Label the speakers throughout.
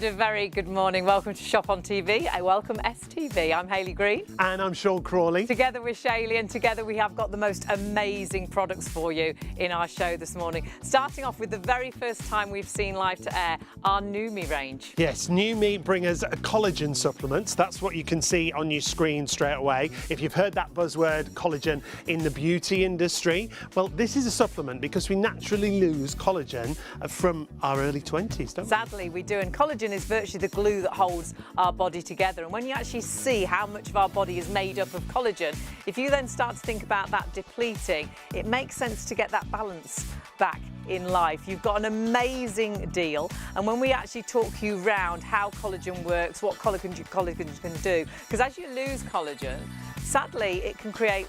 Speaker 1: And a very good morning. Welcome to Shop on TV. I welcome STV. I'm Hayley Green.
Speaker 2: And I'm Sean Crawley.
Speaker 1: Together with Shaylee, and together we have got the most amazing products for you in our show this morning. Starting off with the very first time we've seen live to air, our New Me range.
Speaker 2: Yes, New Me bring us collagen supplements. That's what you can see on your screen straight away. If you've heard that buzzword, collagen, in the beauty industry, well, this is a supplement because we naturally lose collagen from our early 20s, don't we?
Speaker 1: Sadly, we do, and collagen is virtually the glue that holds our body together. And when you actually see how much of our body is made up of collagen, if you then start to think about that depleting, it makes sense to get that balance back in life. You've got an amazing deal, and when we actually talk you round how collagen works, what collagen can do, because as you lose collagen, sadly, it can create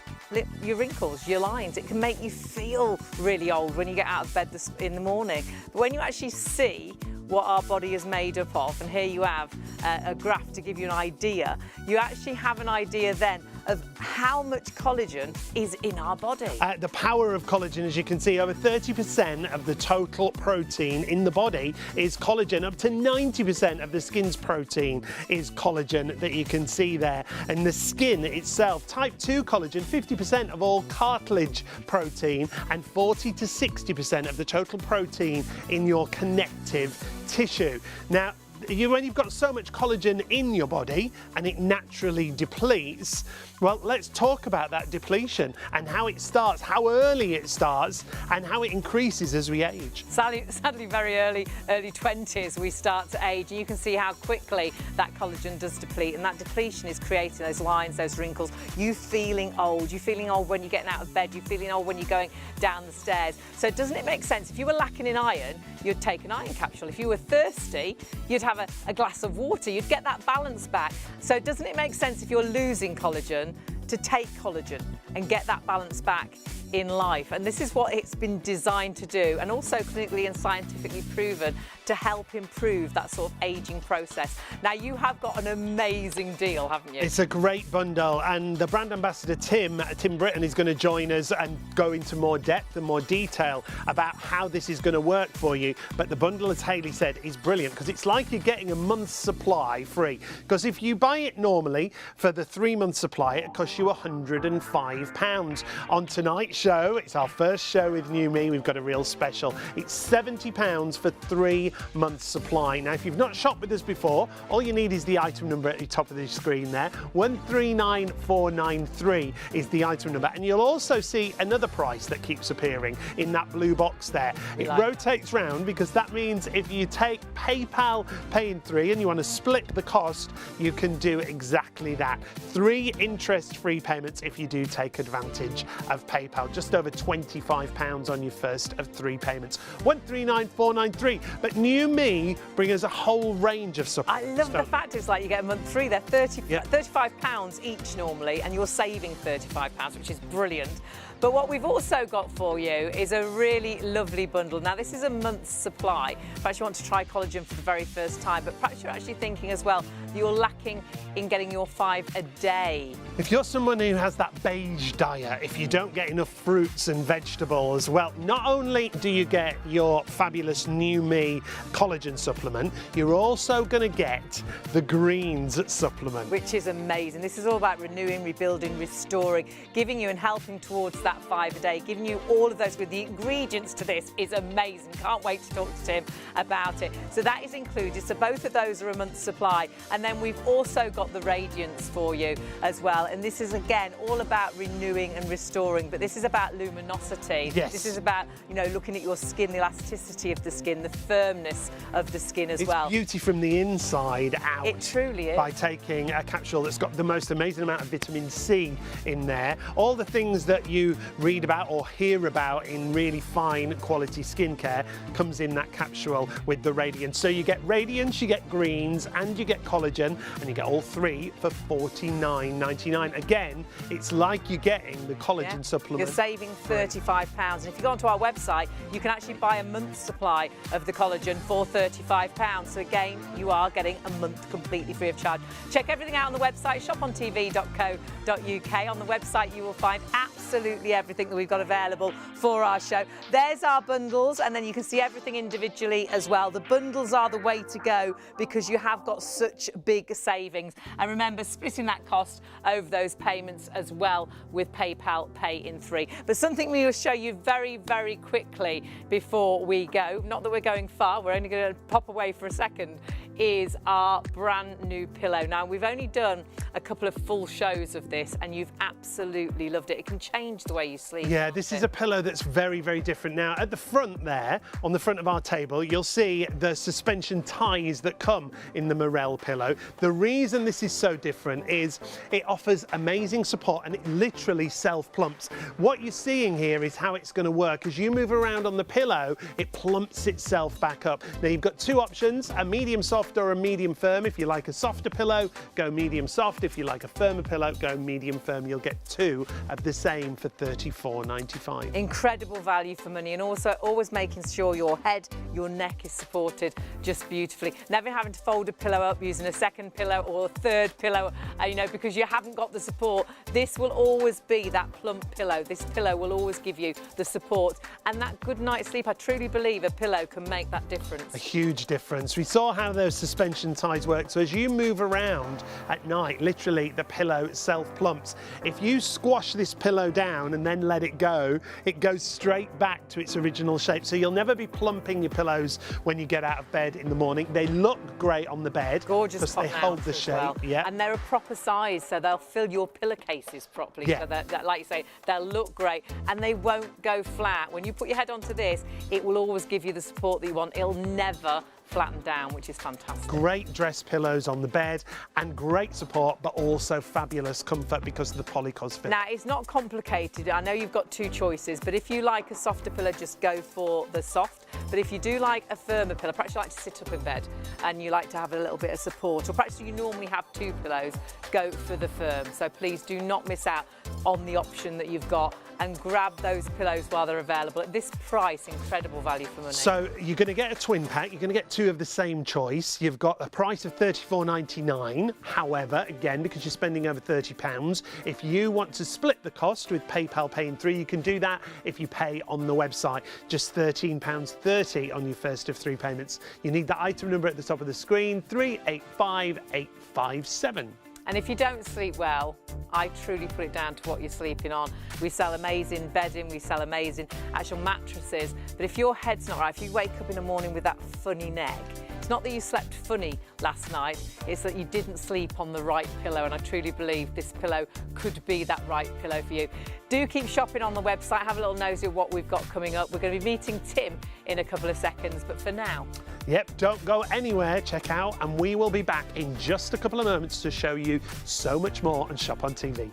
Speaker 1: your wrinkles, your lines. It can make you feel really old when you get out of bed in the morning. But when you actually see what our body is made up of, and here you have a graph to give you an idea, you actually have an idea then of how much collagen is in our body.
Speaker 2: The power of collagen, as you can see, over 30% of the total protein in the body is collagen. Up to 90% of the skin's protein is collagen that you can see there. And the skin itself, type 2 collagen, 50% of all cartilage protein, and 40 to 60% of the total protein in your connective tissue. Now, when you've got so much collagen in your body and it naturally depletes, well, let's talk about that depletion and how it starts, how early it starts, and how it increases as we age.
Speaker 1: Sadly, very early 20s, we start to age, and you can see how quickly that collagen does deplete, and that depletion is creating those lines, those wrinkles. You feeling old. You're feeling old when you're getting out of bed. You're feeling old when you're going down the stairs. So doesn't it make sense? If you were lacking in iron, you'd take an iron capsule. If you were thirsty, you'd have a glass of water. You'd get that balance back. So doesn't it make sense if you're losing collagen to take collagen and get that balance back in life? And this is what it's been designed to do, and also clinically and scientifically proven to help improve that sort of aging process. Now, you have got an amazing deal, haven't you?
Speaker 2: It's a great bundle, and the brand ambassador Tim Britton is going to join us and go into more depth and more detail about how this is going to work for you. But the bundle, as Hayley said, is brilliant because it's like you're getting a month's supply free. Because if you buy it normally for the 3-month supply, it costs you £105. On tonight's show, it's our first show with New Me, we've got a real special. It's £70 for 3 months supply. Now, if you've not shopped with us before, all you need is the item number at the top of the screen there. 139493 is the item number, and you'll also see another price that keeps appearing in that blue box there. It rotates round because that means if you take PayPal Pay in 3 and you want to split the cost, you can do exactly that. 3 interest-free payments if you do take advantage of PayPal. Just over £25 on your first of 3 payments. 139493. But New Me bring us a whole range of supplements.
Speaker 1: I love the fact it's like you get a month free. They're £35 each normally, and you're saving £35, which is brilliant. But what we've also got for you is a really lovely bundle. Now, this is a month's supply. Perhaps you want to try collagen for the very first time, but perhaps you're actually thinking as well that you're lacking in getting your 5 a day.
Speaker 2: If you're someone who has that beige diet, if you don't get enough fruits and vegetables, well, not only do you get your fabulous New Me collagen supplement, you're also going to get the greens supplement.
Speaker 1: Which is amazing. This is all about renewing, rebuilding, restoring, giving you and helping towards that 5 a day, giving you all of those. With the ingredients to this is amazing. Can't wait to talk to Tim about it. So that is included. So both of those are a month's supply. And then we've also got the Radiance for you as well. And this is, again, all about renewing and restoring, but this is about luminosity.
Speaker 2: Yes.
Speaker 1: This is about, you know, looking at your skin, the elasticity of the skin, the firmness of the skin as well.
Speaker 2: It's beauty from the inside out.
Speaker 1: It truly is.
Speaker 2: By taking a capsule that's got the most amazing amount of vitamin C in there. All the things that you read about or hear about in really fine quality skincare comes in that capsule with the Radiance. So you get Radiance, you get greens, and you get collagen, and you get all 3 for $49.99. Again, it's like you're getting the collagen supplement.
Speaker 1: You're saving £35. And if you go onto our website, you can actually buy a month's supply of the collagen for £35. So again, you are getting a month completely free of charge. Check everything out on the website, shopontv.co.uk. On the website, you will find absolutely absolutely everything that we've got available for our show. There's our bundles, and then you can see everything individually as well. The bundles are the way to go because you have got such big savings. And remember, splitting that cost over those payments as well with PayPal Pay in 3. But something we will show you very, very quickly before we go, not that we're going far, we're only going to pop away for a second, is our brand new pillow. Now, we've only done a couple of full shows of this and you've absolutely loved it. It can change the way you sleep.
Speaker 2: Yeah, this is a pillow that's very, very different. Now, at the front there, on the front of our table, you'll see the suspension ties that come in the Morel pillow. The reason this is so different is it offers amazing support and it literally self-plumps. What you're seeing here is how it's going to work. As you move around on the pillow, it plumps itself back up. Now, you've got two options, a medium soft or a medium firm. If you like a softer pillow, go medium soft. If you like a firmer pillow, go medium firm. You'll get two of the same for $34.95.
Speaker 1: Incredible value for money, and also always making sure your head, your neck is supported just beautifully. Never having to fold a pillow up using a second pillow or a third pillow, you know, because you haven't got the support. This will always be that plump pillow. This pillow will always give you the support and that good night's sleep. I truly believe a pillow can make that difference.
Speaker 2: A huge difference. We saw how those suspension ties work. So as you move around at night, literally the pillow self-plumps. If you squash this pillow down and then let it goes straight back to its original shape. So you'll never be plumping your pillows when you get out of bed in the morning. They look great on the bed.
Speaker 1: Gorgeous
Speaker 2: because they hold the shape.
Speaker 1: Well.
Speaker 2: Yeah.
Speaker 1: And they're a proper size, so they'll fill your pillowcases properly.
Speaker 2: Yeah.
Speaker 1: So that, like you say, they'll look great and they won't go flat. When you put your head onto this, it will always give you the support that you want. It'll never flatten down, which is fantastic.
Speaker 2: Great dress pillows on the bed and great support, but also fabulous comfort because of the polycos fit.
Speaker 1: Now, it's not complicated. I know you've got two choices, but if you like a softer pillow, just go for the soft. But if you do like a firmer pillow, perhaps you like to sit up in bed and you like to have a little bit of support, or perhaps you normally have two pillows, go for the firm. So please do not miss out on the option that you've got and grab those pillows while they're available. At this price, incredible value for money.
Speaker 2: So you're going to get a twin pack, you're going to get two of the same choice. You've got a price of $34.99. However, again, because you're spending over £30, if you want to split the cost with PayPal Pay in 3, you can do that if you pay on the website. Just £13.30 on your first of 3 payments. You need the item number at the top of the screen, 385857.
Speaker 1: And if you don't sleep well, I truly put it down to what you're sleeping on. We sell amazing bedding, we sell amazing actual mattresses, but if your head's not right, if you wake up in the morning with that funny neck, it's not that you slept funny last night, it's that you didn't sleep on the right pillow, and I truly believe this pillow could be that right pillow for you. Do keep shopping on the website, have a little nosy at what we've got coming up. We're going to be meeting Tim in a couple of seconds, but for now...
Speaker 2: Yep, don't go anywhere, check out, and we will be back in just a couple of moments to show you so much more on Shop on TV.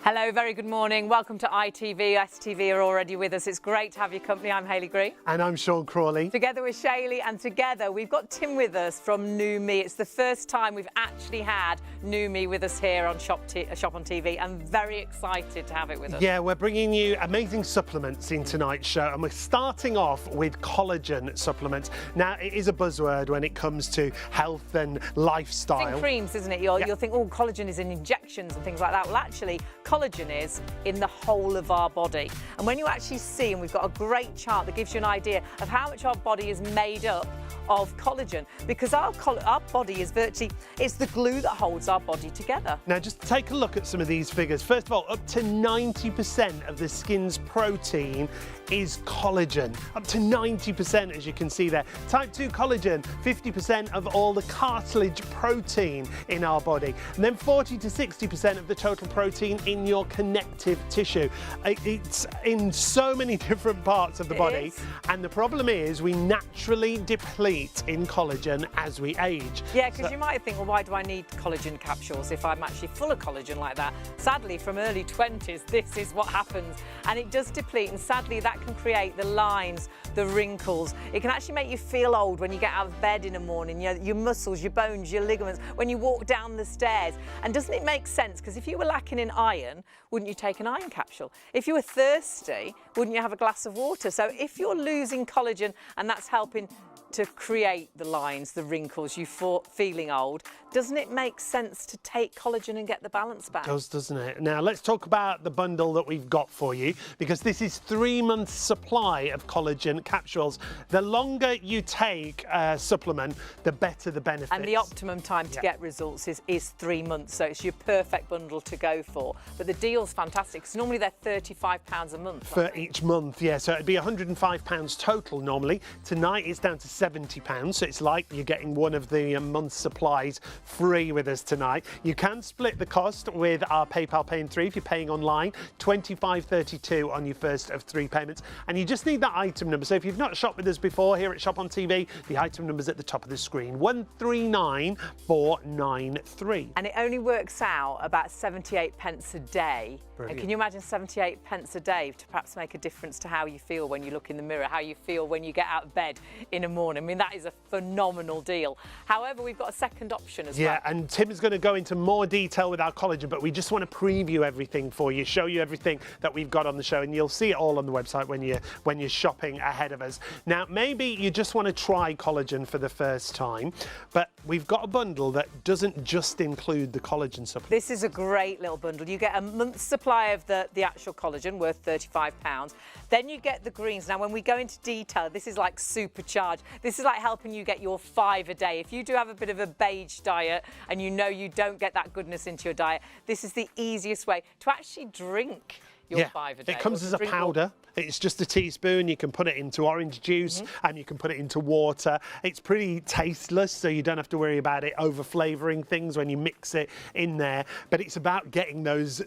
Speaker 1: Hello, very good morning. Welcome to ITV. STV are already with us. It's great to have your company. I'm Hayley Green.
Speaker 2: And I'm Sean Crawley.
Speaker 1: Together with Shaylee, and together we've got Tim with us from New Me. It's the first time we've actually had New Me with us here on Shop on TV. I'm very excited to have it with us.
Speaker 2: Yeah, we're bringing you amazing supplements in tonight's show, and we're starting off with collagen supplements. Now, it is a buzzword when it comes to health and lifestyle.
Speaker 1: It's in creams, isn't it? You'll think, oh, collagen is in injections and things like that. Well, actually, collagen is in the whole of our body. And when you actually see, and we've got a great chart that gives you an idea of how much our body is made up of collagen, because our body is virtually, it's the glue that holds our body together.
Speaker 2: Now, just take a look at some of these figures. First of all, up to 90% of the skin's protein is collagen. Up to 90%, as you can see there. Type 2 collagen, 50% of all the cartilage protein in our body. And then 40 to 60% of the total protein in your connective tissue. It's in so many different parts of the body. And the problem is we naturally deplete deplete in collagen as we age.
Speaker 1: Yeah, because you might think, well, why do I need collagen capsules if I'm actually full of collagen like that? Sadly, from early 20s, this is what happens. And it does deplete, and sadly, that can create the lines, the wrinkles. It can actually make you feel old when you get out of bed in the morning, your muscles, your bones, your ligaments, when you walk down the stairs. And doesn't it make sense? Because if you were lacking in iron, wouldn't you take an iron capsule? If you were thirsty, wouldn't you have a glass of water? So if you're losing collagen and that's helping to create the lines, the wrinkles, you feeling old, doesn't it make sense to take collagen and get the balance back?
Speaker 2: It does, doesn't it? Now let's talk about the bundle that we've got for you, because this is 3 months supply of collagen capsules. The longer you take a supplement, the better the benefits.
Speaker 1: And the optimum time to get results is 3 months, so it's your perfect bundle to go for. But the deal's fantastic, because normally they're £35 a month.
Speaker 2: For each month, yeah, so it'd be £105 total normally. Tonight it's down to £70, so it's like you're getting one of the month's supplies free with us tonight. You can split the cost with our PayPal Pay in 3 if you're paying online, £25.32 on your first of 3 payments. And you just need that item number. So if you've not shopped with us before here at Shop on TV, the item number's at the top of the screen, 139493.
Speaker 1: And it only works out about 78 pence a day.
Speaker 2: Brilliant.
Speaker 1: And can you imagine 78 pence a day to perhaps make a difference to how you feel when you look in the mirror, how you feel when you get out of bed in the morning? I mean, that is a phenomenal deal. However, we've got a second option as well.
Speaker 2: Yeah, and Tim is going to go into more detail with our collagen, but we just want to preview everything for you, show you everything that we've got on the show, and you'll see it all on the website when you're shopping ahead of us. Now, maybe you just want to try collagen for the first time, but we've got a bundle that doesn't just include the collagen supplement.
Speaker 1: This is a great little bundle. You get a month's supply of the actual collagen, worth £35. Then you get the greens. Now, when we go into detail, this is like supercharged. This is like helping you get your 5 a day. If you do have a bit of a beige diet and you know you don't get that goodness into your diet, this is the easiest way to actually drink your 5 a day.
Speaker 2: It comes as a powder. It's just a teaspoon. You can put it into orange juice and you can put it into water. It's pretty tasteless, so you don't have to worry about it over flavouring things when you mix it in there. But it's about getting those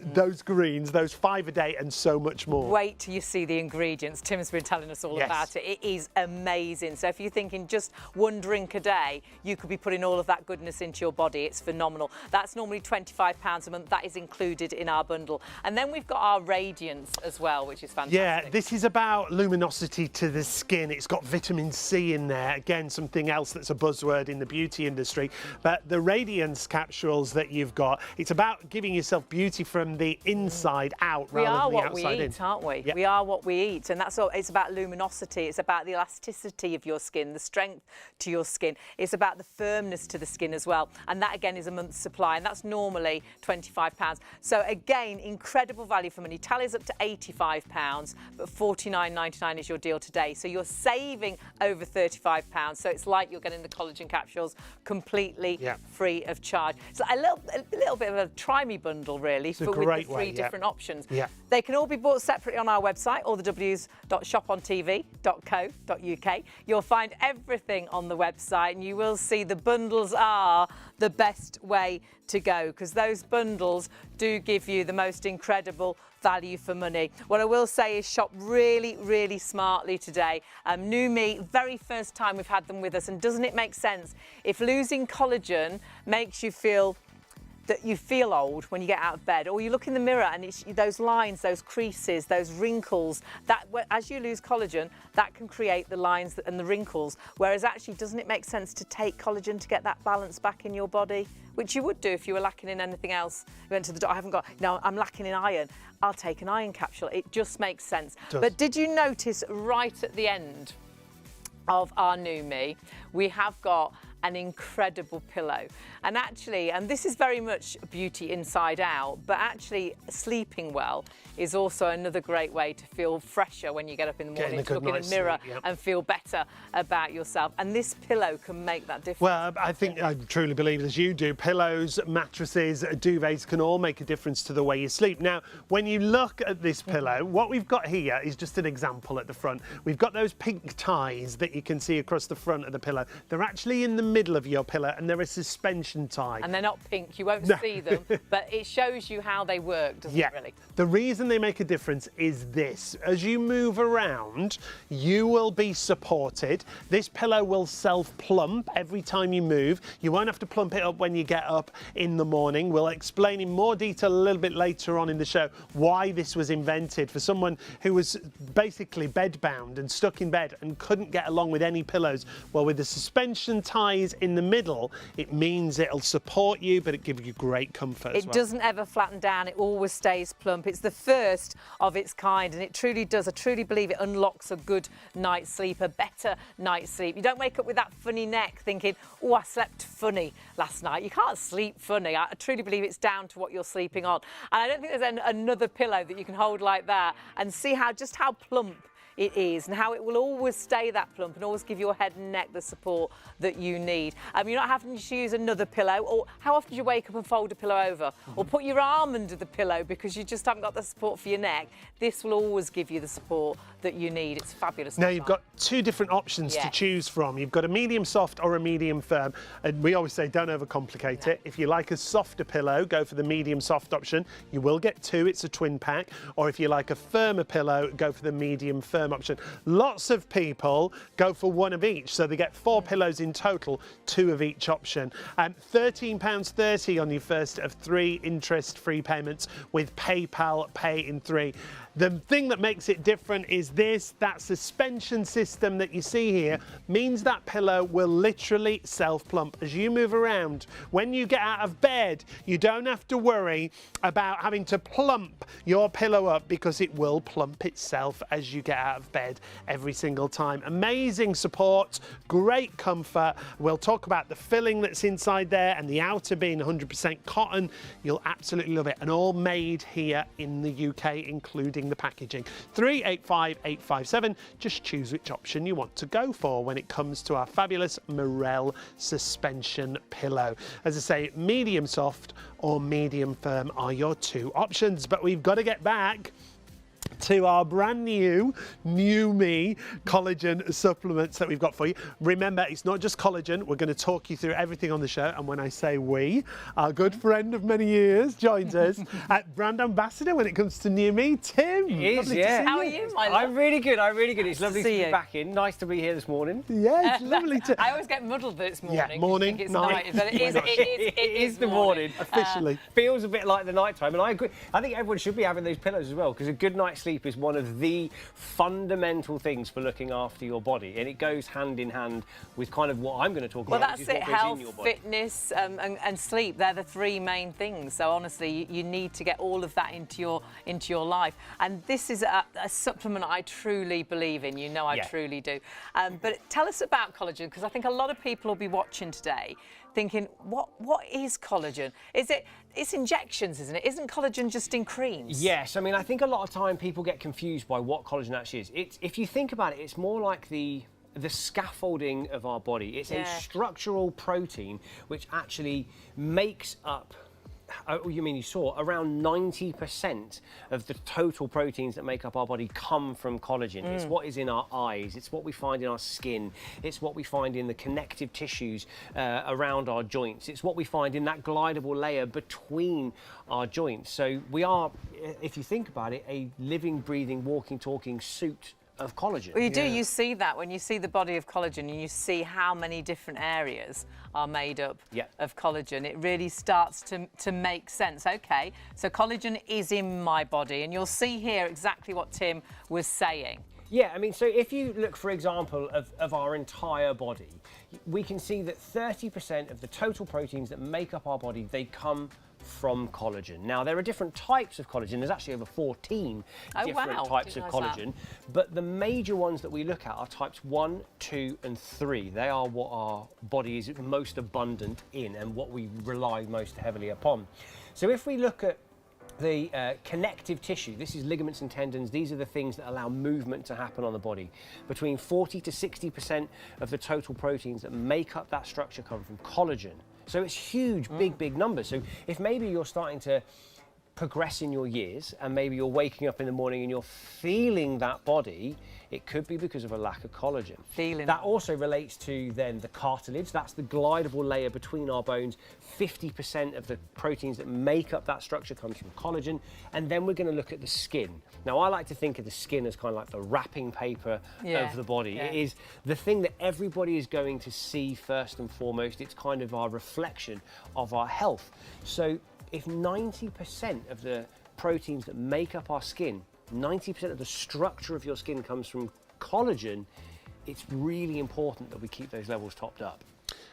Speaker 2: greens, those 5 a day, and so much more.
Speaker 1: Wait till you see the ingredients. Tim's been telling us all about it. It is amazing. So if you're thinking just 1 drink a day, you could be putting all of that goodness into your body. It's phenomenal. That's normally £25 a month. That is included in our bundle. And then we've got our Radiance as well, which is fantastic.
Speaker 2: Yeah, this is about luminosity to the skin. It's got vitamin C in there. Again, something else that's a buzzword in the beauty industry. But the Radiance capsules that you've got, it's about giving yourself beauty from the inside out rather than the outside in.
Speaker 1: We are what we eat, aren't we?
Speaker 2: Yep.
Speaker 1: We are what we eat. And that's all. It's about luminosity. It's about the elasticity of your skin, the strength to your skin. It's about the firmness to the skin as well. And that, again, is a month's supply. And that's normally £25. So, again, incredible value for money. Tallies up to £85, but £49.99 is your deal today. So you're saving over £35. So it's like you're getting the collagen capsules completely free of charge. So a little bit of a try-me bundle, really, with the 3 different options.
Speaker 2: Yeah.
Speaker 1: They can all be bought separately on our website, allthews.shopontv.co.uk. You'll find everything on the website, and you will see the bundles are the best way to go, because those bundles do give you the most incredible value for money. What I will say is shop really, really smartly today. New Me, very first time we've had them with us, and doesn't it make sense? If losing collagen makes you feel that you feel old when you get out of bed, or you look in the mirror and it's those lines, those creases, those wrinkles, that as you lose collagen, that can create the lines and the wrinkles. Whereas actually, doesn't it make sense to take collagen to get that balance back in your body? Which you would do if you were lacking in anything else. You went to the doctor, I'm lacking in iron. I'll take an iron capsule. It just makes sense. But did you notice right at the end of our New Me, we have got an incredible pillow. And actually, and this is very much beauty inside out, but actually sleeping well is also another great way to feel fresher when you get up in the morning, to look in a mirror and feel better about yourself. And this pillow can make that difference.
Speaker 2: Well, I truly believe, as you do, pillows, mattresses, duvets can all make a difference to the way you sleep. Now, when you look at this pillow, what we've got here is just an example at the front. We've got those pink ties that you can see across the front of the pillow. They're actually in the middle of your pillow, and they're a suspension tie.
Speaker 1: And they're not pink, you won't see them, but it shows you how they work, doesn't it, really?
Speaker 2: The reason they make a difference is this. As you move around, you will be supported. This pillow will self-plump every time you move. You won't have to plump it up when you get up in the morning. We'll explain in more detail a little bit later on in the show why this was invented for someone who was basically bedbound and stuck in bed and couldn't get along with any pillows. Well, with the suspension ties in the middle, it means it'll support you, but it gives you great comfort as well.
Speaker 1: It doesn't ever flatten down, it always stays plump. It's the first of its kind, and it truly does. I truly believe it unlocks a good night's sleep, a better night's sleep. You don't wake up with that funny neck thinking, oh, I slept funny last night. You can't sleep funny. I truly believe it's down to what you're sleeping on. And I don't think there's another pillow that you can hold like that and see just how plump it is and how it will always stay that plump and always give your head and neck the support that you need. You're not having to use another pillow, or how often do you wake up and fold a pillow over or put your arm under the pillow because you just haven't got the support for your neck. This will always give you the support that you need. It's fabulous.
Speaker 2: Now you've got two different options to choose from. You've got a medium soft or a medium firm, and we always say don't overcomplicate it. If you like a softer pillow, go for the medium soft option. You will get two, it's a twin pack. Or if you like a firmer pillow, go for the medium firm option. Lots of people go for one of each, so they get 4 pillows in total, 2 of each option. £13.30 on your first of 3 interest-free payments with PayPal Pay in 3. The thing that makes it different is that suspension system that you see here means that pillow will literally self-plump. As you move around, when you get out of bed, you don't have to worry about having to plump your pillow up because it will plump itself as you get out of bed every single time. Amazing support, great comfort. We'll talk about the filling that's inside there and the outer being 100% cotton. You'll absolutely love it, and all made here in the UK, including the packaging. 385857. Just choose which option you want to go for when it comes to our fabulous Morel suspension pillow. As I say, medium soft or medium firm are your 2 options, but we've got to get back to our brand new me collagen supplements that we've got for you. Remember, it's not just collagen. We're going to talk you through everything on the show, and when I say we, our good friend of many years joins us at brand ambassador when it comes to new me, Tim.
Speaker 3: He is, yeah.
Speaker 1: How are you, my love?
Speaker 3: I'm really good, It's lovely to be back in. Nice to be here this morning.
Speaker 2: Yeah, it's lovely to...
Speaker 1: I always get muddled that it's morning.
Speaker 2: Yeah, morning,
Speaker 1: I think it's
Speaker 2: night.
Speaker 1: But it is
Speaker 3: the morning.
Speaker 2: Officially.
Speaker 3: Feels a bit like the night time, and I agree. I think everyone should be having those pillows as well, because a good night's sleep is one of the fundamental things for looking after your body, and it goes hand in hand with kind of what I'm going to talk about.
Speaker 1: Well, that's
Speaker 3: which is
Speaker 1: it.
Speaker 3: what goes
Speaker 1: Health,
Speaker 3: in your body.
Speaker 1: fitness, and sleep. They're the 3 main things. So honestly, you need to get all of that into your life. And this is a supplement I truly believe in. You know, I truly do. But tell us about collagen, because I think a lot of people will be watching today thinking, what is collagen? It's injections, isn't it? Isn't collagen just in creams?
Speaker 3: Yes, I mean, I think a lot of time people get confused by what collagen actually is. If you think about it, it's more like the scaffolding of our body. It's a structural protein which actually makes up, you saw around 90% of the total proteins that make up our body come from collagen. It's what is in our eyes, it's what we find in our skin, it's what we find in the connective tissues around our joints, it's what we find in that glidable layer between our joints. So we are, if you think about it, a living, breathing, walking, talking suit of collagen.
Speaker 1: Well, you do. You see that when you see the body of collagen and you see how many different areas are made up of collagen. It really starts to make sense. Okay, so collagen is in my body, and you'll see here exactly what Tim was saying.
Speaker 3: Yeah, I mean, so if you look, for example, of our entire body, we can see that 30% of the total proteins that make up our body, they come from collagen. Now, there are different types of collagen. There's actually over 14 different types of collagen. But the major ones that we look at are types 1, 2, and 3. They are what our body is most abundant in and what we rely most heavily upon. So if we look at the connective tissue, this is ligaments and tendons, these are the things that allow movement to happen on the body. Between 40 to 60% of the total proteins that make up that structure come from collagen. So it's huge, big numbers. So if maybe you're starting to progress in your years and maybe you're waking up in the morning and you're feeling that body, it could be because of a lack of collagen. That also relates to then the cartilage. That's the glidable layer between our bones. 50% of the proteins that make up that structure comes from collagen. And then we're going to look at the skin. Now, I like to think of the skin as kind of like the wrapping paper of the body. Yeah. It is the thing that everybody is going to see first and foremost. It's kind of our reflection of our health. So if 90% of the proteins that make up our skin, 90% of the structure of your skin comes from collagen, it's really important that we keep those levels topped up.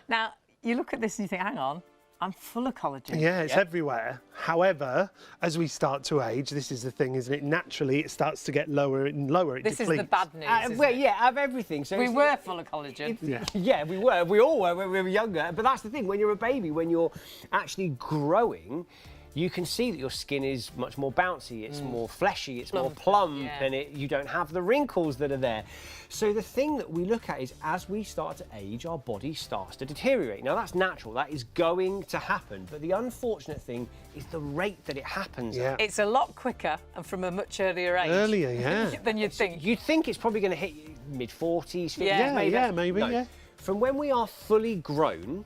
Speaker 1: Now, you look at this and you think, hang on, I'm full of collagen.
Speaker 2: Yeah, it's everywhere. However, as we start to age, this is the thing, isn't it? Naturally, it starts to get lower and lower. It
Speaker 1: this
Speaker 2: depletes.
Speaker 1: is the bad news,
Speaker 3: well, yeah, of everything. So
Speaker 1: we were full of collagen.
Speaker 3: Yeah, we were. We all were when we were younger. But that's the thing, when you're a baby, when you're actually growing, you can see that your skin is much more bouncy, it's more fleshy, it's more plump, and you don't have the wrinkles that are there. So the thing that we look at is as we start to age, our body starts to deteriorate. Now that's natural, that is going to happen, but the unfortunate thing is the rate that it happens at.
Speaker 1: It's a lot quicker and from a much earlier age.
Speaker 2: Earlier, yeah.
Speaker 1: than you'd think.
Speaker 3: You'd think it's probably going to hit you mid-40s, 50s,
Speaker 2: maybe.
Speaker 3: No. From when we are fully grown,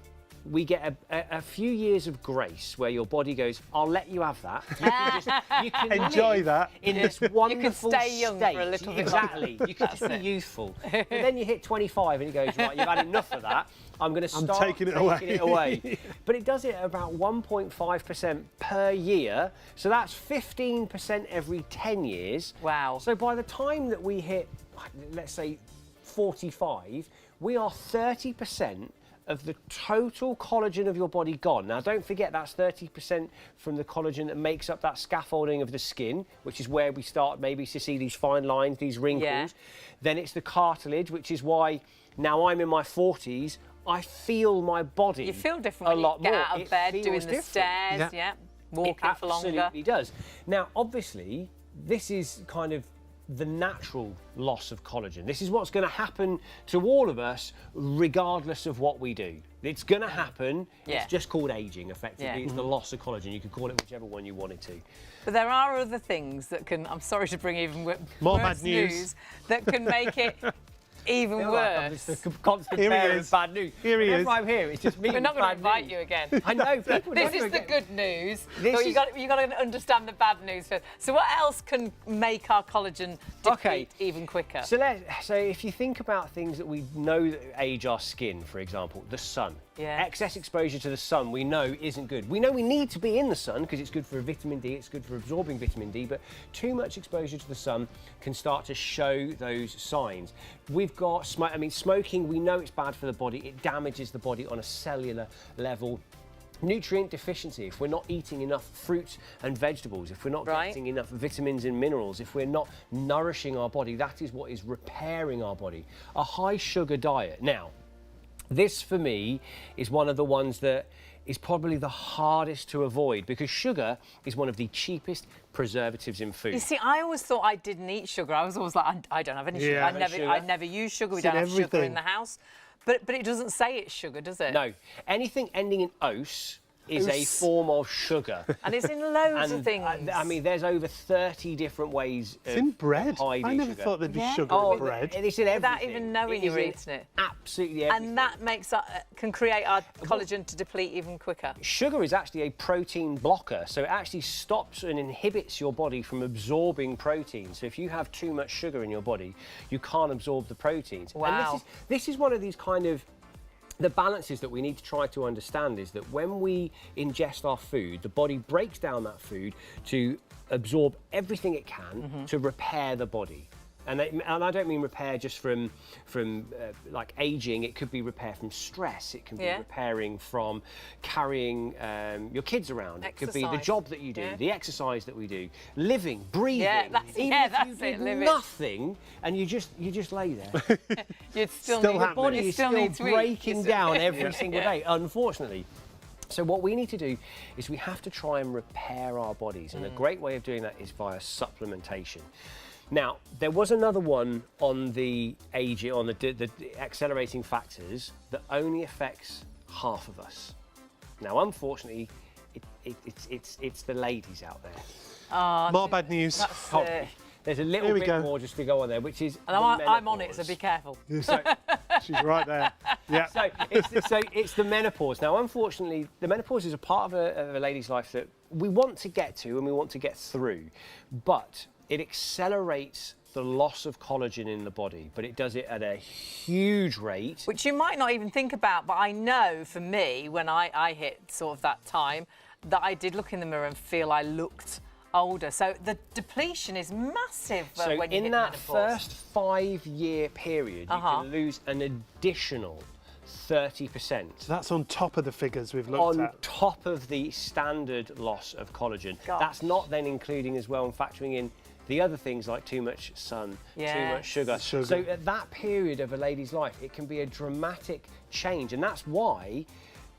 Speaker 3: we get a few years of grace where your body goes, I'll let you have that. You can
Speaker 2: enjoy that
Speaker 3: in this wonderful
Speaker 1: you can stay young
Speaker 3: state.
Speaker 1: for a little bit.
Speaker 3: Exactly. You can just be youthful. But then you hit 25 and it goes, right, you've had enough of that. I'm going to start
Speaker 2: taking it away.
Speaker 3: But it does it at about 1.5% per year. So that's 15% every 10 years.
Speaker 1: Wow.
Speaker 3: So by the time that we hit, let's say, 45, we are 30% of the total collagen of your body gone. Now, don't forget that's 30% from the collagen that makes up that scaffolding of the skin, which is where we start maybe to see these fine lines, these wrinkles. Yeah. Then it's the cartilage, which is why now I'm in my 40s, I feel my body
Speaker 1: You feel different when you get out of bed, doing the stairs, walking for longer.
Speaker 3: It absolutely does. Now, obviously, this is kind of the natural loss of collagen. This is what's going to happen to all of us regardless of what we do. It's going to happen. It's just called aging, effectively. It's the loss of collagen. You can call it whichever one you wanted to.
Speaker 1: But there are other things that can, I'm sorry to bring even
Speaker 2: more
Speaker 1: worse
Speaker 2: bad news
Speaker 1: that can make it even worse.
Speaker 3: It's the constant bearer of bad news.
Speaker 2: Here he is.
Speaker 3: Whenever I'm here, it's just me.
Speaker 1: We're not going to invite
Speaker 3: news.
Speaker 1: you again.
Speaker 3: I know.
Speaker 1: This is the good news. You've got to understand the bad news first. So what else can make our collagen deplete even quicker?
Speaker 3: So if you think about things that we know that age our skin, for example, the sun. Excess exposure to the sun we know isn't good. We know we need to be in the sun because it's good for vitamin D, it's good for absorbing vitamin D, but too much exposure to the sun can start to show those signs. We've got smoking, we know it's bad for the body, it damages the body on a cellular level. Nutrient deficiency, if we're not eating enough fruits and vegetables, if we're not getting enough vitamins and minerals, if we're not nourishing our body, that is what is repairing our body. A high sugar diet. Now, this for me is one of the ones that is probably the hardest to avoid because sugar is one of the cheapest preservatives in food.
Speaker 1: You see, I always thought I didn't eat sugar. I was always like, I don't have any sugar. I never use sugar. We don't have sugar in the house. But it doesn't say it's sugar, does it?
Speaker 3: No. Anything ending in ose is a form of sugar.
Speaker 1: And it's in loads of things.
Speaker 3: I mean, there's over 30 different ways
Speaker 2: It's in bread.
Speaker 3: I
Speaker 2: never thought there'd be sugar in bread.
Speaker 3: It's in everything.
Speaker 1: Without even knowing you're eating it.
Speaker 3: Absolutely everything.
Speaker 1: And that can create our collagen to deplete even quicker.
Speaker 3: Sugar is actually a protein blocker, so it actually stops and inhibits your body from absorbing protein. So if you have too much sugar in your body, you can't absorb the proteins.
Speaker 1: Wow.
Speaker 3: And this is one of these kind of the balances that we need to try to understand is that when we ingest our food, the body breaks down that food to absorb everything it can to repair the body. And I don't mean repair just from like aging. It could be repair from stress. It can be repairing from carrying your kids around. It could be the job that you do, the exercise that we do, living, breathing. Even if you do nothing and you just lay there,
Speaker 1: You'd still
Speaker 3: your body is still breaking down every single day, unfortunately. So what we need to do is we have to try and repair our bodies, and a great way of doing that is via supplementation. Now, there was another one on the aging, on the accelerating factors that only affects half of us. Now, unfortunately, it's the ladies out there.
Speaker 2: More bad news.
Speaker 3: There's a little bit more just to go on there, which is
Speaker 1: and I'm on it, so be careful.
Speaker 3: So,
Speaker 2: she's right there. Yeah.
Speaker 3: So it's the menopause. Now, unfortunately, the menopause is a part of a lady's life that we want to get to and we want to get through, but it accelerates the loss of collagen in the body, but it does it at a huge rate.
Speaker 1: Which you might not even think about, but I know for me, when I hit sort of that time, that I did look in the mirror and feel I looked older. So the depletion is massive
Speaker 3: so
Speaker 1: when you
Speaker 3: in
Speaker 1: hit
Speaker 3: that
Speaker 1: menopause.
Speaker 3: first 5-year period, you can lose an additional 30%.
Speaker 2: So that's on top of the figures we've looked at.
Speaker 3: On top of the standard loss of collagen.
Speaker 1: Gosh.
Speaker 3: That's not then including as well and factoring in the other things like too much sun, too much sugar. So at that period of a lady's life, it can be a dramatic change. And that's why,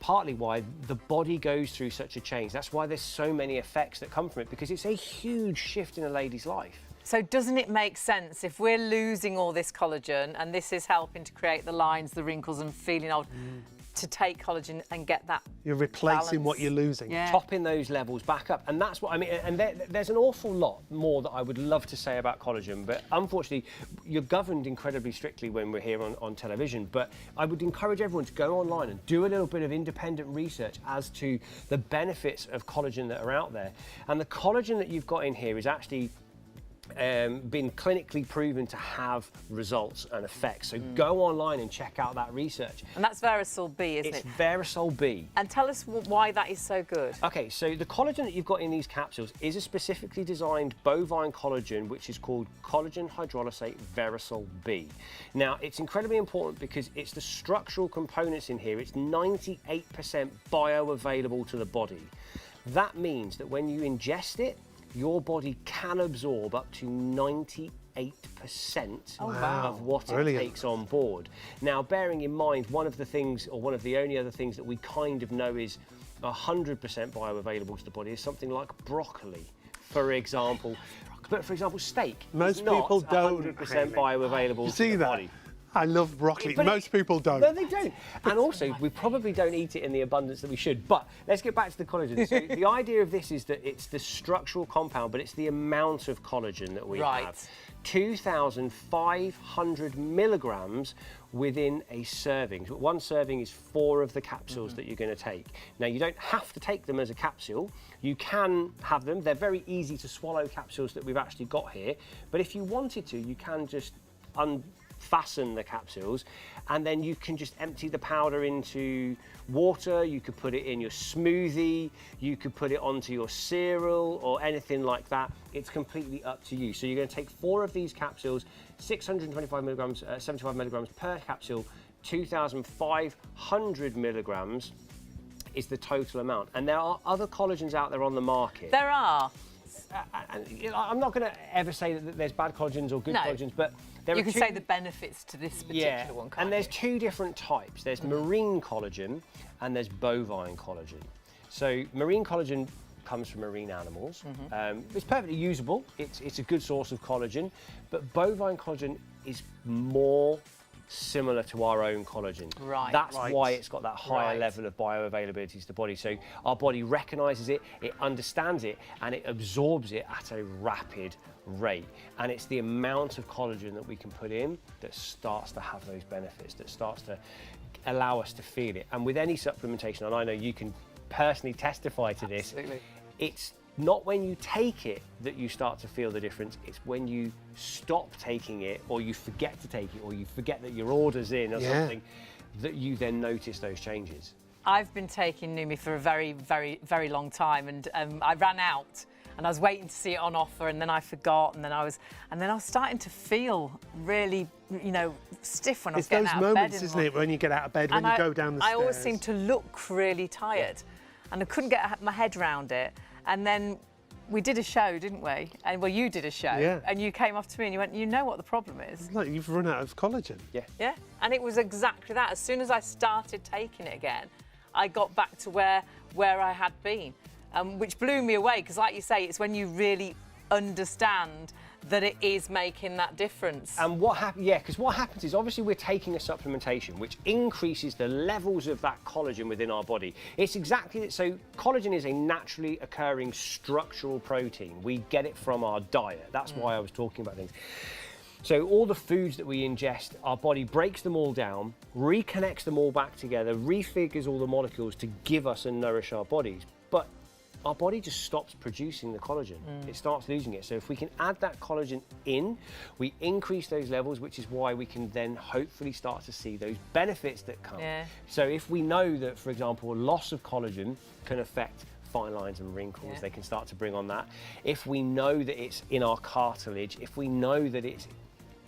Speaker 3: partly why the body goes through such a change. That's why there's so many effects that come from it, because it's a huge shift in a lady's life.
Speaker 1: So doesn't it make sense if we're losing all this collagen and this is helping to create the lines, the wrinkles and feeling old, to take collagen and get that
Speaker 2: You're replacing
Speaker 1: balance.
Speaker 2: what you're losing.
Speaker 1: Yeah.
Speaker 3: Topping those levels back up. And that's what I mean. And there's an awful lot more that I would love to say about collagen, but unfortunately, you're governed incredibly strictly when we're here on television. But I would encourage everyone to go online and do a little bit of independent research as to the benefits of collagen that are out there. And the collagen that you've got in here is actually been clinically proven to have results and effects. So go online and check out that research.
Speaker 1: And that's Verisol B, isn't it?
Speaker 3: It's Verisol B.
Speaker 1: And tell us why that is so good.
Speaker 3: Okay, so the collagen that you've got in these capsules is a specifically designed bovine collagen, which is called collagen hydrolysate Verisol B. Now, it's incredibly important because it's the structural components in here. It's 98% bioavailable to the body. That means that when you ingest it, your body can absorb up to 98% of what it takes on board. Now, bearing in mind, one of the things, or one of the only other things that we kind of know is 100% bioavailable to the body is something like broccoli, for example. But for example, steak.
Speaker 2: Most people don't.
Speaker 3: 100% bioavailable
Speaker 2: You see
Speaker 3: to the
Speaker 2: that?
Speaker 3: body.
Speaker 2: I love broccoli.
Speaker 3: But
Speaker 2: Most people don't.
Speaker 3: No, they don't. And also, we probably don't eat it in the abundance that we should. But let's get back to the collagen. So the idea of this is that it's the structural compound, but it's the amount of collagen that we have. 2,500 milligrams within a serving. So one serving is 4 of the capsules that you're going to take. Now, you don't have to take them as a capsule. You can have them. They're very easy to swallow capsules that we've actually got here. But if you wanted to, you can just fasten the capsules, and then you can just empty the powder into water. You could put it in your smoothie, you could put it onto your cereal or anything like that. It's completely up to you. So you're going to take 4 of these capsules, 625 milligrams, 75 milligrams per capsule, 2,500 milligrams is the total amount. And there are other collagens out there on the market.
Speaker 1: There are.
Speaker 3: I'm not going to ever say that there's bad collagens or good collagens, but
Speaker 1: you can say the benefits to this particular one, can't
Speaker 3: and there's 2 different types. There's marine collagen and there's bovine collagen. So marine collagen comes from marine animals. It's perfectly usable. It's a good source of collagen, but bovine collagen is more similar to our own collagen.
Speaker 1: Right.
Speaker 3: That's why it's got that higher level of bioavailability to the body. So our body recognises it, it understands it, and it absorbs it at a rapid rate. And it's the amount of collagen that we can put in that starts to have those benefits, that starts to allow us to feel it. And with any supplementation, and I know you can personally testify to this, it's not when you take it that you start to feel the difference. It's when you stop taking it, or you forget to take it, or you forget that your order's in or something, that you then notice those changes.
Speaker 1: I've been taking Numi for a very, very, very long time, and I ran out and I was waiting to see it on offer, and then I forgot, and then I was starting to feel really, stiff when I was getting out of bed.
Speaker 2: It's those moments, isn't it, when you get out of bed, when you go down the stairs.
Speaker 1: I always seem to look really tired, and I couldn't get my head around it. And then we did a show, didn't we? And well, you did a show, and you came up to me and you went, "You know what the problem is?
Speaker 2: It's like you've run out of collagen."
Speaker 1: Yeah. And it was exactly that. As soon as I started taking it again, I got back to where I had been, which blew me away. Because, like you say, it's when you really understand that it is making that difference.
Speaker 3: And what happens? Yeah, because what happens is obviously we're taking a supplementation which increases the levels of that collagen within our body. It's exactly so. Collagen is a naturally occurring structural protein. We get it from our diet. That's why I was talking about things. So all the foods that we ingest, our body breaks them all down, reconnects them all back together, refigures all the molecules to give us and nourish our bodies. But our body just stops producing the collagen. It starts losing it. So if we can add that collagen in, we increase those levels, which is why we can then hopefully start to see those benefits that come.
Speaker 1: Yeah.
Speaker 3: So if we know that, for example, loss of collagen can affect fine lines and wrinkles, they can start to bring on that. If we know that it's in our cartilage, if we know that it's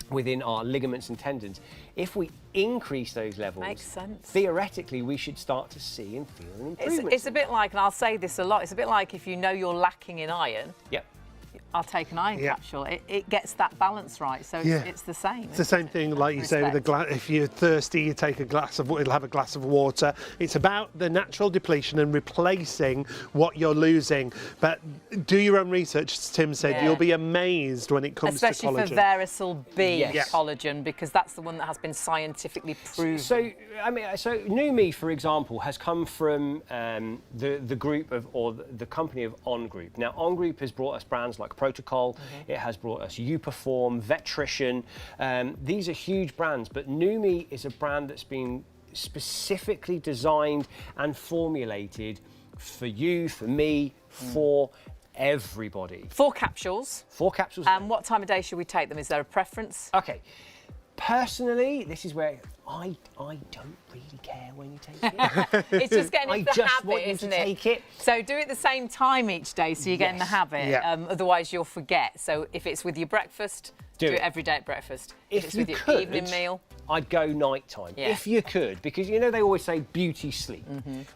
Speaker 3: within our ligaments and tendons, if we increase those levels,
Speaker 1: Makes sense.
Speaker 3: theoretically we should start to see and feel an improvement.
Speaker 1: It's a bit like, and I'll say this a lot, it's a bit like if you know you're lacking in iron,
Speaker 3: Yep.
Speaker 1: I'll take an iron capsule. It gets that balance right, so it's the same.
Speaker 2: It's the same thing, like you say, with a glass. If you're thirsty, you take a glass of. It'll have a glass of water. It's about the natural depletion and replacing what you're losing. But do your own research, as Tim said.
Speaker 1: Yeah.
Speaker 2: You'll be amazed when it comes
Speaker 1: Especially
Speaker 2: to collagen.
Speaker 1: for Verisol B
Speaker 3: Yes.
Speaker 1: collagen, because that's the one that has been scientifically proven.
Speaker 3: So, I mean, so New Me, for example, has come from the group of, or the company of On Group. Now, On Group has brought us brands like Protocol. It has brought us Uperform, Vetrition. These are huge brands, but New Me is a brand that's been specifically designed and formulated for you, for me, for everybody.
Speaker 1: 4 capsules.
Speaker 3: 4 capsules.
Speaker 1: And what time of day should we take them? Is there a preference?
Speaker 3: Okay. Personally, this is where I don't really care when you take it.
Speaker 1: It's just getting
Speaker 3: I
Speaker 1: into the
Speaker 3: just
Speaker 1: habit,
Speaker 3: want you
Speaker 1: isn't
Speaker 3: to
Speaker 1: it?
Speaker 3: take it.
Speaker 1: So do it the same time each day so you get in the
Speaker 3: Yes.
Speaker 1: habit.
Speaker 2: Yeah.
Speaker 1: Otherwise you'll forget. So if it's with your breakfast, do it every day at breakfast. If it's
Speaker 3: you
Speaker 1: with your
Speaker 3: could,
Speaker 1: evening meal.
Speaker 3: I'd go nighttime.
Speaker 1: Yeah.
Speaker 3: If you could, because you know they always say beauty sleep.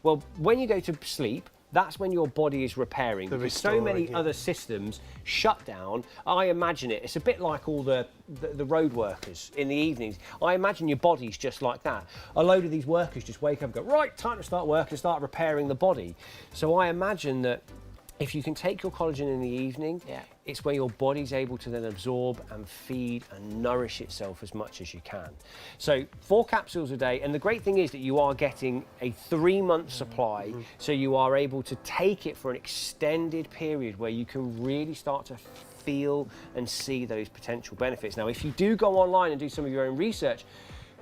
Speaker 3: Well, when you go to sleep, that's when your body is repairing. Because so many
Speaker 2: restoring, yeah.
Speaker 3: other systems shut down. I imagine it. It's a bit like all the road workers in the evenings. I imagine your body's just like that. A load of these workers just wake up and go, right, time to start work and start repairing the body. So I imagine that if you can take your collagen in the evening, it's where your body's able to then absorb and feed and nourish itself as much as you can. So 4 capsules a day, and the great thing is that you are getting a 3-month supply, so you are able to take it for an extended period where you can really start to feel and see those potential benefits. Now, if you do go online and do some of your own research,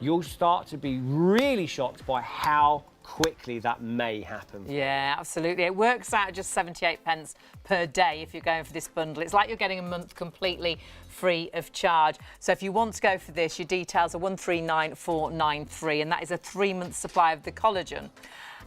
Speaker 3: you'll start to be really shocked by how quickly that may happen.
Speaker 1: Yeah, absolutely. It works out at just 78 pence per day if you're going for this bundle. It's like you're getting a month completely free of charge. So if you want to go for this, your details are 139493, and that is a 3-month supply of the collagen.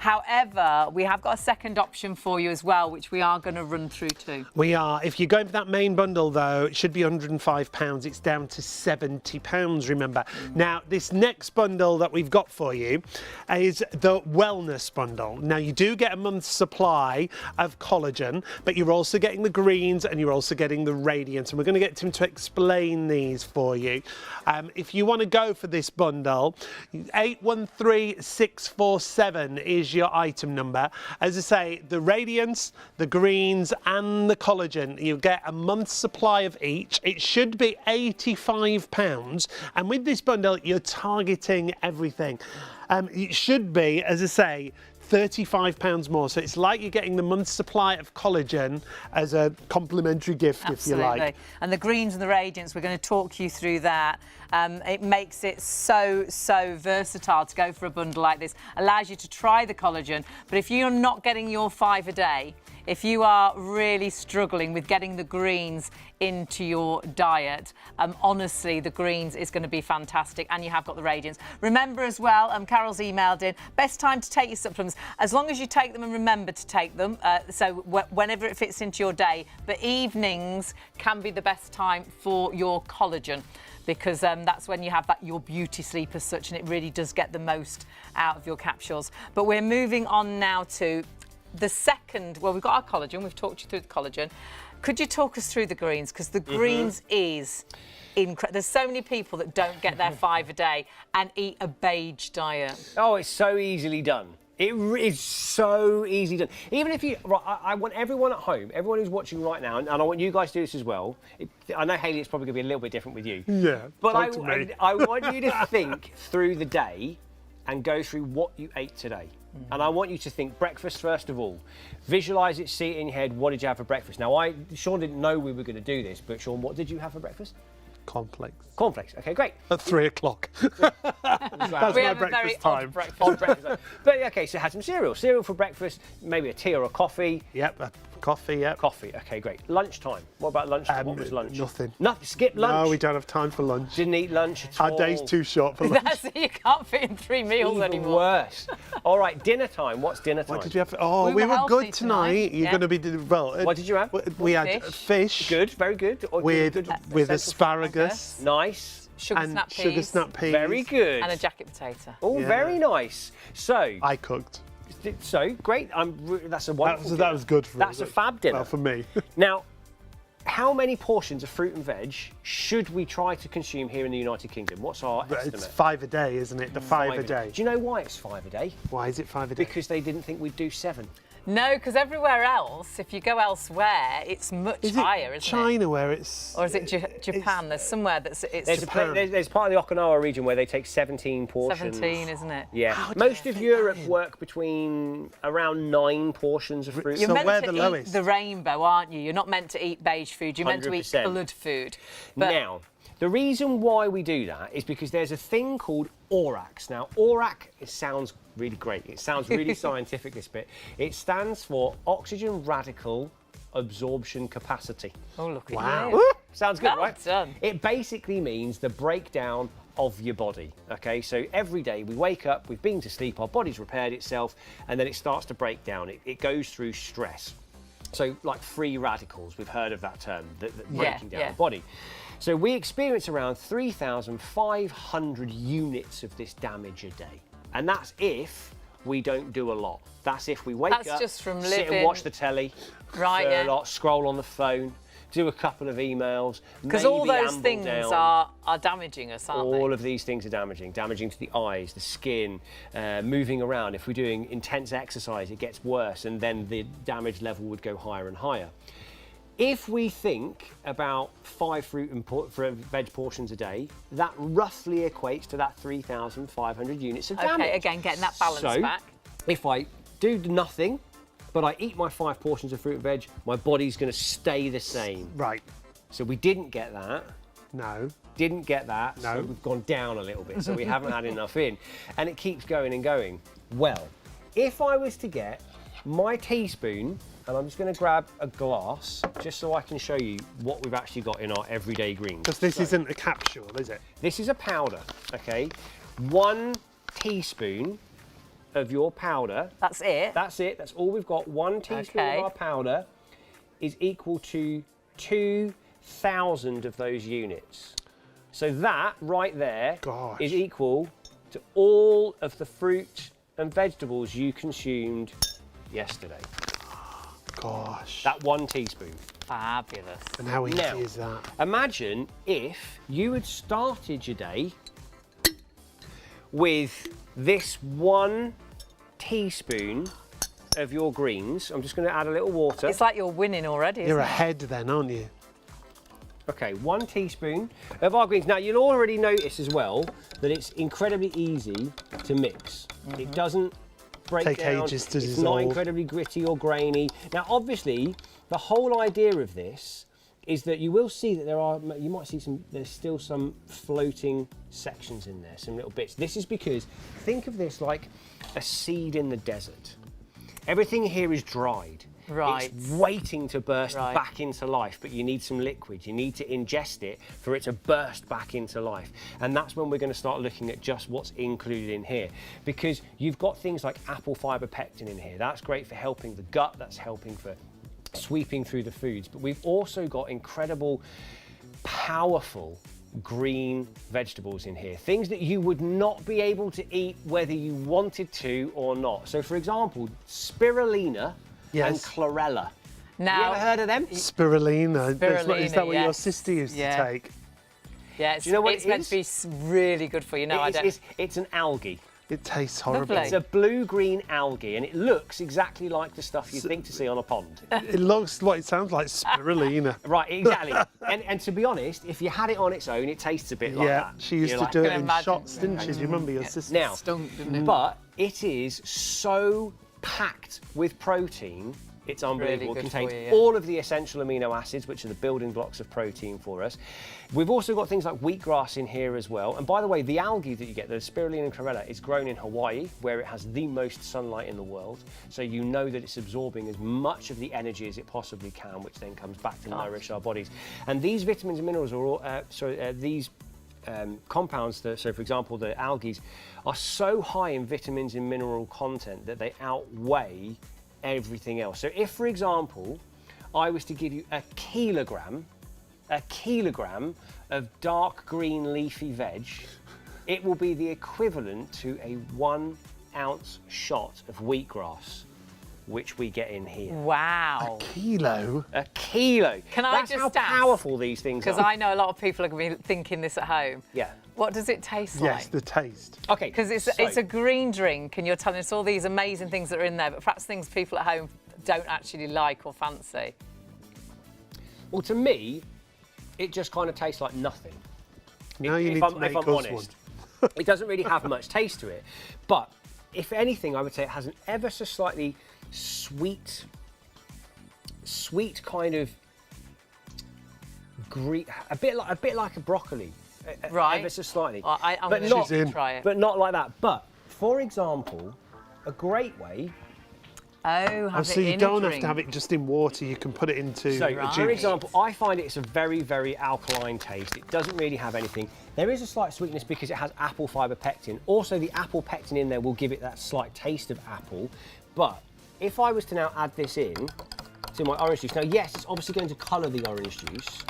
Speaker 1: However, we have got a second option for you as well, which we are going to run through too.
Speaker 2: We are. If you're going for that main bundle, though, it should be £105. It's down to £70, remember. Now, this next bundle that we've got for you is the Wellness Bundle. Now, you do get a month's supply of collagen, but you're also getting the greens and you're also getting the radiance. And we're going to get Tim to explain these for you. If you want to go for this bundle, 813647 is your item number. As I say, the radiance, the greens and the collagen, you get a month's supply of each. It should be £85, and with this bundle you're targeting everything. It should be, as I say, £35 more, so it's like you're getting the month's supply of collagen as a complimentary gift.
Speaker 1: Absolutely.
Speaker 2: If you like.
Speaker 1: And the greens and the radiance, we're going to talk you through that. It makes it so versatile to go for a bundle like this. Allows you to try the collagen, but if you're not getting your 5 a day, if you are really struggling with getting the greens into your diet, honestly, the greens is going to be fantastic, and you have got the radiance. Remember as well, Carol's emailed in, best time to take your supplements, as long as you take them and remember to take them, so whenever it fits into your day, but evenings can be the best time for your collagen, because that's when you have your beauty sleep as such, and it really does get the most out of your capsules. But we're moving on now to the second. Well, we've got our collagen, we've talked you through the collagen. Could you talk us through the greens? Because the greens is incredible. There's so many people that don't get their 5 a day and eat a beige diet.
Speaker 3: Oh, it's so easily done. It is so easy done. Even if you, right, I want everyone at home, everyone who's watching right now, and I want you guys to do this as well. I know, Hayley, it's probably going to be a little bit different with you.
Speaker 2: Yeah,
Speaker 3: but
Speaker 2: talk to me.
Speaker 3: I want you to think through the day and go through what you ate today. And I want you to think breakfast first of all. Visualise it, see it in your head. What did you have for breakfast? Now, Sean didn't know we were going to do this, but Sean, what did you have for breakfast?
Speaker 2: Cornflakes.
Speaker 3: Cornflakes. Okay, great.
Speaker 2: At 3 o'clock. That's
Speaker 1: We
Speaker 2: my
Speaker 1: have a very
Speaker 2: breakfast
Speaker 1: odd
Speaker 2: time.
Speaker 1: breakfast.
Speaker 3: On breakfast. But okay, so had some cereal. Cereal for breakfast, maybe a tea or a coffee.
Speaker 2: Yep, a coffee, yep.
Speaker 3: Coffee, okay, great. Lunchtime. What about lunchtime? What was lunch?
Speaker 2: Nothing.
Speaker 3: Nothing. Skip lunch.
Speaker 2: No, we don't have time for lunch.
Speaker 3: Didn't eat lunch at all.
Speaker 2: Our day's too short for lunch.
Speaker 1: That's it, you can't fit in 3 meals
Speaker 3: Even
Speaker 1: anymore.
Speaker 3: worse. All right, dinner time. What's dinner time?
Speaker 2: What did you have? Oh,
Speaker 1: We
Speaker 2: we
Speaker 1: were
Speaker 2: were
Speaker 1: healthy
Speaker 2: good tonight.
Speaker 1: tonight,
Speaker 2: You're
Speaker 1: yeah.
Speaker 2: going to be well.
Speaker 3: What did you have?
Speaker 2: We had
Speaker 1: Fish.
Speaker 2: fish.
Speaker 3: Good, very good. Or
Speaker 2: With
Speaker 3: good
Speaker 2: asparagus
Speaker 3: Nice.
Speaker 1: Sugar
Speaker 2: and
Speaker 1: snap peas.
Speaker 2: sugar snap peas.
Speaker 3: Very good.
Speaker 1: And a jacket potato.
Speaker 3: Oh,
Speaker 2: Yeah.
Speaker 3: very nice. So,
Speaker 2: I cooked.
Speaker 3: great. That's a wonderful.
Speaker 2: That was good for
Speaker 3: That's
Speaker 2: us.
Speaker 3: a fab dinner.
Speaker 2: Well, for me.
Speaker 3: Now, how many portions of fruit and veg should we try to consume here in the United Kingdom? What's our estimate?
Speaker 2: It's 5 a day, isn't it? The 5 a day.
Speaker 3: Do you know why it's 5 a day?
Speaker 2: Why is it 5 a day?
Speaker 3: Because they didn't think we'd do 7.
Speaker 1: No, because everywhere else, if you go elsewhere, it's much
Speaker 2: is
Speaker 1: higher,
Speaker 2: it
Speaker 1: isn't
Speaker 2: China
Speaker 1: it?
Speaker 2: where it's...
Speaker 1: Or is it Japan? There's somewhere that's
Speaker 3: There's,
Speaker 1: Japan.
Speaker 3: there's part of the Okinawa region where they take 17 portions.
Speaker 1: 17, isn't it?
Speaker 3: Yeah.
Speaker 2: How do
Speaker 3: Most
Speaker 2: they
Speaker 3: of
Speaker 2: fit
Speaker 3: Europe
Speaker 2: that in?
Speaker 3: work between around 9 portions of fruit.
Speaker 1: You're
Speaker 2: So
Speaker 1: meant
Speaker 2: we're
Speaker 1: to
Speaker 2: the
Speaker 1: eat
Speaker 2: lowest.
Speaker 1: the rainbow, aren't you? You're not meant to eat beige food. You're meant to eat
Speaker 3: 100%.
Speaker 1: coloured food. But
Speaker 3: Now, the reason why we do that is because there's a thing called ORAC. Now, ORAC, it sounds really great. It sounds really scientific, this bit. It stands for Oxygen Radical Absorption Capacity.
Speaker 1: oh, look
Speaker 2: Wow.
Speaker 1: at you.
Speaker 3: Woo! Sounds good,
Speaker 1: Well
Speaker 3: right?
Speaker 1: done.
Speaker 3: It basically means the breakdown of your body. Okay, so every day we wake up, we've been to sleep, our body's repaired itself, and then it starts to break down. It goes through stress. So, like free radicals, we've heard of that term, that breaking down
Speaker 1: yeah.
Speaker 3: the body. So we experience around 3,500 units of this damage a day. And that's if we don't do a lot. That's if we wake
Speaker 1: That's
Speaker 3: up,
Speaker 1: just from
Speaker 3: sit and
Speaker 1: living-
Speaker 3: watch the telly,
Speaker 1: Right,
Speaker 3: for
Speaker 1: yeah.
Speaker 3: a lot, scroll on the phone, do a couple of emails,
Speaker 1: Because all
Speaker 3: maybe
Speaker 1: those
Speaker 3: amble
Speaker 1: things
Speaker 3: down.
Speaker 1: are damaging us, aren't
Speaker 3: All
Speaker 1: they?
Speaker 3: of these things are damaging to the eyes, the skin, moving around. If we're doing intense exercise, it gets worse, and then the damage level would go higher and higher. If we think about 5 fruit and veg portions a day, that roughly equates to that 3,500 units of damage.
Speaker 1: Okay, again, getting that balance
Speaker 3: So,
Speaker 1: back.
Speaker 3: if I do nothing, but I eat my 5 portions of fruit and veg, my body's going to stay the same.
Speaker 2: Right.
Speaker 3: So we didn't get that.
Speaker 2: No.
Speaker 3: Didn't get that,
Speaker 2: No.
Speaker 3: so we've gone down a little bit, so we haven't had enough in. And it keeps going and going. Well, if I was to get my teaspoon, and I'm just going to grab a glass, just so I can show you what we've actually got in our everyday greens.
Speaker 2: Because this
Speaker 3: So,
Speaker 2: isn't a capsule, is it?
Speaker 3: This is a powder, okay? 1 teaspoon of your powder.
Speaker 1: That's it.
Speaker 3: That's it, that's all we've got. 1 teaspoon
Speaker 1: Okay.
Speaker 3: of our powder is equal to 2,000 of those units. So that right there
Speaker 2: Gosh.
Speaker 3: is equal to all of the fruit and vegetables you consumed yesterday.
Speaker 2: Gosh.
Speaker 3: That 1 teaspoon.
Speaker 1: Fabulous.
Speaker 2: And how easy
Speaker 3: Now,
Speaker 2: is that?
Speaker 3: imagine if you had started your day with this 1 teaspoon of your greens. I'm just going to add a little water.
Speaker 1: It's like you're winning already, isn't
Speaker 2: You're
Speaker 1: it?
Speaker 2: ahead then, aren't you?
Speaker 3: Okay, 1 teaspoon of our greens. Now, you'll already notice as well that it's incredibly easy to mix. It doesn't break
Speaker 2: Take
Speaker 3: down.
Speaker 2: ages to
Speaker 3: it's
Speaker 2: dissolve.
Speaker 3: not incredibly gritty or grainy. Now, obviously, the whole idea of this is that you will see that you might see there's still some floating sections in there, some little bits. This is because, think of this like a seed in the desert. Everything here is dried.
Speaker 1: Right.
Speaker 3: It's waiting to burst
Speaker 1: Right.
Speaker 3: back into life, but you need some liquid. You need to ingest it for it to burst back into life. And that's when we're going to start looking at just what's included in here. Because you've got things like apple fiber pectin in here. That's great for helping the gut. That's helping for sweeping through the foods. But we've also got incredible, powerful green vegetables in here. Things that you would not be able to eat whether you wanted to or not. So, for example, spirulina and
Speaker 2: Yes.
Speaker 3: chlorella.
Speaker 1: Now,
Speaker 3: You ever heard of them?
Speaker 2: Spirulina. Is that
Speaker 1: Spirulina,
Speaker 2: what your
Speaker 1: yes.
Speaker 2: sister used
Speaker 1: Yeah.
Speaker 2: to take?
Speaker 1: yeah, it's,
Speaker 3: Do you know what
Speaker 1: it's
Speaker 3: it
Speaker 1: meant
Speaker 3: is?
Speaker 1: to be really good for you. No, I don't.
Speaker 3: It's an algae.
Speaker 2: It tastes horrible.
Speaker 1: Lovely.
Speaker 3: It's a blue-green algae, and it looks exactly like the stuff you'd think to see on a pond.
Speaker 2: It looks like, it sounds like spirulina.
Speaker 3: Right, exactly. and to be honest, if you had it on its own, it tastes a bit like
Speaker 2: Yeah,
Speaker 3: that.
Speaker 2: she used
Speaker 3: You're
Speaker 2: to
Speaker 3: like,
Speaker 2: do it
Speaker 1: can
Speaker 2: in
Speaker 1: imagine.
Speaker 2: shots, didn't she? Do you remember your sister?
Speaker 3: Now,
Speaker 1: Stunk, didn't it?
Speaker 3: but it is so packed with protein, it's unbelievable.
Speaker 1: Really
Speaker 3: It
Speaker 1: good
Speaker 3: contains
Speaker 1: for you, yeah.
Speaker 3: all of the essential amino acids, which are the building blocks of protein for us. We've also got things like wheatgrass in here as well. And by the way, the algae that you get, the spirulina chlorella, is grown in Hawaii, where it has the most sunlight in the world. So you know that it's absorbing as much of the energy as it possibly can, which then comes back to nourish our bodies. And these vitamins and minerals are all, these compounds, so for example, the algae, are so high in vitamins and mineral content that they outweigh everything else. So if, for example, I was to give you a kilogram of dark green leafy veg, it will be the equivalent to a 1 ounce shot of wheatgrass, which we get in here.
Speaker 1: Wow.
Speaker 2: Kilo.
Speaker 3: A kilo.
Speaker 1: Can I
Speaker 3: That's
Speaker 1: just
Speaker 3: how
Speaker 1: ask?
Speaker 3: powerful these things are.
Speaker 1: Because I know a lot of people are going to be thinking this at home.
Speaker 3: Yeah.
Speaker 1: What does it taste
Speaker 2: Yes,
Speaker 1: like?
Speaker 2: the taste.
Speaker 3: Okay.
Speaker 1: Because it's a green drink, and you're telling us all these amazing things that are in there, but perhaps things people at home don't actually like or fancy.
Speaker 3: Well, to me, it just kind of tastes like nothing.
Speaker 2: Now you need
Speaker 3: if
Speaker 2: to
Speaker 3: I'm
Speaker 2: make us
Speaker 3: honest. It doesn't really have much taste to it. But if anything, I would say it has an ever so slightly sweet kind of green, a bit like a broccoli.
Speaker 1: Right.
Speaker 3: Ever so slightly.
Speaker 1: I'm
Speaker 3: but
Speaker 1: going
Speaker 3: not,
Speaker 1: to try it.
Speaker 3: But not like that. But for example, a great way.
Speaker 1: Oh, have
Speaker 2: So
Speaker 1: it
Speaker 2: you
Speaker 1: in
Speaker 2: don't
Speaker 1: a
Speaker 2: have
Speaker 1: drink.
Speaker 2: to have it just in water, you can put it into
Speaker 3: So,
Speaker 2: a
Speaker 1: Right.
Speaker 3: for
Speaker 2: juice.
Speaker 3: example, I find it's a very, very alkaline taste. It doesn't really have anything. There is a slight sweetness because it has apple fibre pectin. Also, the apple pectin in there will give it that slight taste of apple. But if I was to now add this in to my orange juice, now yes, it's obviously going to colour the orange juice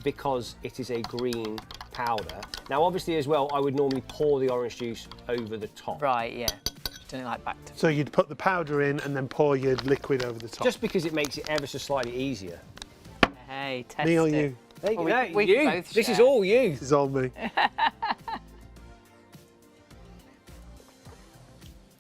Speaker 3: because it is a green powder. Now, obviously, as well, I would normally pour the orange juice over the top.
Speaker 1: Right, yeah. Don't it like back to...
Speaker 2: So you'd put the powder in and then pour your liquid over the top.
Speaker 3: Just because it makes it ever so slightly easier.
Speaker 1: Hey, test
Speaker 2: Me or
Speaker 1: it.
Speaker 2: you?
Speaker 3: There you
Speaker 1: Well,
Speaker 3: go.
Speaker 1: we can
Speaker 3: You.
Speaker 1: both
Speaker 3: This is
Speaker 1: share.
Speaker 3: all you.
Speaker 2: This is all me.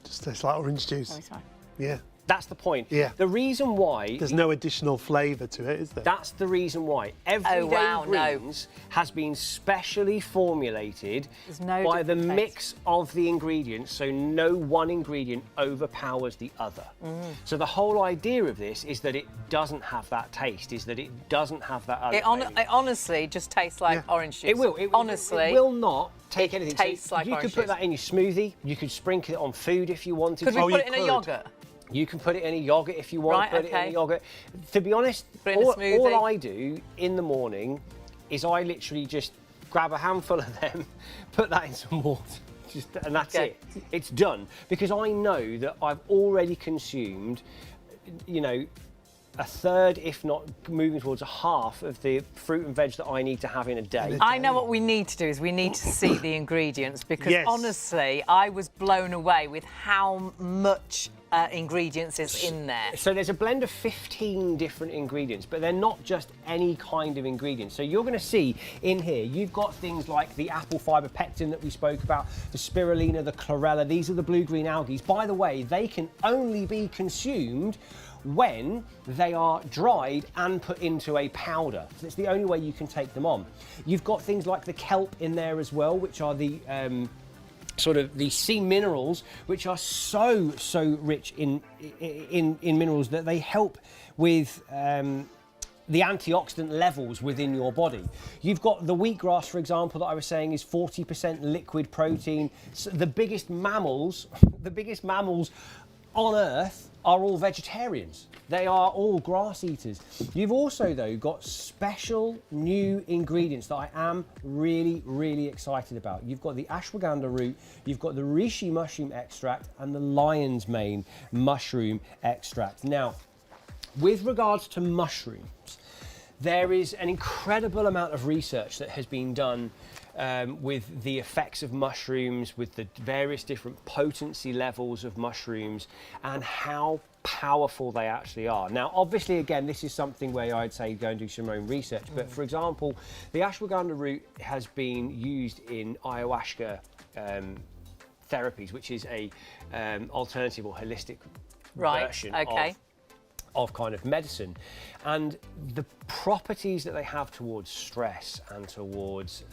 Speaker 2: Just tastes like orange juice.
Speaker 1: Oh, sorry.
Speaker 2: Yeah.
Speaker 3: That's the point.
Speaker 2: Yeah.
Speaker 3: The reason why.
Speaker 2: There's no additional flavour to it, is there?
Speaker 3: That's the reason why. Everyday
Speaker 1: wow, no.
Speaker 3: Greens has been specially formulated
Speaker 1: There's no
Speaker 3: by the
Speaker 1: different
Speaker 3: mix of the ingredients, so no one ingredient overpowers the other. So the whole idea of this is that it doesn't have that taste, is that it doesn't have that other flavour.
Speaker 1: It honestly just tastes like
Speaker 2: Yeah.
Speaker 1: orange juice.
Speaker 3: It will.
Speaker 1: Honestly.
Speaker 3: It will not take anything.
Speaker 1: tastes like
Speaker 3: you could
Speaker 1: orange
Speaker 3: put
Speaker 1: juice.
Speaker 3: that in your smoothie. You could sprinkle it on food if you wanted
Speaker 1: Could
Speaker 3: to.
Speaker 1: we
Speaker 2: Oh,
Speaker 1: put
Speaker 2: you
Speaker 1: it in a
Speaker 2: could.
Speaker 1: yoghurt?
Speaker 3: You can put it in a yoghurt if you want
Speaker 1: Right,
Speaker 3: to put it in
Speaker 1: okay.
Speaker 3: a yoghurt. To be honest,
Speaker 1: Put it in a smoothie.
Speaker 3: all I do in the morning is I literally just grab a handful of them, put that in some water, and that's
Speaker 1: Okay.
Speaker 3: it. It's done. Because I know that I've already consumed, you know, a third, if not moving towards a half of the fruit and veg that I need to have in a day.
Speaker 1: I know what we need to do is we need to see the ingredients because
Speaker 2: Yes.
Speaker 1: honestly, I was blown away with how much ingredients is in there.
Speaker 3: So there's a blend of 15 different ingredients, but they're not just any kind of ingredients. So you're going to see in here, you've got things like the apple fibre pectin that we spoke about, the spirulina, the chlorella. These are the blue-green algae. By the way, they can only be consumed when they are dried and put into a powder. So it's the only way you can take them on. You've got things like the kelp in there as well, which are the sort of the sea minerals, which are so rich in minerals that they help with the antioxidant levels within your body. You've got the wheatgrass, for example, that I was saying is 40% liquid protein. So the biggest mammals on Earth are all vegetarians. They are all grass eaters. You've also, though, got special new ingredients that I am really, really excited about. You've got the ashwagandha root, you've got the reishi mushroom extract, and the lion's mane mushroom extract. Now, with regards to mushrooms, there is an incredible amount of research that has been done with the effects of mushrooms, with the various different potency levels of mushrooms, and how powerful they actually are. Now, obviously, again, this is something where I'd say go and do some own research. But for example, the ashwagandha root has been used in ayahuasca therapies, which is a alternative or holistic version
Speaker 1: Okay.
Speaker 3: of kind of medicine, and the properties that they have towards stress and towards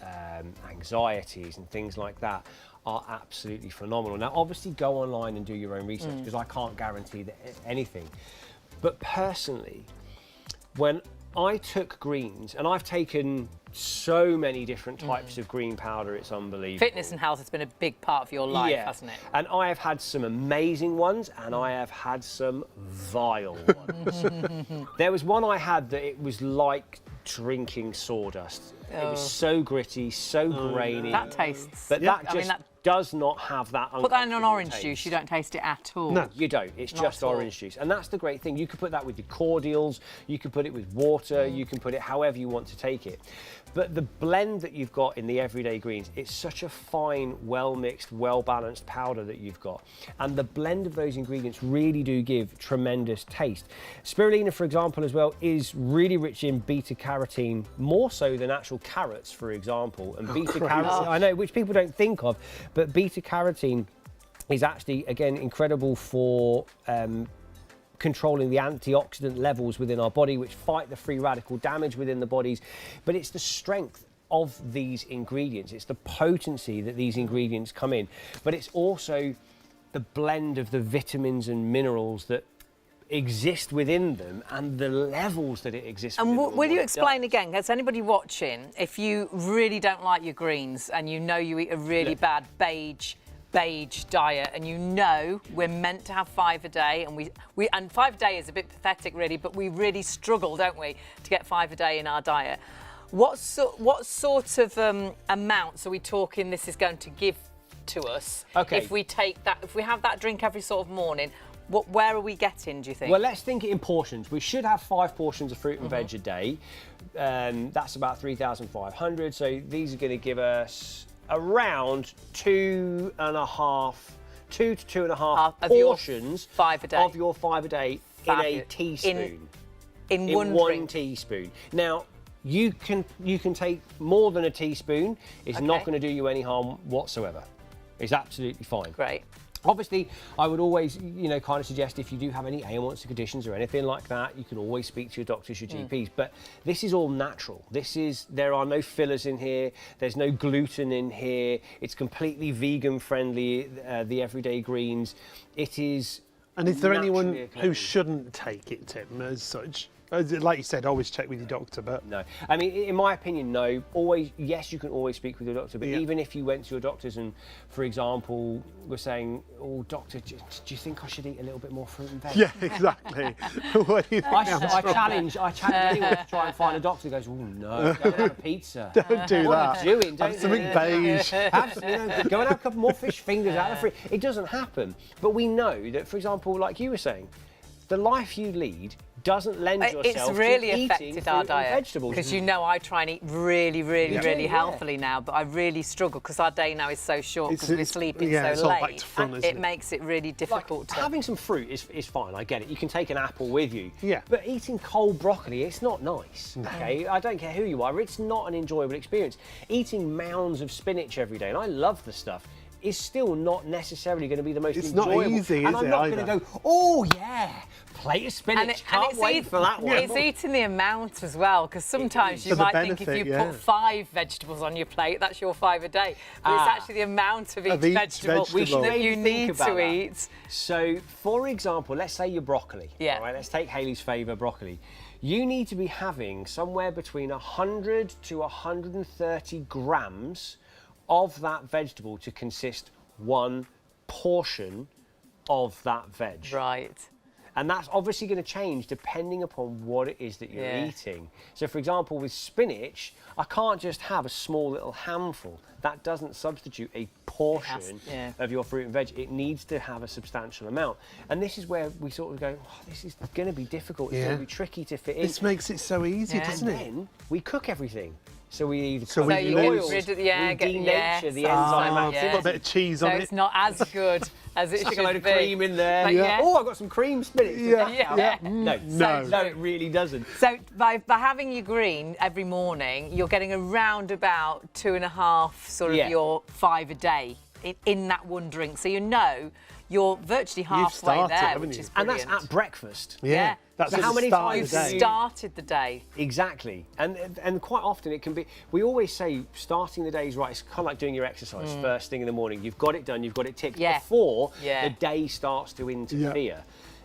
Speaker 3: anxieties and things like that are absolutely phenomenal. Now, obviously, go online and do your own research, because I can't guarantee that anything. But personally, when I took greens, and I've taken so many different types of green powder, it's unbelievable.
Speaker 1: Fitness and health has been a big part of your life, hasn't it?
Speaker 3: And I have had some amazing ones, and I have had some vile ones. There was one I had that it was like drinking sawdust. It was so gritty, so grainy.
Speaker 1: That tastes.
Speaker 3: But that just does not have that.
Speaker 1: Put that in an orange
Speaker 3: taste.
Speaker 1: juice, you don't taste it at all.
Speaker 2: No.
Speaker 3: You don't. It's
Speaker 1: Not
Speaker 3: just
Speaker 1: at all.
Speaker 3: orange juice. And that's the great thing. You can put that with your cordials, you can put it with water, you can put it however you want to take it. But the blend that you've got in the everyday greens, it's such a fine, well-mixed, well-balanced powder that you've got. And the blend of those ingredients really do give tremendous taste. Spirulina, for example, as well, is really rich in beta-carotene, more so than actual carrots, for example. And beta-carotene, I know, which people don't think of, but beta-carotene is actually, again, incredible for controlling the antioxidant levels within our body, which fight the free radical damage within the bodies. But it's the strength of these ingredients. It's the potency that these ingredients come in. But it's also the blend of the vitamins and minerals that exist within them and the levels that it exists
Speaker 1: And
Speaker 3: within them.
Speaker 1: will you explain again, because anybody watching, if you really don't like your greens and you know you eat a really bad beige diet, and you know we're meant to have 5 a day, and 5 a day is a bit pathetic really, but we really struggle, don't we, to get 5 a day in our diet. What sort of amounts are we talking this is going to give to us if we take that, if we have that drink every sort of morning? Where are we getting, do you think?
Speaker 3: Well, let's think it in portions. We should have 5 portions of fruit and veg a day. That's about 3,500. So these are going to give us around 2 to 2.5 portions of your 5 a day in a teaspoon.
Speaker 1: In one drink.
Speaker 3: Teaspoon. Now, you can take more than a teaspoon. It's not going to do you any harm whatsoever. It's absolutely fine.
Speaker 1: Great.
Speaker 3: Obviously, I would always, kind of suggest if you do have any ailments or conditions or anything like that, you can always speak to your doctors, your GPs. But this is all natural. There are no fillers in here. There's no gluten in here. It's completely vegan friendly, the everyday greens. It is.
Speaker 2: And is there anyone
Speaker 3: naturally
Speaker 2: who
Speaker 3: eclectic.
Speaker 2: shouldn't take it, Tim, as such? Like you said, always check with your doctor, but...
Speaker 3: No. I mean, in my opinion, no. Always, yes, you can always speak with your doctor, but even if you went to your doctors and, for example, were saying, oh, doctor, do you think I should eat a little bit more fruit and veg?
Speaker 2: Yeah, exactly. What do you think?
Speaker 3: I challenge anyone to try and find a doctor who goes, oh, no, go and have a pizza.
Speaker 2: Don't do
Speaker 3: What
Speaker 2: that.
Speaker 3: are you doing?
Speaker 2: Have something beige.
Speaker 3: Go and have a couple more fish fingers out of the fridge. It doesn't happen. But we know that, for example, like you were saying, the life you lead doesn't lend yourself
Speaker 1: it's really
Speaker 3: to eating
Speaker 1: affected
Speaker 3: fruit
Speaker 1: our
Speaker 3: and
Speaker 1: diet,
Speaker 3: vegetables.
Speaker 1: because I try and eat really healthily now, but I really struggle because our day now is so short because we're sleeping
Speaker 2: it's
Speaker 1: so
Speaker 2: all back
Speaker 1: late.
Speaker 2: to front, isn't
Speaker 1: It
Speaker 2: it?
Speaker 1: makes it really difficult to...
Speaker 3: Having some fruit is fine, I get it. You can take an apple with you.
Speaker 2: Yeah.
Speaker 3: But eating cold broccoli, it's not nice, okay? I don't care who you are, it's not an enjoyable experience. Eating mounds of spinach every day, and I love the stuff, is still not necessarily going to be the most enjoyable.
Speaker 2: It's not easy,
Speaker 3: and
Speaker 2: is
Speaker 3: I'm
Speaker 2: it,
Speaker 3: not
Speaker 2: either?
Speaker 3: going to go, oh yeah, plate of spinach, can't wait for that one.
Speaker 1: It's eating the amount as well, because sometimes you
Speaker 2: For the
Speaker 1: might think if
Speaker 2: benefit,
Speaker 1: you
Speaker 2: yeah.
Speaker 1: put 5 vegetables on your plate, that's your 5 a day. But it's actually the amount of each vegetable that you need to eat.
Speaker 3: So, for example, let's say your broccoli.
Speaker 1: Yeah.
Speaker 3: All right, let's take Hayley's favourite broccoli. You need to be having somewhere between 100 to 130 grams of that vegetable to consist one portion of that veg.
Speaker 1: Right.
Speaker 3: And that's obviously going to change depending upon what it is that you're eating. So, for example, with spinach, I can't just have a small little handful. That doesn't substitute a portion of your fruit and veg. It needs to have a substantial amount. And this is where we sort of go, oh, this is going to be difficult. It's going to be tricky to fit in.
Speaker 2: This makes it so easy, doesn't
Speaker 3: And
Speaker 2: it?
Speaker 3: then we cook everything. So we either
Speaker 2: So
Speaker 3: cook
Speaker 2: we
Speaker 3: the
Speaker 2: lose-
Speaker 3: oils,
Speaker 1: rid of-
Speaker 3: we
Speaker 1: get-
Speaker 3: denature the
Speaker 1: yes.
Speaker 3: enzyme
Speaker 1: Oh,
Speaker 3: activity.
Speaker 1: yeah.
Speaker 2: Put a bit of cheese
Speaker 1: So
Speaker 2: on
Speaker 1: it's
Speaker 2: it.
Speaker 1: not as good as it
Speaker 3: Stick
Speaker 1: should
Speaker 3: a load of
Speaker 1: be.
Speaker 3: cream in there.
Speaker 1: But yeah.
Speaker 3: Oh, I've got some cream spinach.
Speaker 1: Yeah.
Speaker 3: No, no, it really doesn't.
Speaker 1: So by having your green every morning, you're getting around about 2.5 sort of your 5 a day. in that one drink. So you know you're virtually halfway
Speaker 2: started,
Speaker 1: there,
Speaker 2: haven't
Speaker 1: which
Speaker 2: you?
Speaker 1: is
Speaker 3: And
Speaker 1: brilliant.
Speaker 3: that's at breakfast.
Speaker 1: Yeah.
Speaker 2: That's
Speaker 3: So
Speaker 2: at
Speaker 3: how
Speaker 2: the
Speaker 3: many
Speaker 2: start
Speaker 3: times
Speaker 2: of the
Speaker 3: do
Speaker 2: day.
Speaker 3: you-
Speaker 1: Started the day.
Speaker 3: Exactly, and quite often it can be. We always say starting the day is right. It's kind of like doing your exercise first thing in the morning. You've got it done. You've got it ticked before the day starts to interfere.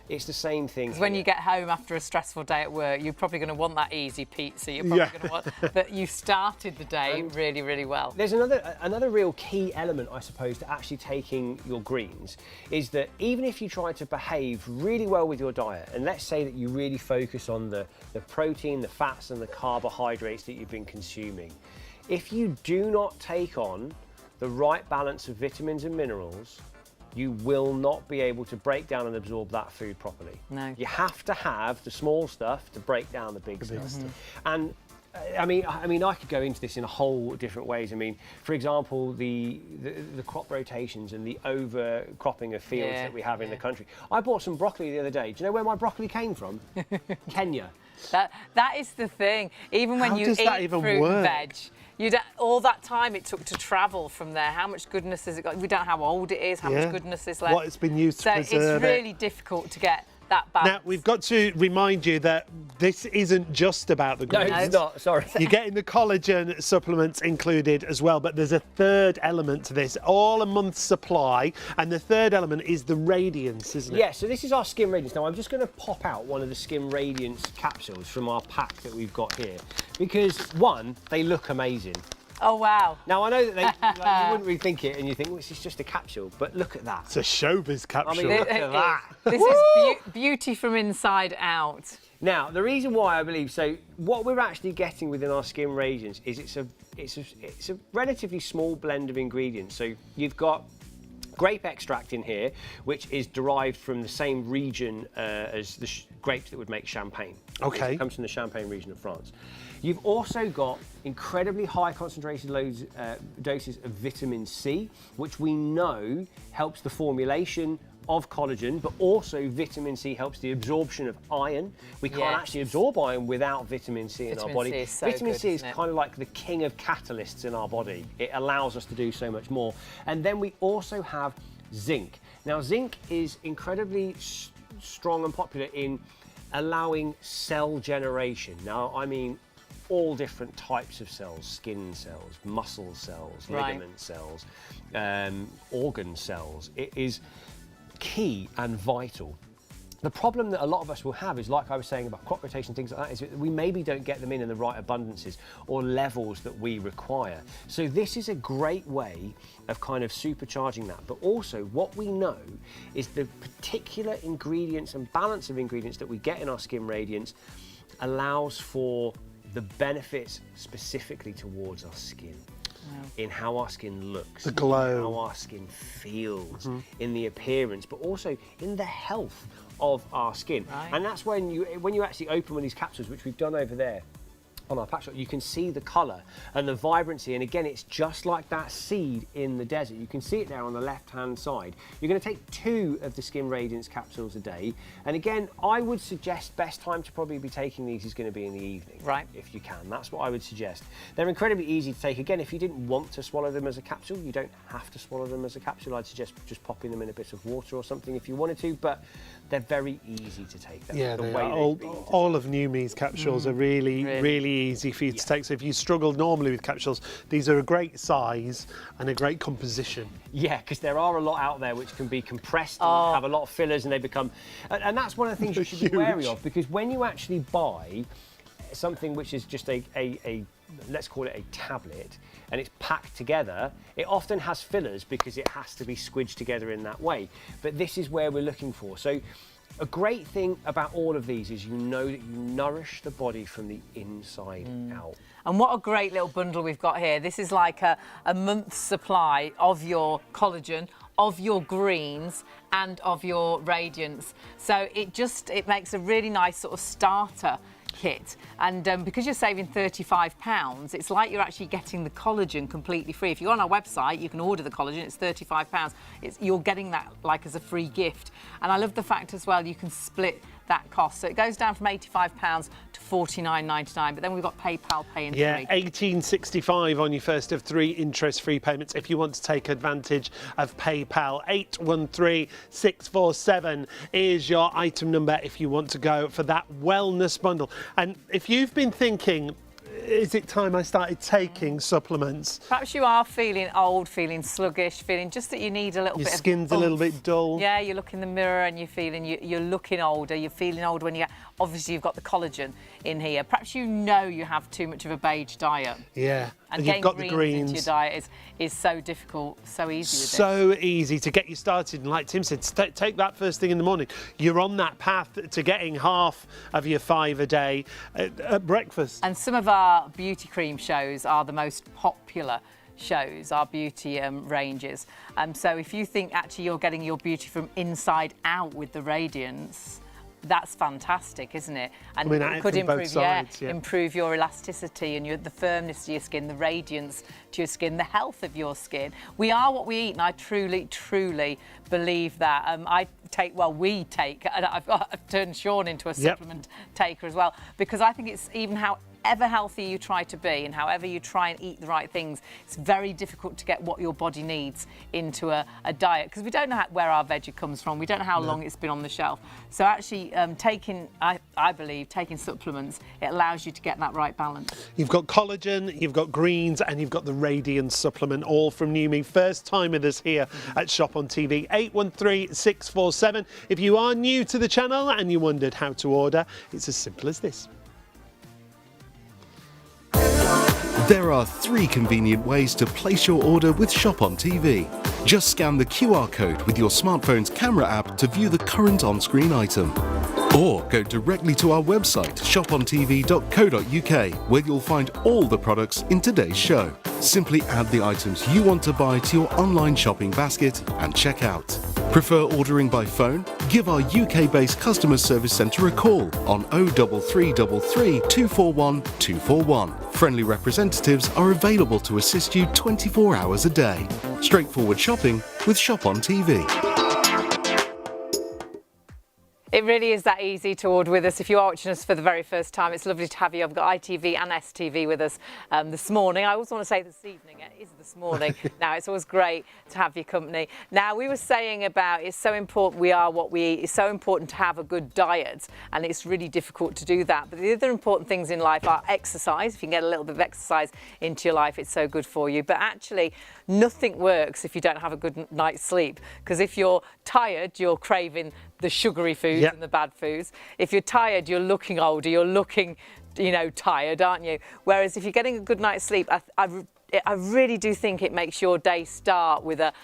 Speaker 3: It's the same thing.
Speaker 1: Because when you get home after a stressful day at work, you're probably going to want that easy pizza. You're probably going to want, but you started the day really, really well.
Speaker 3: There's another real key element, I suppose, to actually taking your greens is that even if you try to behave really well with your diet, and let's say that you really focus on the protein, the fats and the carbohydrates that you've been consuming, if you do not take on the right balance of vitamins and minerals, you will not be able to break down and absorb that food properly.
Speaker 1: No.
Speaker 3: You have to have the small stuff to break down the big stuff. And I mean, I could go into this in a whole different ways. I mean, for example, the crop rotations and the overcropping of fields that we have in the country. I bought some broccoli the other day. Do you know where my broccoli came from? Kenya.
Speaker 1: That is the thing. Even when
Speaker 2: How
Speaker 1: you
Speaker 2: does that
Speaker 1: eat
Speaker 2: even
Speaker 1: fruit
Speaker 2: work?
Speaker 1: and veg, all that time it took to travel from there. How much goodness has it got? We don't know how old it is, how much goodness is left.
Speaker 2: What it's been used to
Speaker 1: so
Speaker 2: preserve
Speaker 1: it's really difficult to get that balance.
Speaker 2: Now, we've got to remind you that this isn't just about the
Speaker 3: No,
Speaker 2: greens.
Speaker 3: it's not. Sorry.
Speaker 2: You're getting the collagen supplements included as well, but there's a third element to this, all a month's supply, and the third element is the radiance, isn't it?
Speaker 3: Yeah, so this is our Skin Radiance. Now, I'm just going to pop out one of the Skin Radiance capsules from our pack that we've got here because, one, they look amazing.
Speaker 1: Oh, wow.
Speaker 3: Now, I know that you wouldn't really think it and you think, well, it's just a capsule, but look at that.
Speaker 2: It's a showbiz capsule.
Speaker 3: Look at that.
Speaker 1: This is beauty from inside out.
Speaker 3: Now, the reason why I believe so, what we're actually getting within our Skin Radiance is it's a relatively small blend of ingredients. So you've got grape extract in here, which is derived from the same region as the grapes that would make champagne.
Speaker 2: Okay.
Speaker 3: It comes from the Champagne region of France. You've also got incredibly high concentrated doses of vitamin C, which we know helps the formulation of collagen, but also vitamin C helps the absorption of iron. We can't actually absorb iron without vitamin C in our body. Vitamin C is kind of like the king of catalysts in our body. It allows us to do so much more. And then we also have zinc. Now, zinc is incredibly strong and popular in allowing cell generation. Now, I mean, all different types of cells, skin cells, muscle cells, ligament cells, organ cells. It is key and vital. The problem that a lot of us will have is, like I was saying about crop rotation, things like that, is that we maybe don't get them in the right abundances or levels that we require. So this is a great way of kind of supercharging that. But also what we know is the particular ingredients and balance of ingredients that we get in our Skin Radiance allows for the benefits specifically towards our skin. In how our skin looks,
Speaker 2: the glow,
Speaker 3: how our skin feels, in the appearance, but also in the health of our skin. And that's when you actually open one of these capsules, which we've done over there on our pack shot, you can see the colour and the vibrancy. And again, it's just like that seed in the desert. You can see it there on the left-hand side. You're going to take 2 of the Skin Radiance capsules a day. And again, I would suggest best time to probably be taking these is going to be in the evening.
Speaker 1: Right.
Speaker 3: If you can. That's what I would suggest. They're incredibly easy to take. Again, if you didn't want to swallow them as a capsule, you don't have to swallow them as a capsule. I'd suggest just popping them in a bit of water or something if you wanted to, but they're very easy to take.
Speaker 2: Yeah, all of New Me's capsules are really easy for you to take. So if you struggle normally with capsules, these are a great size and a great composition.
Speaker 3: Yeah, because there are a lot out there which can be compressed and have a lot of fillers, and they become... And that's one of the things you should be wary of, because when you actually buy something which is just a let's call it a tablet, and it's packed together, it often has fillers because it has to be squidged together in that way. But this is where we're looking for. So a great thing about all of these is you know that you nourish the body from the inside out.
Speaker 1: And what a great little bundle we've got here. This is like a month's supply of your collagen, of your greens and of your radiance. So it makes a really nice sort of starter kit, and because you're saving £35, it's like you're actually getting the collagen completely free. If you're on our website, you can order the collagen, it's £35. You're getting that like as a free gift. And I love the fact as well you can split that cost. So it goes down from £85 to £49.99, but then we've got PayPal Pay in 3.
Speaker 2: Yeah, £18.65 on your first of 3 interest-free payments if you want to take advantage of PayPal. 813647 is your item number if you want to go for that wellness bundle. And if you've been thinking, is it time I started taking supplements?
Speaker 1: Perhaps you are feeling old, feeling sluggish, feeling just that you need a little bit of
Speaker 2: Your skin's a little bit dull.
Speaker 1: Yeah, you look in the mirror and you're feeling you're looking older. You're feeling older when obviously you've got the collagen in here. Perhaps you know you have too much of a beige diet.
Speaker 2: Yeah.
Speaker 1: And
Speaker 2: you've got the
Speaker 1: greens
Speaker 2: greens.
Speaker 1: into your diet is so difficult, so easy with
Speaker 2: So easy to get you started. And like Tim said, take that first thing in the morning. You're on that path to getting half of your 5 a day at breakfast.
Speaker 1: And some of our beauty cream shows are the most popular shows, our beauty ranges. So if you think actually you're getting your beauty from inside out with the radiance, that's fantastic, isn't it? And it could improve, improve your elasticity and the firmness of your skin, the radiance to your skin, the health of your skin. We are what we eat, and I truly, truly believe that. We take, and I've turned Sean into a supplement taker as well, because I think it's even however healthy you try to be and however you try and eat the right things, it's very difficult to get what your body needs into a diet, because we don't know where our veggie comes from, we don't know how long it's been on the shelf. So actually I believe taking supplements, it allows you to get that right balance.
Speaker 2: You've got collagen, you've got greens, and you've got the Radiance supplement, all from Numi. First time with us here at Shop on TV. 813647. If you are new to the channel and you wondered how to order, it's as simple as this.
Speaker 4: There are 3 convenient ways to place your order with Shop on TV. Just scan the QR code with your smartphone's camera app to view the current on-screen item. Or go directly to our website, shopontv.co.uk, where you'll find all the products in today's show. Simply add the items you want to buy to your online shopping basket and check out. Prefer ordering by phone? Give our UK-based customer service centre a call on 03333 241 241. Friendly representatives are available to assist you 24 hours a day. Straightforward shopping with Shop on TV.
Speaker 1: It really is that easy to order with us. If you are watching us for the very first time, it's lovely to have you. I've got ITV and STV with us this morning. I always want to say this evening. It is this morning. Now, it's always great to have your company. Now, we were saying about it's so important we are what we eat. It's so important to have a good diet, and it's really difficult to do that. But the other important things in life are exercise. If you can get a little bit of exercise into your life, it's so good for you. But actually, nothing works if you don't have a good night's sleep, because if you're tired, you're craving the sugary foods and the bad foods. If you're tired, you're looking older, you're looking, tired, aren't you? Whereas if you're getting a good night's sleep, I really do think it makes your day start with a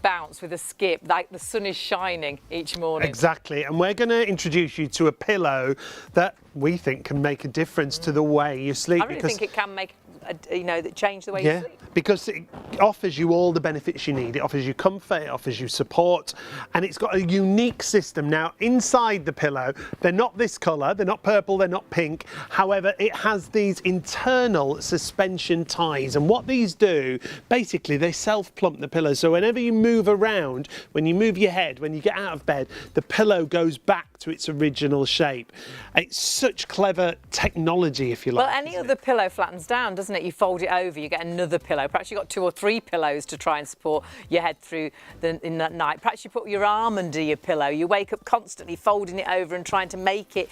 Speaker 1: bounce, with a skip, like the sun is shining each morning.
Speaker 2: Exactly, and we're going to introduce you to a pillow that we think can make a difference to the way you sleep.
Speaker 1: I really think it can make that change the way you sleep.
Speaker 2: Because it offers you all the benefits you need. It offers you comfort, it offers you support, and it's got a unique system. Now, inside the pillow, they're not this colour, they're not purple, they're not pink. However, it has these internal suspension ties, and what these do, basically, they self-plump the pillow. So whenever you move around, when you move your head, when you get out of bed, the pillow goes back to its original shape. It's such clever technology, if you like.
Speaker 1: Well, any other pillow flattens down, doesn't it? You fold it over, you get another pillow. Perhaps you've got 2 or 3 pillows to try and support your head through in that night. Perhaps you put your arm under your pillow. You wake up constantly folding it over and trying to make it,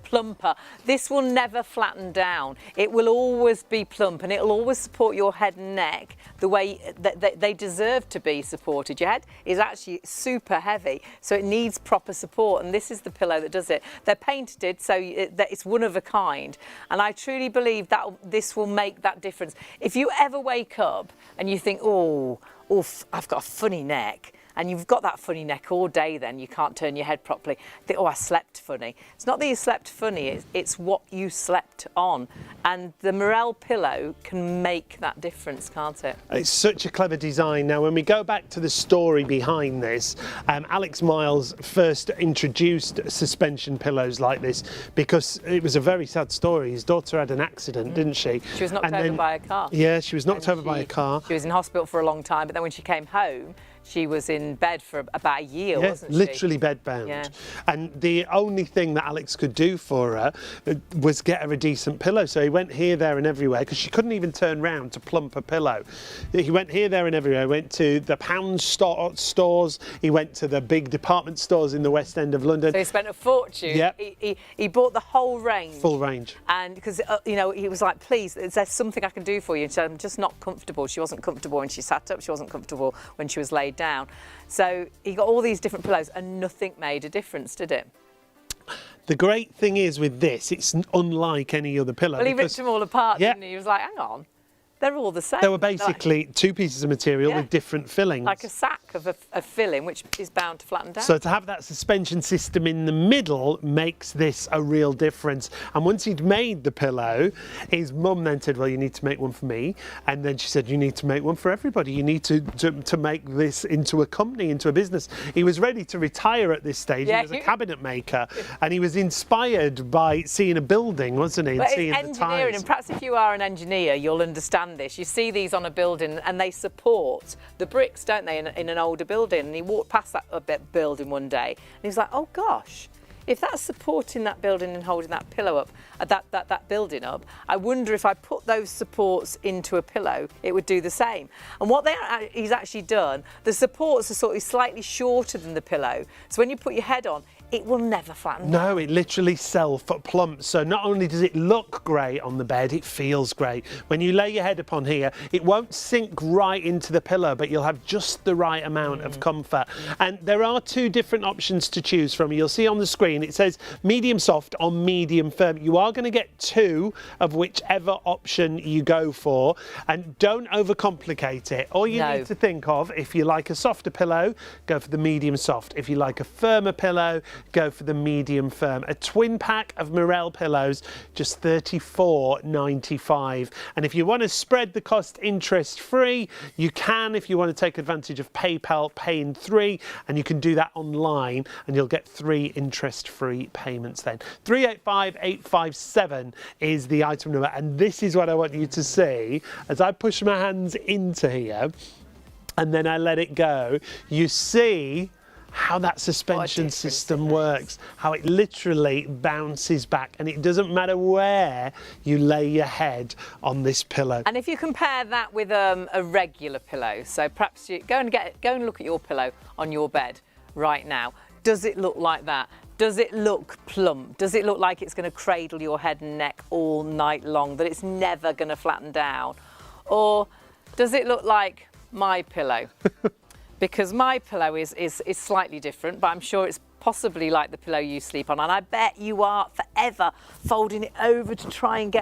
Speaker 1: plumper. This will never flatten down. It will always be plump, and it will always support your head and neck the way that they deserve to be supported. Your head is actually super heavy, so it needs proper support, and this is the pillow that does it. They're painted, so it's one of a kind, and I truly believe that this will make that difference. If you ever wake up and you think, I've got a funny neck, and you've got that funny neck all day, then you can't turn your head properly, think, I slept funny. It's not that you slept funny, it's what you slept on. And the Morel pillow can make that difference, can't it?
Speaker 2: It's such a clever design. Now, when we go back to the story behind this, Alex Miles first introduced suspension pillows like this because it was a very sad story. His daughter had an accident, didn't she?
Speaker 1: She was knocked over by a car.
Speaker 2: Yeah, she was knocked over by a car.
Speaker 1: She was in hospital for a long time, but then when she came home, she was in bed for about a year,
Speaker 2: Yeah,
Speaker 1: wasn't she?
Speaker 2: literally bedbound.
Speaker 1: Yeah.
Speaker 2: And the only thing that Alex could do for her was get her a decent pillow. So he went here, there and everywhere because she couldn't even turn round to plump a pillow. He went here, there and everywhere. He went to the pound stores. He went to the big department stores in the West End of London.
Speaker 1: So he spent a fortune.
Speaker 2: Yep.
Speaker 1: He bought the whole range.
Speaker 2: Full range.
Speaker 1: And because, you know, he was like, please, is there something I can do for you? And she said, I'm just not comfortable. She wasn't comfortable when she sat up. She wasn't comfortable when she was laid down. So he got all these different pillows and nothing made a difference, did it?
Speaker 2: The great thing is with this, it's unlike any other pillow.
Speaker 1: Well, he ripped them all apart,
Speaker 2: Yeah.
Speaker 1: didn't he? He was like, hang on, they're all the same.
Speaker 2: They were basically two pieces of material
Speaker 1: Yeah.
Speaker 2: with different fillings.
Speaker 1: like a sack of a filling, which is bound to flatten down.
Speaker 2: So to have that suspension system in the middle makes this a real difference. And once he'd made the pillow, his mum then said, well, you need to make one for me. And then she said, you need to make one for everybody. You need to make this into a company, into a business. He was ready to retire at this stage.
Speaker 1: Yeah,
Speaker 2: he was a cabinet maker. And he was inspired by seeing a building, wasn't he? And
Speaker 1: But it's
Speaker 2: seeing the
Speaker 1: engineering,
Speaker 2: tiles.
Speaker 1: and perhaps if you are an engineer, you'll understand this. You see these on a building and they support the bricks, don't they, in an older building. And he walked past that building one day and he was like, oh gosh, if that's supporting that building and holding that pillow up, that building up, I wonder if I put those supports into a pillow, it would do the same. And what he's actually done, the supports are sort of slightly shorter than the pillow. So when you put your head on, it will never flatten down.
Speaker 2: No, it literally self-plumps. So not only does it look great on the bed, it feels great. When you lay your head upon here, it won't sink right into the pillow, but you'll have just the right amount of comfort. And there are two different options to choose from. You'll see on the screen, it says medium soft or medium firm. You are going to get two of whichever option you go for. And don't overcomplicate it. All you need to think of, if you like a softer pillow, go for the medium soft. If you like a firmer pillow, go for the medium firm. A twin pack of Morel pillows, just $34.95. And if you want to spread the cost interest free, you can. If you want to take advantage of PayPal, pay in 3, and you can do that online and you'll get 3 interest free payments then. 385857 is the item number, and this is what I want you to see as I push my hands into here and then I let it go. You see how that suspension system works, how it literally bounces back, and it doesn't matter where you lay your head on this pillow.
Speaker 1: And if you compare that with a regular pillow, so perhaps you go and look at your pillow on your bed right now. Does it look like that? Does it look plump? Does it look like it's going to cradle your head and neck all night long, that it's never going to flatten down? Or does it look like my pillow? Because my pillow is slightly different, but I'm sure it's possibly like the pillow you sleep on. And I bet you are forever folding it over to try and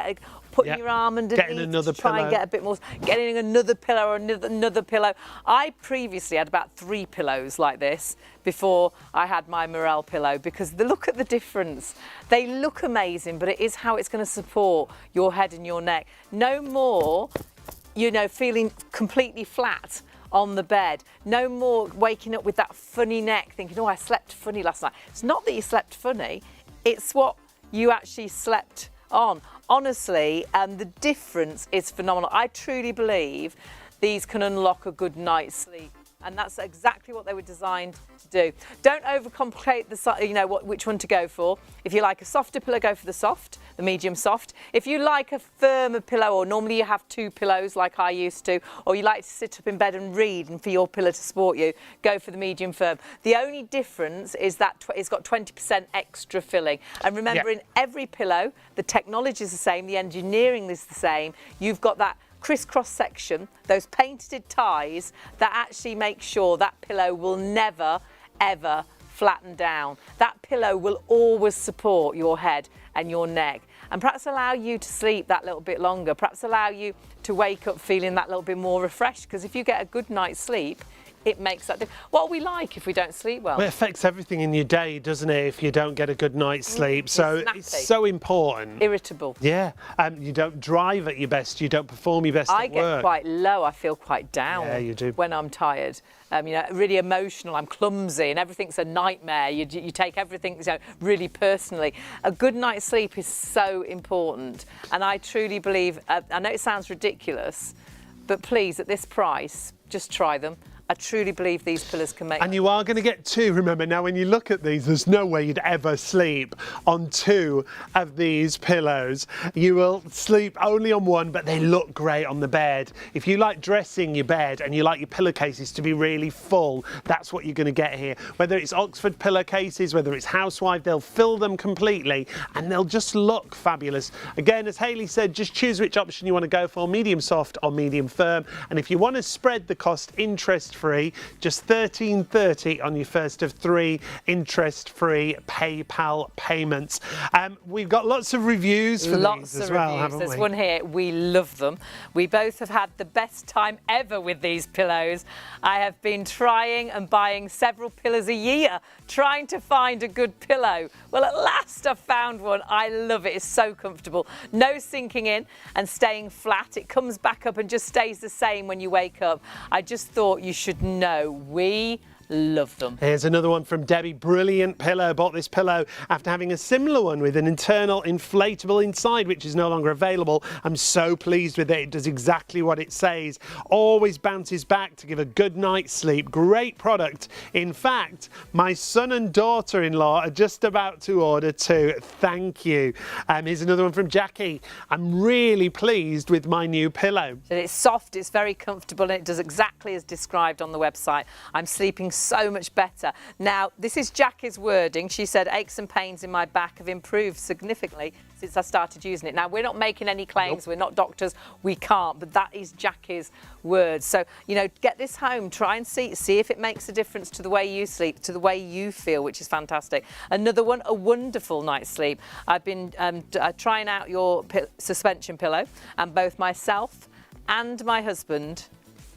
Speaker 1: putting your arm underneath to try and get a bit more, getting another pillow or another pillow. I previously had about 3 pillows like this before I had my Morel pillow, because look at the difference. They look amazing, but it is how it's going to support your head and your neck. No more, you know, feeling completely flat on the bed. No more waking up with that funny neck thinking, oh, I slept funny last night. It's not that you slept funny, it's what you actually slept on. Honestly, the difference is phenomenal. I truly believe these can unlock a good night's sleep. And that's exactly what they were designed to do. Don't overcomplicate which one to go for. If you like a softer pillow, go for the soft, the medium soft. If you like a firmer pillow, or normally you have 2 pillows like I used to, or you like to sit up in bed and read and for your pillow to support you, go for the medium firm. The only difference is that it's got 20% extra filling. And remember, in every pillow, the technology is the same, the engineering is the same. You've got that crisscross section, those painted ties that actually make sure that pillow will never, ever flatten down. That pillow will always support your head and your neck, and perhaps allow you to sleep that little bit longer, perhaps allow you to wake up feeling that little bit more refreshed, because if you get a good night's sleep, it makes that difference. What are we like if we don't sleep well?
Speaker 2: Well, it affects everything in your day, doesn't it, if you don't get a good night's sleep? So it's so important.
Speaker 1: Irritable.
Speaker 2: Yeah, you don't drive at your best, you don't perform your best at work.
Speaker 1: I get quite low, I feel quite down.
Speaker 2: Yeah, you do.
Speaker 1: When I'm tired. You know, really emotional, I'm clumsy and everything's a nightmare. You take everything really personally. A good night's sleep is so important. And I truly believe, I know it sounds ridiculous, but please, at this price, just try them. I truly believe these pillows can make.
Speaker 2: And you are going to get 2, remember. Now, when you look at these, there's no way you'd ever sleep on 2 of these pillows. You will sleep only on 1, but they look great on the bed. If you like dressing your bed and you like your pillowcases to be really full, that's what you're going to get here. Whether it's Oxford pillowcases, whether it's Housewife, they'll fill them completely and they'll just look fabulous. Again, as Hayley said, just choose which option you want to go for, medium soft or medium firm. And if you want to spread the cost interest-free, just $13.30 on your first of 3 interest-free PayPal payments. We've got lots of reviews for these as well, haven't we?
Speaker 1: There's one here. We love them. We both have had the best time ever with these pillows. I have been trying and buying several pillows a year, trying to find a good pillow. Well, at last I've found one. I love it. It's so comfortable. No sinking in and staying flat. It comes back up and just stays the same when you wake up. I just thought you should know we love them.
Speaker 2: Here's another one from Debbie. Brilliant pillow. Bought this pillow after having a similar one with an internal inflatable inside, which is no longer available. I'm so pleased with it. It does exactly what it says. Always bounces back to give a good night's sleep. Great product. In fact, my son and daughter-in-law are just about to order 2. Thank you. Here's another one from Jackie. I'm really pleased with my new pillow.
Speaker 1: It's soft, it's very comfortable, and it does exactly as described on the website. I'm sleeping so much better. Now, this is Jackie's wording. She said, aches and pains in my back have improved significantly since I started using it. Now, we're not making any claims. Nope. We're not doctors. We can't. But that is Jackie's words. So, you know, get this home. Try and see if it makes a difference to the way you sleep, to the way you feel, which is fantastic. Another one, a wonderful night's sleep. I've been trying out your suspension pillow, and both myself and my husband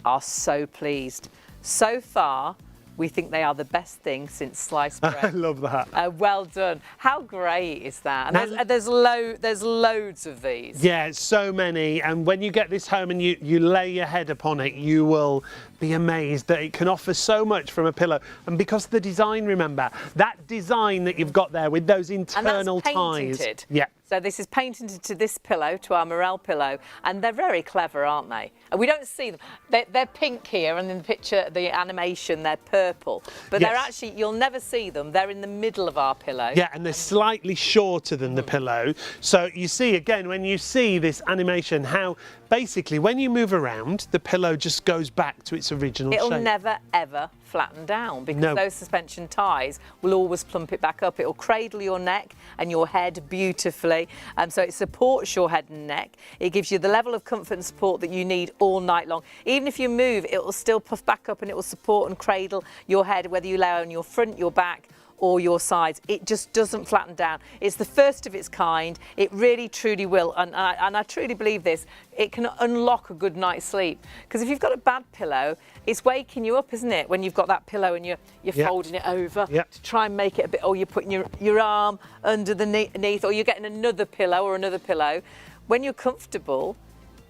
Speaker 1: are so pleased. So far, we think they are the best thing since sliced bread.
Speaker 2: I love that.
Speaker 1: Well done. How great is that? And there's loads of these.
Speaker 2: Yeah, so many. And when you get this home and you lay your head upon it, you will be amazed that it can offer so much from a pillow. And because the design, remember, that design that you've got there with those internal ties.
Speaker 1: Patented.
Speaker 2: Yeah.
Speaker 1: So this is patented to this pillow, to our Morel pillow, and they're very clever, aren't they? And we don't see them. They're pink here, and in the picture, the animation, they're purple. But
Speaker 2: yes.
Speaker 1: They're actually, you'll never see them. They're in the middle of our pillow.
Speaker 2: Yeah, and they're slightly shorter than the pillow. So you see, again, when you see this animation, how basically when you move around, the pillow just goes back to its original shape.
Speaker 1: It'll never, ever flatten down because those suspension ties will always plump it back up. It'll cradle your neck and your head beautifully. So it supports your head and neck. It gives you the level of comfort and support that you need all night long. Even if you move, it will still puff back up and it will support and cradle your head, whether you lay on your front, your back, or your sides. It just doesn't flatten down. It's the first of its kind. It really, truly will. And I truly believe this. It can unlock a good night's sleep. Because if you've got a bad pillow, it's waking you up, isn't it? When you've got that pillow and you're folding it over to try and make it a bit, or you're putting your arm underneath, or you're getting another pillow or another pillow. When you're comfortable,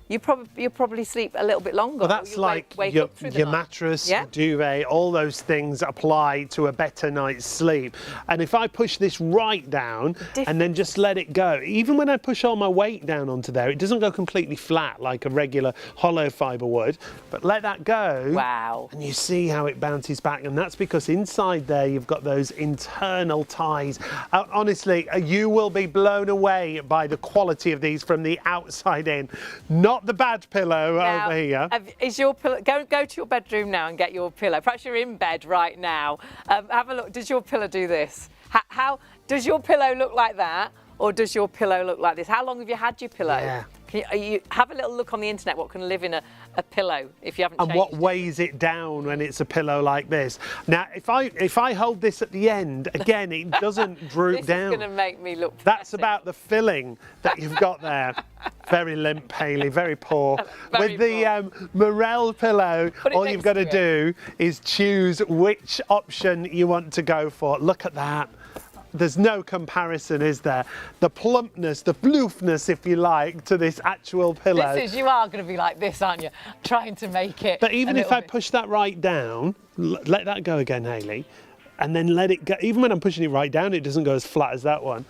Speaker 1: you'll probably sleep a little bit longer.
Speaker 2: Well, that's like your mattress, your duvet, all those things apply to a better night's sleep. And if I push this right down and then just let it go, even when I push all my weight down onto there, it doesn't go completely flat like a regular hollow fibre would, but let that go.
Speaker 1: Wow.
Speaker 2: And you see how it bounces back. And that's because inside there, you've got those internal ties. Honestly, you will be blown away by the quality of these from the outside in. Not the bad pillow now, over here.
Speaker 1: Is your pillow? Go to your bedroom now and get your pillow. Perhaps you're in bed right now. Have a look. Does your pillow do this? How does your pillow look like that, or does your pillow look like this? How long have you had your pillow?
Speaker 2: Yeah.
Speaker 1: You have a little look on the internet what can live in a pillow if you haven't changed.
Speaker 2: And what weighs it down when it's a pillow like this. Now, if I hold this at the end, again, it doesn't droop down.
Speaker 1: This is going to make me look pathetic.
Speaker 2: That's about the filling that you've got there. Very limp, Hayley, very poor. With the Morel pillow, all you've got to do is choose which option you want to go for. Look at that. There's no comparison, is there? The plumpness, the floofness, if you like, to this actual pillow.
Speaker 1: You are going to be like this, aren't you? Trying to make it.
Speaker 2: But even if I push that right down, let that go again, Hayley, and then let it go. Even when I'm pushing it right down, it doesn't go as flat as that one.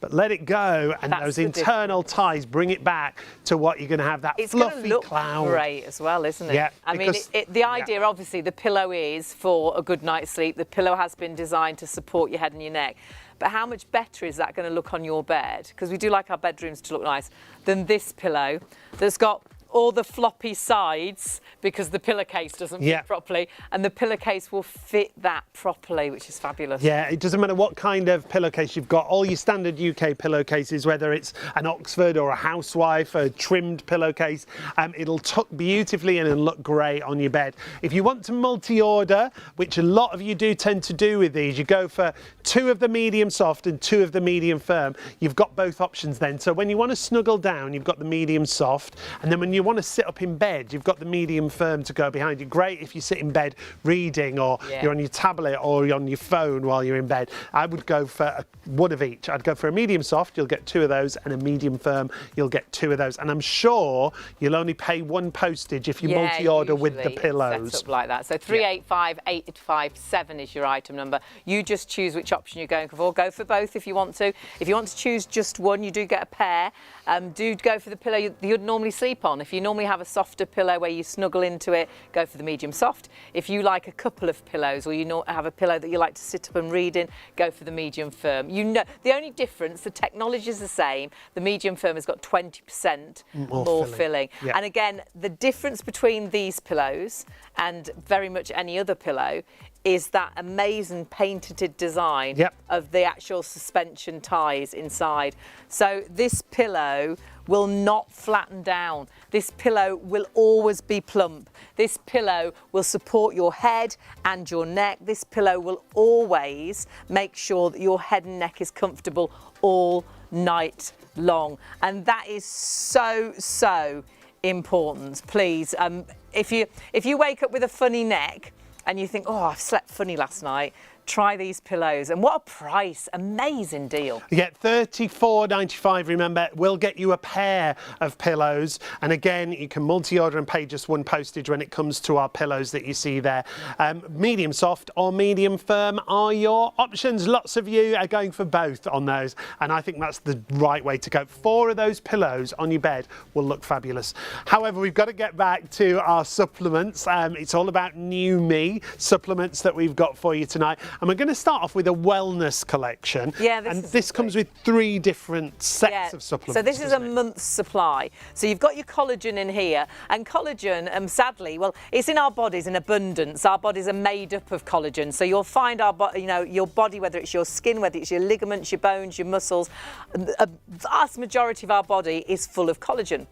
Speaker 2: but let it go, and
Speaker 1: That's
Speaker 2: those
Speaker 1: the
Speaker 2: internal ties bring it back to what you're going to have, that
Speaker 1: It's
Speaker 2: fluffy
Speaker 1: going to look
Speaker 2: cloud.
Speaker 1: great as well, isn't it?
Speaker 2: Yeah,
Speaker 1: I mean,
Speaker 2: because-
Speaker 1: the idea, obviously, the pillow is for a good night's sleep. The pillow has been designed to support your head and your neck. But how much better is that going to look on your bed? Because we do like our bedrooms to look nice, than this pillow that's got all the floppy sides because the pillowcase doesn't fit properly, and the pillowcase will fit that properly, which is fabulous.
Speaker 2: Yeah, it doesn't matter what kind of pillowcase you've got. All your standard UK pillowcases, whether it's an Oxford or a Housewife, a trimmed pillowcase, it'll tuck beautifully in and look great on your bed. If you want to multi-order, which a lot of you do tend to do with these, you go for 2 of the medium soft and 2 of the medium firm. You've got both options then. So when you want to snuggle down, you've got the medium soft, and then when you want to sit up in bed, you've got the medium firm to go behind you. Great if you sit in bed reading, or you're on your tablet, or you're on your phone while you're in bed. I would go for one of each. I'd go for a medium soft, you'll get 2 of those, and a medium firm, you'll get 2 of those. And I'm sure you'll only pay 1 postage if you multi-order with the pillows.
Speaker 1: Set up like that. So 385857 is your item number. You just choose which option you're going for. Go for both if you want to. If you want to choose just one, you do get a pair. Do go for the pillow you'd normally sleep on. If you normally have a softer pillow where you snuggle into it, go for the medium soft. If you like a couple of pillows, or you have a pillow that you like to sit up and read in, go for the medium firm. You know, the only difference, the technology is the same. The medium firm has got 20% more filling.
Speaker 2: Yeah.
Speaker 1: And again, the difference between these pillows and very much any other pillow is that amazing patented design of the actual suspension ties inside. So this pillow will not flatten down. This pillow will always be plump. This pillow will support your head and your neck. This pillow will always make sure that your head and neck is comfortable all night long. And that is so, so important. Please, if you wake up with a funny neck and you think, oh, I've slept funny last night, try these pillows. And what a price, amazing deal.
Speaker 2: You get $34.95, remember, we'll get you a pair of pillows. And again, you can multi-order and pay just 1 postage when it comes to our pillows that you see there. Medium soft or medium firm are your options. Lots of you are going for both on those, and I think that's the right way to go. 4 of those pillows on your bed will look fabulous. However, we've got to get back to our supplements. It's all about New Me supplements that we've got for you tonight. And we're going to start off with a wellness collection.
Speaker 1: Yeah,
Speaker 2: this comes with 3 different sets of supplements.
Speaker 1: So this is a month's supply. So you've got your collagen in here, and collagen, sadly, well, it's in our bodies in abundance. Our bodies are made up of collagen. So you'll find your body, whether it's your skin, whether it's your ligaments, your bones, your muscles, a vast majority of our body is full of collagen.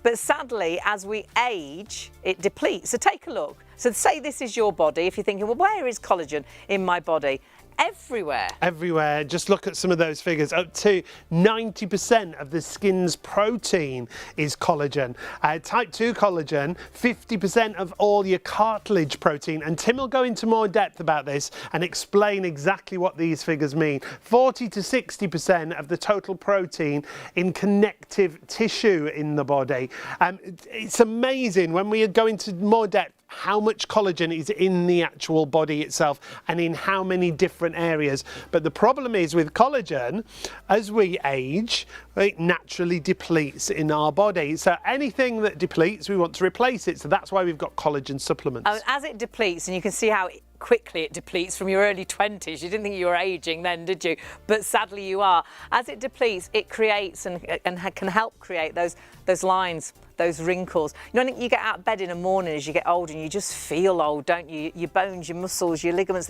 Speaker 1: But sadly, as we age, it depletes. So take a look. So say this is your body. If you're thinking, well, where is collagen in my body? Everywhere.
Speaker 2: Everywhere. Just look at some of those figures. Up to 90% of the skin's protein is collagen. Type 2 collagen, 50% of all your cartilage protein. And Tim will go into more depth about this and explain exactly what these figures mean. 40 to 60% of the total protein in connective tissue in the body. It's amazing when we go into more depth how much collagen is in the actual body itself and in how many different areas. But the problem is with collagen, as we age, it naturally depletes in our body. So anything that depletes, we want to replace it. So that's why we've got collagen supplements.
Speaker 1: As it depletes, and you can see how quickly it depletes from your early 20s. You didn't think you were aging then, did you? But sadly you are. As it depletes, it creates and can help create those lines, those wrinkles. You know, you get out of bed in the morning as you get older and you just feel old, don't you? Your bones, your muscles, your ligaments,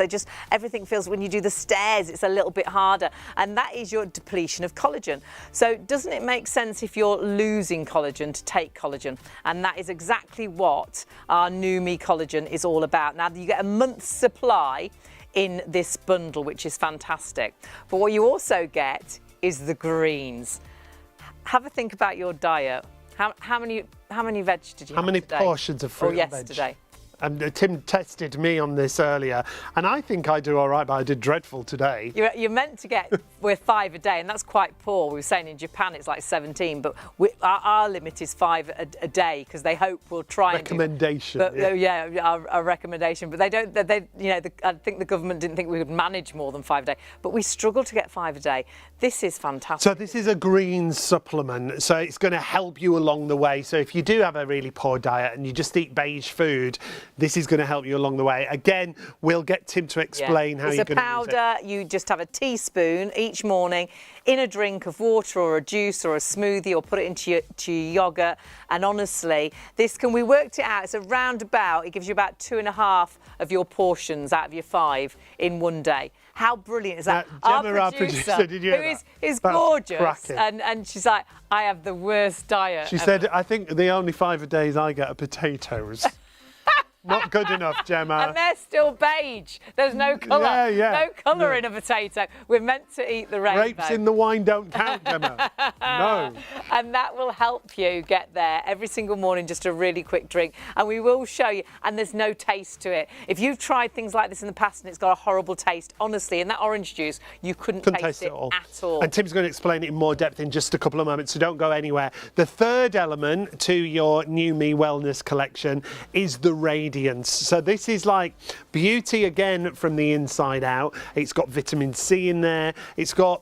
Speaker 1: everything feels, when you do the stairs, it's a little bit harder. And that is your depletion of collagen. So doesn't it make sense, if you're losing collagen, to take collagen? And that is exactly what our New Me collagen is all about. Now, you get a month's supply in this bundle, which is fantastic. But what you also get is the greens. Have a think about your diet. How many veg did you have today?
Speaker 2: How many portions of fruit
Speaker 1: or yesterday?
Speaker 2: Tim tested me on this earlier, and I think I do all right, but I did dreadful today.
Speaker 1: You're meant to get, we're 5 a day, and that's quite poor. We were saying in Japan it's like 17, but our limit is 5 a day because they hope we'll try
Speaker 2: recommendation.
Speaker 1: and do. But, our recommendation. But they don't. I think the government didn't think we would manage more than 5 a day, but we struggle to get 5 a day. This is fantastic.
Speaker 2: So this is a green supplement, so it's going to help you along the way. So if you do have a really poor diet and you just eat beige food, this is going to help you along the way. Again, we'll get Tim to explain how you're going to use it.
Speaker 1: It's a powder. You just have a teaspoon each morning in a drink of water or a juice or a smoothie, or put it into your yogurt. And honestly, we worked it out. It's around about, it gives you about 2.5 of your portions out of your 5 in one day. How brilliant is that?
Speaker 2: Gemma, our producer, did you hear
Speaker 1: who
Speaker 2: that?
Speaker 1: is
Speaker 2: That's
Speaker 1: gorgeous,
Speaker 2: cracking.
Speaker 1: and she's like, I have the worst diet.
Speaker 2: She said, I think the only 5 a days I get are potatoes. Not good enough, Gemma.
Speaker 1: And they're still beige. There's no colour. No colour in a potato. We're meant to eat the rainbow.
Speaker 2: Grapes in the wine don't count, Gemma. No.
Speaker 1: And that will help you get there every single morning, just a really quick drink. And we will show you, and there's no taste to it. If you've tried things like this in the past and it's got a horrible taste, honestly, in that orange juice, you couldn't taste it at all.
Speaker 2: And Tim's going to explain it in more depth in just a couple of moments, so don't go anywhere. The third element to your New Me Wellness collection is the radiance. So this is like beauty again from the inside out. It's got vitamin C in there. It's got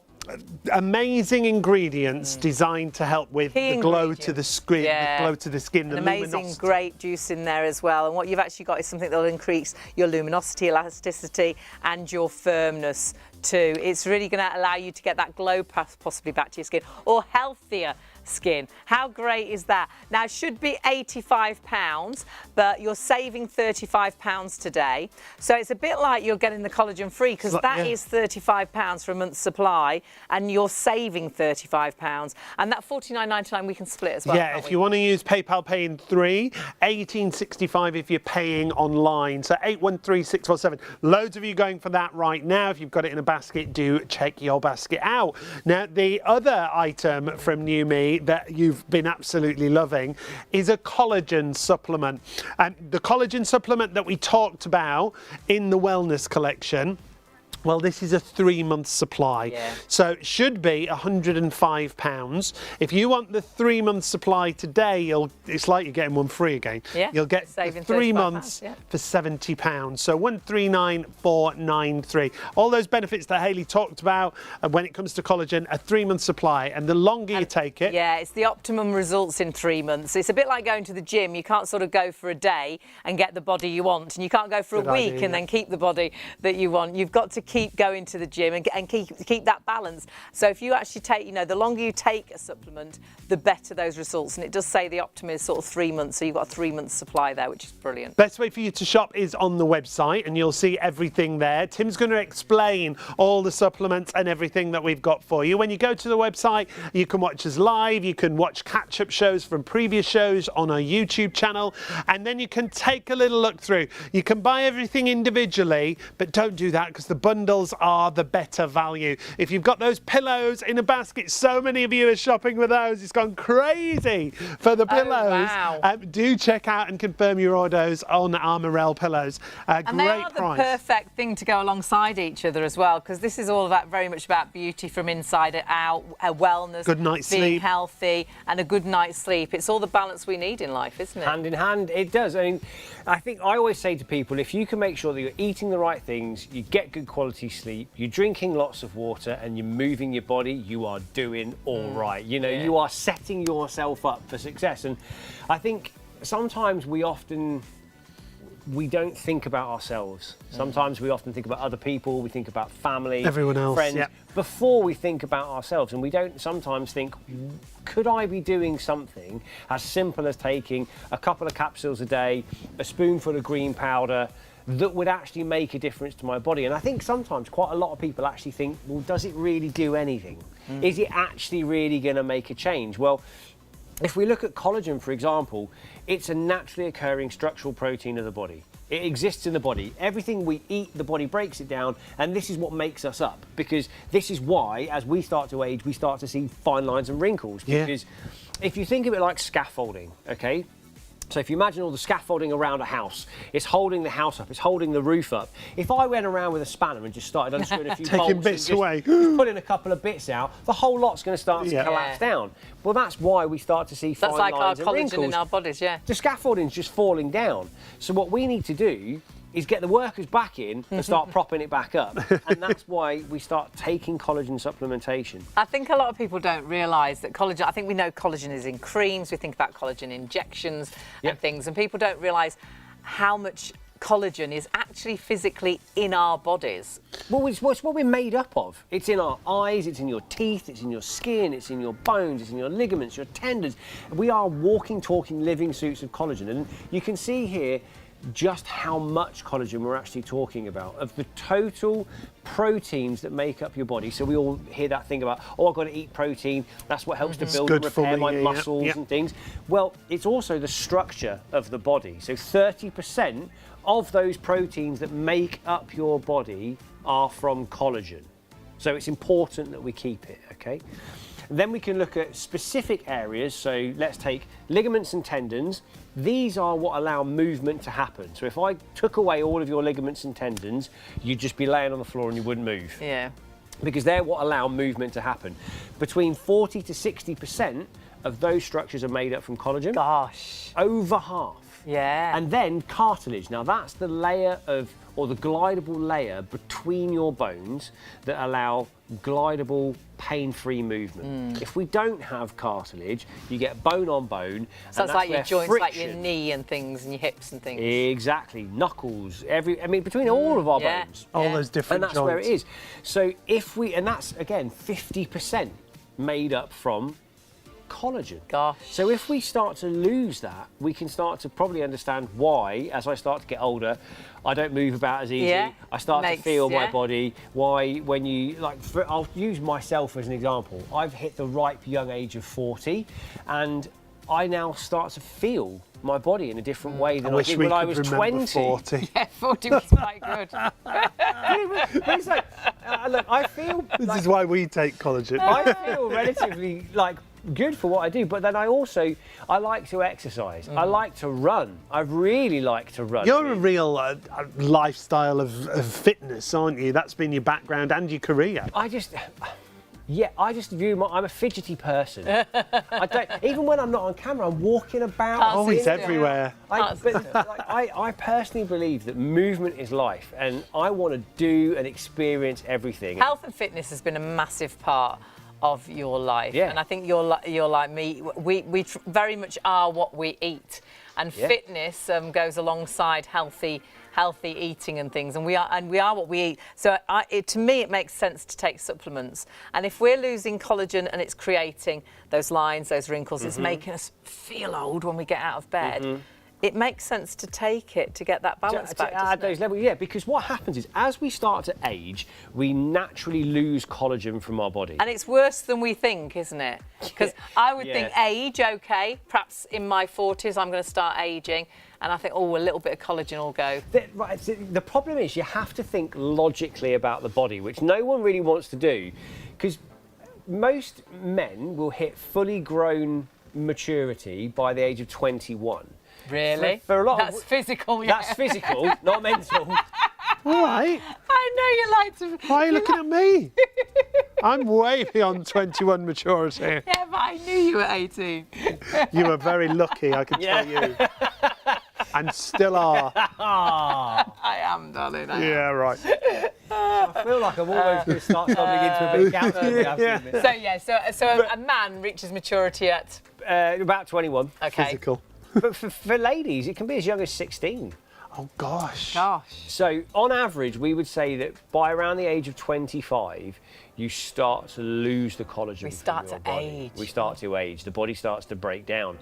Speaker 2: amazing ingredients designed to help with the glow to the skin, the glow to the skin, the
Speaker 1: amazing grape juice in there as well. And what you've actually got is something that will increase your luminosity, elasticity, and your firmness too. It's really going to allow you to get that glow possibly back to your skin, or healthier skin. How great is that? Now, it should be £85, but you're saving £35 today. So it's a bit like you're getting the collagen free, because that is £35 for a month's supply, and you're saving £35. And that £49.99 we can split as well.
Speaker 2: Yeah, if you want to use PayPal Pay in 3, £18.65 if you're paying online. So 813647. Loads of you going for that right now. If you've got it in a basket, do check your basket out. Now, the other item from New Me that you've been absolutely loving is a collagen supplement. And the collagen supplement that we talked about in the wellness collection, well, this is a 3-month supply. So it should be £105. If you want the 3-month supply today, it's like you're getting one free again. You'll get 3 months for £70. So 139,493. All those benefits that Hayley talked about when it comes to collagen, a 3-month supply. And the longer you take it...
Speaker 1: Yeah, it's the optimum results in 3 months. It's a bit like going to the gym. You can't sort of go for a day and get the body you want. And you can't go for a week and then keep the body that you want. You've got to keep going to the gym and keep that balance. So if you actually take, the longer you take a supplement, the better those results. And it does say the optimum is sort of 3 months, so you've got a 3-month supply there, which is brilliant.
Speaker 2: Best way for you to shop is on the website, and you'll see everything there. Tim's going to explain all the supplements and everything that we've got for you. When you go to the website, you can watch us live, you can watch catch-up shows from previous shows on our YouTube channel, and then you can take a little look through. You can buy everything individually, but don't do that, because the bundles are the better value. If you've got those pillows in a basket, so many of you are shopping with those. It's gone crazy for the pillows.
Speaker 1: Wow.
Speaker 2: Do check out and confirm your orders on our Morel pillows.
Speaker 1: And
Speaker 2: great
Speaker 1: they are
Speaker 2: price.
Speaker 1: The perfect thing to go alongside each other as well, because this is all about very much about beauty from inside out, wellness,
Speaker 2: good night's
Speaker 1: being
Speaker 2: sleep,
Speaker 1: healthy, and a good night's sleep. It's all the balance we need in life, isn't it?
Speaker 3: Hand in hand, it does. I mean, I think I always say to people, if you can make sure that you're eating the right things, you get good quality sleep, you're drinking lots of water, and you're moving your body, you are doing all right. You are setting yourself up for success. And I think sometimes we don't think about ourselves. Sometimes we often think about other people, we think about family,
Speaker 2: everyone else,
Speaker 3: friends, before we think about ourselves. And we don't sometimes think, could I be doing something as simple as taking a couple of capsules a day, a spoonful of green powder, that would actually make a difference to my body? And I think sometimes quite a lot of people actually think, well, does it really do anything? Is it actually really going to make a change? Well, if we look at collagen, for example, it's a naturally occurring structural protein of the body. It exists in the body. Everything we eat, the body breaks it down, and this is what makes us up. Because this is why, as we start to age, we start to see fine lines and wrinkles. Because if you think of it like scaffolding, okay? So if you imagine all the scaffolding around a house, it's holding the house up, it's holding the roof up. If I went around with a spanner and just started unscrewing a few bolts and
Speaker 2: bits away,
Speaker 3: just pulling a couple of bits out, the whole lot's going to start to collapse down. Well, that's why we start to see fine
Speaker 1: like
Speaker 3: lines
Speaker 1: our
Speaker 3: and
Speaker 1: collagen
Speaker 3: wrinkles.
Speaker 1: in our bodies, yeah.
Speaker 3: The scaffolding's just falling down. So what we need to do is get the workers back in and start propping it back up. And that's why we start taking collagen supplementation.
Speaker 1: I think a lot of people don't realise that collagen, I think we know collagen is in creams, we think about collagen injections and things, and people don't realise how much collagen is actually physically in our bodies.
Speaker 3: Well, it's what we're made up of. It's in our eyes, it's in your teeth, it's in your skin, it's in your bones, it's in your ligaments, your tendons. We are walking, talking, living suits of collagen. And you can see here just how much collagen we're actually talking about, of the total proteins that make up your body. So we all hear that thing about, oh, I've got to eat protein, that's what helps to build and repair my muscles and things. Well, it's also the structure of the body. So 30% of those proteins that make up your body are from collagen. So it's important that we keep it, okay? Then we can look at specific areas. So let's take ligaments and tendons. These are what allow movement to happen. So if I took away all of your ligaments and tendons, you'd just be laying on the floor and you wouldn't move.
Speaker 1: Yeah.
Speaker 3: Because they're what allow movement to happen. Between 40 to 60% of those structures are made up from collagen.
Speaker 1: Gosh.
Speaker 3: Over half.
Speaker 1: Yeah.
Speaker 3: And then cartilage. Now that's the layer of, or the glidable layer between your bones that allow glidable, pain-free movement. If we don't have cartilage, you get bone on bone.
Speaker 1: So it's like your joints, like your
Speaker 3: friction-
Speaker 1: knee and things, and your hips and things.
Speaker 3: Exactly, knuckles, between all of our bones.
Speaker 2: All those different
Speaker 3: And that's
Speaker 2: joints.
Speaker 3: where it is. So if we, and that's again 50% made up from collagen.
Speaker 1: Gosh.
Speaker 3: So if we start to lose that, we can start to probably understand why, as I start to get older, I don't move about as easy.
Speaker 1: Yeah.
Speaker 3: I start
Speaker 1: Makes-
Speaker 3: to feel my
Speaker 1: yeah.
Speaker 3: body. Why, when you, I'll use myself as an example. I've hit the ripe young age of 40, and I now start to feel my body in a different way than I did when I was 20.
Speaker 2: 40.
Speaker 1: Yeah, 40 was quite good.
Speaker 3: It's like, look, I feel
Speaker 2: This is why we take collagen.
Speaker 3: I feel relatively good for what I do, but then I like to exercise. I like to run. I really like to run.
Speaker 2: You're a real lifestyle of fitness, aren't you? That's been your background and your career.
Speaker 3: I just view I'm a fidgety person. I don't, even when I'm not on camera, I'm walking about.
Speaker 1: Can't
Speaker 2: Oh,
Speaker 1: see
Speaker 2: he's
Speaker 1: it.
Speaker 2: everywhere.
Speaker 3: I personally believe that movement is life, and I want to do and experience everything.
Speaker 1: Health and fitness has been a massive part of your life,
Speaker 3: Yeah.
Speaker 1: and I think you're like me. We very much are what we eat, and fitness goes alongside healthy eating and things, and we are what we eat. So to me, it makes sense to take supplements. And if we're losing collagen and it's creating those lines, those wrinkles, it's making us feel old when we get out of bed. It makes sense to take it to get that balance back.
Speaker 3: To add those levels, yeah, because what happens is as we start to age, we naturally lose collagen from our body.
Speaker 1: And it's worse than we think, isn't it? Because I would think age, okay, perhaps in my 40s I'm going to start aging, and I think, oh, a little bit of collagen will go.
Speaker 3: The problem is you have to think logically about the body, which no one really wants to do, because most men will hit fully grown maturity by the age of 21.
Speaker 1: Really?
Speaker 3: For a lot
Speaker 1: That's
Speaker 3: of,
Speaker 1: physical, yeah.
Speaker 3: That's physical, not mental.
Speaker 2: All right.
Speaker 1: I know you like to...
Speaker 2: Why are you looking at me? I'm way beyond 21 maturity.
Speaker 1: Yeah, but I knew you were 18.
Speaker 2: You were very lucky, I can tell you. And still are.
Speaker 1: I am, darling. I am.
Speaker 2: Yeah, right.
Speaker 3: I feel like I'm almost going to start stumbling into a big countdown.
Speaker 1: So a man reaches maturity at...
Speaker 3: About 21.
Speaker 1: Okay.
Speaker 2: Physical.
Speaker 3: But for ladies, it can be as young as 16.
Speaker 2: Oh, gosh.
Speaker 1: Gosh.
Speaker 3: So on average, we would say that by around the age of 25, you start to lose the collagen.
Speaker 1: We start
Speaker 3: from your
Speaker 1: to
Speaker 3: body.
Speaker 1: age.
Speaker 3: We start to age. The body starts to break down.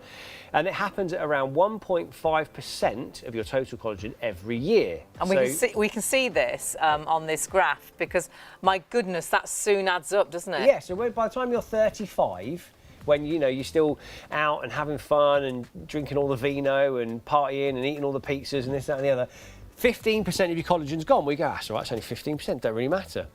Speaker 3: And it happens at around 1.5% of your total collagen every year.
Speaker 1: And we can see this on this graph, because, my goodness, that soon adds up, doesn't it?
Speaker 3: Yeah, so by the time you're 35, when you're still out and having fun and drinking all the vino and partying and eating all the pizzas and this, that and the other, 15% of your collagen's gone. We go, that's all right, it's only 15%, don't really matter.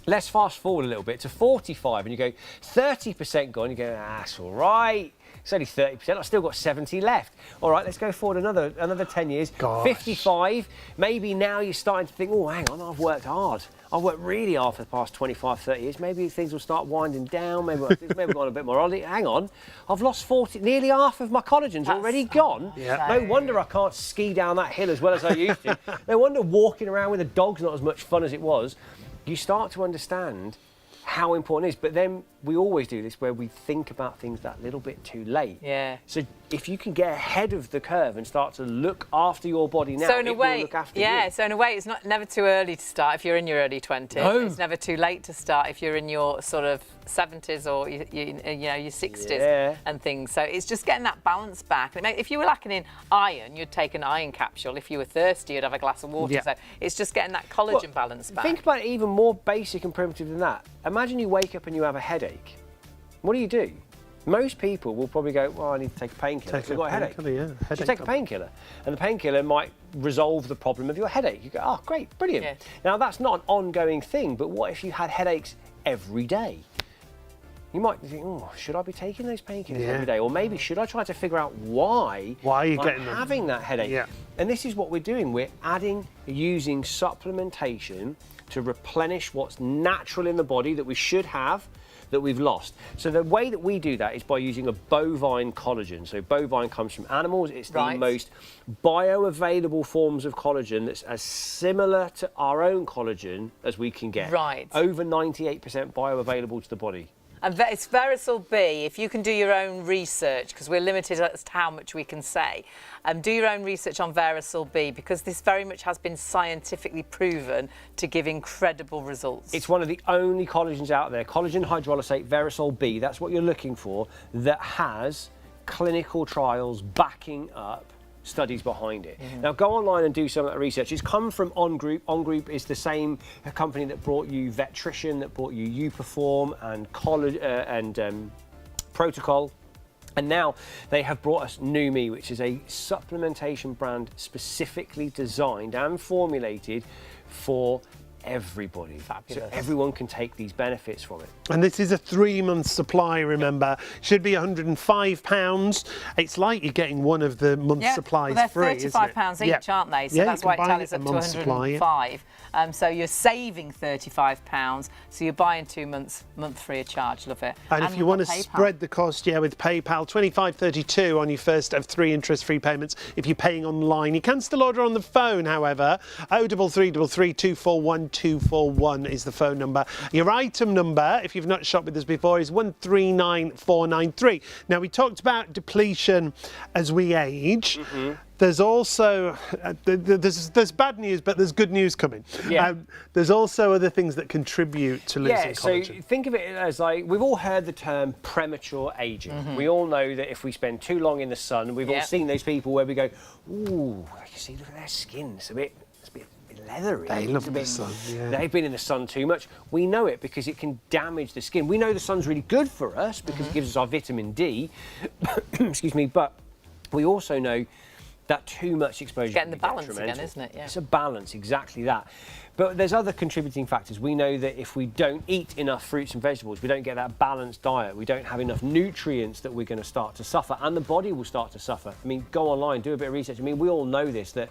Speaker 3: Let's fast forward a little bit to 45 and you go 30% gone, you go, that's all right. It's only 30%, I've still got 70 left. All right, let's go forward another 10 years.
Speaker 2: Gosh.
Speaker 3: 55, maybe now you're starting to think, oh, hang on, I've worked hard. I've worked really hard for the past 25, 30 years. Maybe things will start winding down. Maybe I've gone a bit more on it. Hang on, I've lost 40, nearly half of my collagen's already gone.
Speaker 2: Yeah.
Speaker 3: No wonder I can't ski down that hill as well as I used to. No wonder walking around with a dog's not as much fun as it was. You start to understand how important it is, but then we always do this where we think about things that little bit too late.
Speaker 1: Yeah.
Speaker 3: So if you can get ahead of the curve and start to look after your body now,
Speaker 1: so in a way,
Speaker 3: will look after you.
Speaker 1: so in a way, it's never too early to start if you're in your early 20s.
Speaker 3: No.
Speaker 1: It's never too late to start if you're in your sort of 70s or your 60s
Speaker 3: Yeah.
Speaker 1: and things. So it's just getting that balance back. I mean, if you were lacking in iron, you'd take an iron capsule. If you were thirsty, you'd have a glass of water.
Speaker 2: Yeah.
Speaker 1: So it's just getting that collagen balance back.
Speaker 3: Think about it even more basic and primitive than that. Imagine you wake up and you have a headache. What do? Most people will probably go, well, I need to take a painkiller.
Speaker 2: Take
Speaker 3: I've got a headache.
Speaker 2: painkiller, yeah.
Speaker 3: So take a painkiller. And the painkiller might resolve the problem of your headache. You go, oh, great, brilliant.
Speaker 1: Yeah.
Speaker 3: Now, that's not an ongoing thing, but what if you had headaches every day? You might think, oh, should I be taking those painkillers every day? Or maybe should I try to figure out why
Speaker 2: are you
Speaker 3: I'm
Speaker 2: getting them?
Speaker 3: having that headache?
Speaker 2: Yeah.
Speaker 3: And this is what we're doing. We're using supplementation to replenish what's natural in the body that we should have, that we've lost. So the way that we do that is by using a bovine collagen. So bovine comes from animals. It's the most bioavailable forms of collagen that's as similar to our own collagen as we can get.
Speaker 1: Right.
Speaker 3: Over 98% bioavailable to the body.
Speaker 1: And it's Verisol B, if you can do your own research, because we're limited as to how much we can say, do your own research on Verisol B, because this very much has been scientifically proven to give incredible results.
Speaker 3: It's one of the only collagens out there, collagen hydrolysate Verisol B, that's what you're looking for, that has clinical trials backing up studies behind it. Now go online and do some of that research. It's come from On Group. On Group is the same company that brought you Vetrition, that brought you Uperform and Protocol. And now they have brought us Numi, which is a supplementation brand specifically designed and formulated for everybody.
Speaker 1: Fabulous.
Speaker 3: So everyone can take these benefits from it.
Speaker 2: And this is a 3-month supply, remember. Should be £105. It's like you're getting one of the month's supplies
Speaker 1: well,
Speaker 2: free,
Speaker 1: they're £35 each, aren't they? So that's why it tallies up to 105. So you're saving £35. So you're buying 2 months, month free of charge. Love it.
Speaker 2: And if you want to spread the cost, with PayPal, £25.32 on your first of 3 interest-free payments. If you're paying online, you can still order on the phone, however. 03333 241 241 is the phone number. Your item number, if you've not shopped with us before, is 139493. Now, we talked about depletion as we age. There's also there's bad news, but there's good news coming.
Speaker 3: Yeah.
Speaker 2: There's also other things that contribute to losing collagen.
Speaker 3: So think of it as like, we've all heard the term premature aging. We all know that if we spend too long in the sun, we've all seen those people where we go, ooh, you see, look at their skin, it's a bit leathery.
Speaker 2: They love the sun.
Speaker 3: They've been in the sun too much. We know it because it can damage the skin. We know the sun's really good for us because it gives us our vitamin D. Excuse me, but we also know that too much exposure
Speaker 1: getting the
Speaker 3: can be
Speaker 1: balance again,
Speaker 3: detrimental.
Speaker 1: isn't it? Yeah.
Speaker 3: It's a balance, exactly that. But there's other contributing factors. We know that if we don't eat enough fruits and vegetables, we don't get that balanced diet, we don't have enough nutrients, that we're going to start to suffer, and the body will start to suffer. I mean, go online, do a bit of research. I mean, we all know this, that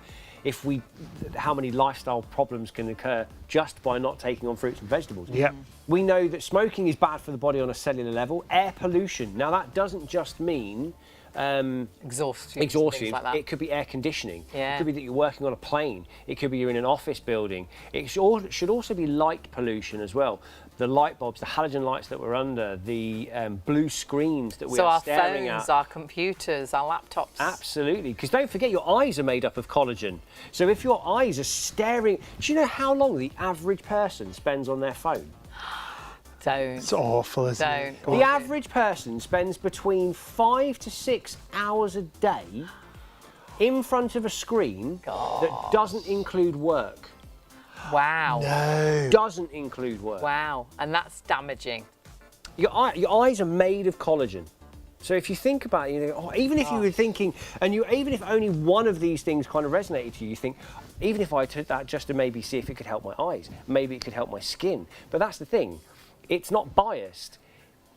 Speaker 3: how many lifestyle problems can occur just by not taking on fruits and vegetables.
Speaker 2: Yeah.
Speaker 3: We know that smoking is bad for the body on a cellular level. Air pollution. Now, that doesn't just mean
Speaker 1: exhaustion.
Speaker 3: Exhaustion.
Speaker 1: Like that.
Speaker 3: It could be air conditioning.
Speaker 1: Yeah.
Speaker 3: It could be that you're working on a plane. It could be you're in an office building. It should also be light pollution as well. The light bulbs, the halogen lights that we're under, the blue screens that we are staring at.
Speaker 1: So our phones, our computers, our laptops.
Speaker 3: Absolutely, because don't forget your eyes are made up of collagen. So if your eyes are staring, do you know how long the average person spends on their phone?
Speaker 1: Don't.
Speaker 2: It's awful, isn't it?
Speaker 3: The average person spends between 5 to 6 hours a day in front of a screen that doesn't include work.
Speaker 1: Wow.
Speaker 2: No.
Speaker 3: Doesn't include work.
Speaker 1: Wow. And that's damaging.
Speaker 3: Your eyes are made of collagen. So if you think about it, you know, oh, even if you were thinking, and even if only one of these things kind of resonated to you, you think, even if I took that just to maybe see if it could help my eyes, maybe it could help my skin. But that's the thing, it's not biased.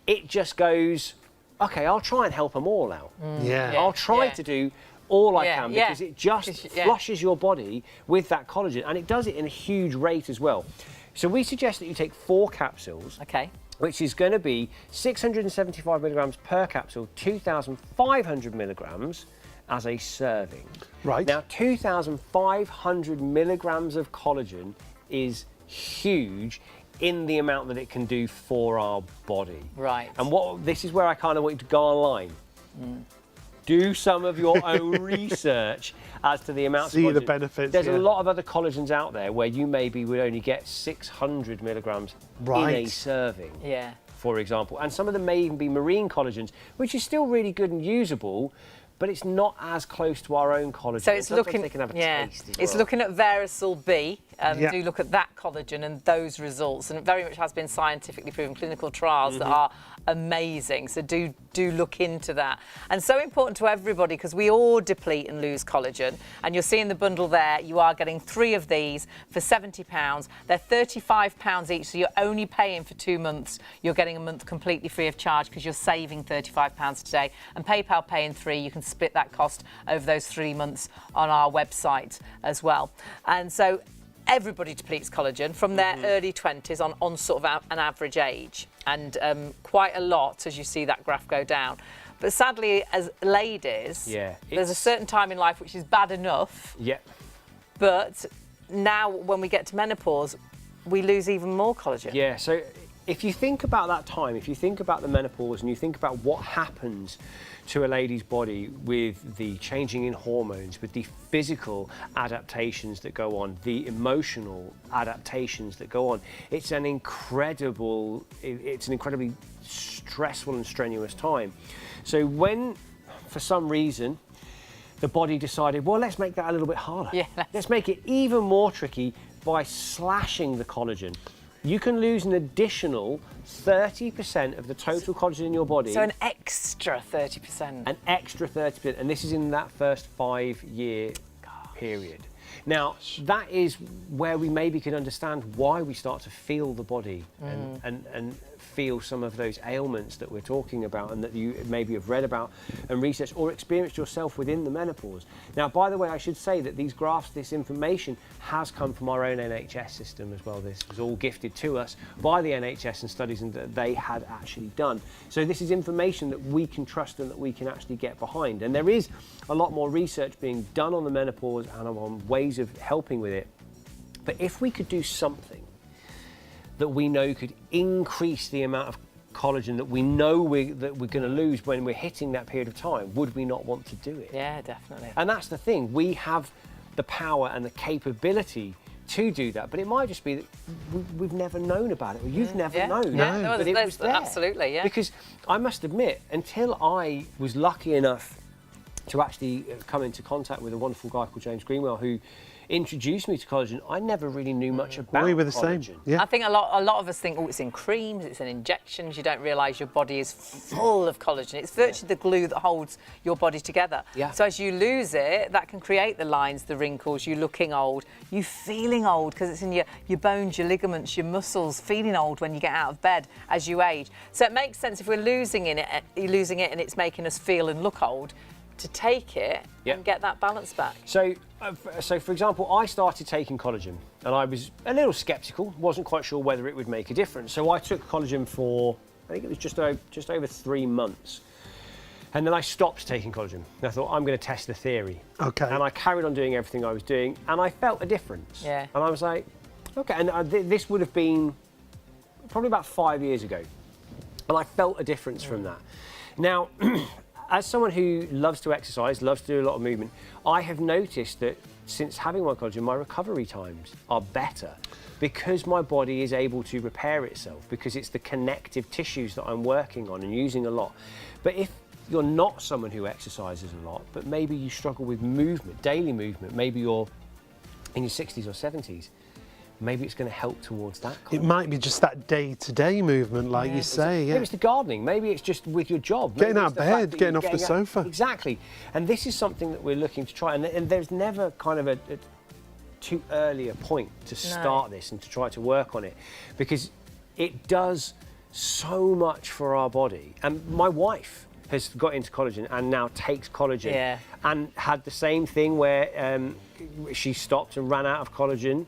Speaker 3: It just goes, okay, I'll try and help them all out.
Speaker 2: Yeah.
Speaker 3: I'll try to do all I can,
Speaker 1: yeah.
Speaker 3: because it just flushes your body with that collagen, and it does it in a huge rate as well. So we suggest that you take 4 capsules.
Speaker 1: Okay.
Speaker 3: Which is going to be 675 milligrams per capsule, 2,500 milligrams as a serving.
Speaker 2: Right.
Speaker 3: Now, 2,500 milligrams of collagen is huge in the amount that it can do for our body.
Speaker 1: Right.
Speaker 3: And this is where I kind of want you to go online. Do some of your own research as to the amounts of
Speaker 2: See
Speaker 3: collagen.
Speaker 2: the benefits.
Speaker 3: There's a lot of other collagens out there where you maybe would only get 600 milligrams in a serving.
Speaker 1: Yeah.
Speaker 3: For example, and some of them may even be marine collagens, which is still really good and usable, but it's not as close to our own collagen.
Speaker 1: So it's looking,
Speaker 3: they can have a taste as
Speaker 1: it's
Speaker 3: well.
Speaker 1: looking at Verisol B. Do look at that collagen and those results, and it very much has been scientifically proven, clinical trials that are amazing. So do look into that. And so important to everybody, because we all deplete and lose collagen. And you're seeing the bundle there. You are getting 3 of these for £70. They're £35 each, so you're only paying for 2 months. You're getting a month completely free of charge because you're saving £35 today. And PayPal paying 3, you can split that cost over those 3 months on our website as well. And so everybody depletes collagen from their early 20s on sort of an average age, and quite a lot as you see that graph go down. But sadly, as ladies, there's a certain time in life which is bad enough.
Speaker 3: Yeah.
Speaker 1: But now when we get to menopause, we lose even more collagen.
Speaker 3: Yeah, so if you think about that time, if you think about the menopause and you think about what happens to a lady's body with the changing in hormones, with the physical adaptations that go on, the emotional adaptations that go on, it's an incredibly stressful and strenuous time. So when, for some reason, the body decided, well, let's make that a little bit harder.
Speaker 1: Yeah.
Speaker 3: Let's make it even more tricky by slashing the collagen. You can lose an additional 30% of the total collagen in your body.
Speaker 1: So an extra 30%.
Speaker 3: An extra 30%, and this is in that first 5-year period. Now, that is where we maybe can understand why we start to feel the body and feel some of those ailments that we're talking about and that you maybe have read about and researched or experienced yourself within the menopause. Now, by the way, I should say that these graphs, this information has come from our own NHS system as well. This was all gifted to us by the NHS and studies that they had actually done. So this is information that we can trust and that we can actually get behind. And there is a lot more research being done on the menopause and on ways of helping with it. But if we could do something that we know could increase the amount of collagen that we know that we're going to lose when we're hitting that period of time, would we not want to do it?
Speaker 1: Yeah, definitely.
Speaker 3: And that's the thing, we have the power and the capability to do that, but it might just be that we've never known about it, or you've never known that it was there.
Speaker 1: Absolutely, yeah.
Speaker 3: Because I must admit, until I was lucky enough to actually come into contact with a wonderful guy called James Greenwell, who introduced me to collagen, I never really knew much about
Speaker 2: We were the
Speaker 3: collagen.
Speaker 2: same. Yeah.
Speaker 1: I think a lot of us think, oh, it's in creams, it's in injections. You don't realise your body is full of collagen. It's virtually the glue that holds your body together.
Speaker 3: Yeah.
Speaker 1: So as you lose it, that can create the lines, the wrinkles, you looking old, you feeling old because it's in your bones, your ligaments, your muscles, feeling old when you get out of bed as you age. So it makes sense if we're losing it and it's making us feel and look old, to take it and get that balance back.
Speaker 3: So for example, I started taking collagen and I was a little sceptical, wasn't quite sure whether it would make a difference. So I took collagen for, I think it was just over 3 months. And then I stopped taking collagen. And I thought, I'm going to test the theory.
Speaker 2: Okay.
Speaker 3: And I carried on doing everything I was doing and I felt a difference.
Speaker 1: Yeah.
Speaker 3: And I was like, okay. And this would have been probably about 5 years ago. And I felt a difference from that. Now, as someone who loves to exercise, loves to do a lot of movement, I have noticed that since having my collagen, my recovery times are better because my body is able to repair itself, because it's the connective tissues that I'm working on and using a lot. But if you're not someone who exercises a lot, but maybe you struggle with movement, daily movement, maybe you're in your 60s or 70s, maybe it's going to help towards that.
Speaker 2: It might be just that day-to-day movement, like you say.
Speaker 3: Maybe it's the gardening. Maybe it's just with your job.
Speaker 2: Getting
Speaker 3: Maybe
Speaker 2: out
Speaker 3: it's
Speaker 2: of
Speaker 3: the fact
Speaker 2: bed,
Speaker 3: that
Speaker 2: getting
Speaker 3: you're
Speaker 2: off the sofa.
Speaker 3: Exactly. And this is something that we're looking to try. And there's never kind of a too early a point to start this and to try to work on it, because it does so much for our body. And my wife has got into collagen and now takes collagen, and had the same thing where she stopped and ran out of collagen.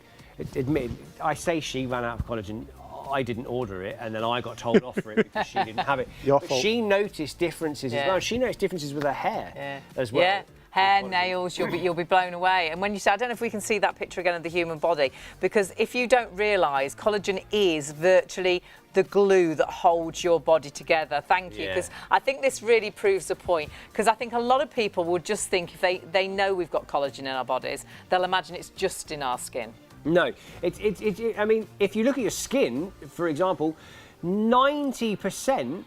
Speaker 3: I say she ran out of collagen. I didn't order it, and then I got told off for it because she didn't have it. But she noticed differences as well. She noticed differences with her hair as well.
Speaker 1: Yeah. Hair, nails, you'll be blown away. And when you say, I don't know if we can see that picture again of the human body, because if you don't realise, collagen is virtually the glue that holds your body together. Thank you, because I think this really proves the point, because I think a lot of people would just think if they know we've got collagen in our bodies, they'll imagine it's just in our skin.
Speaker 3: No, I mean, if you look at your skin, for example, 90%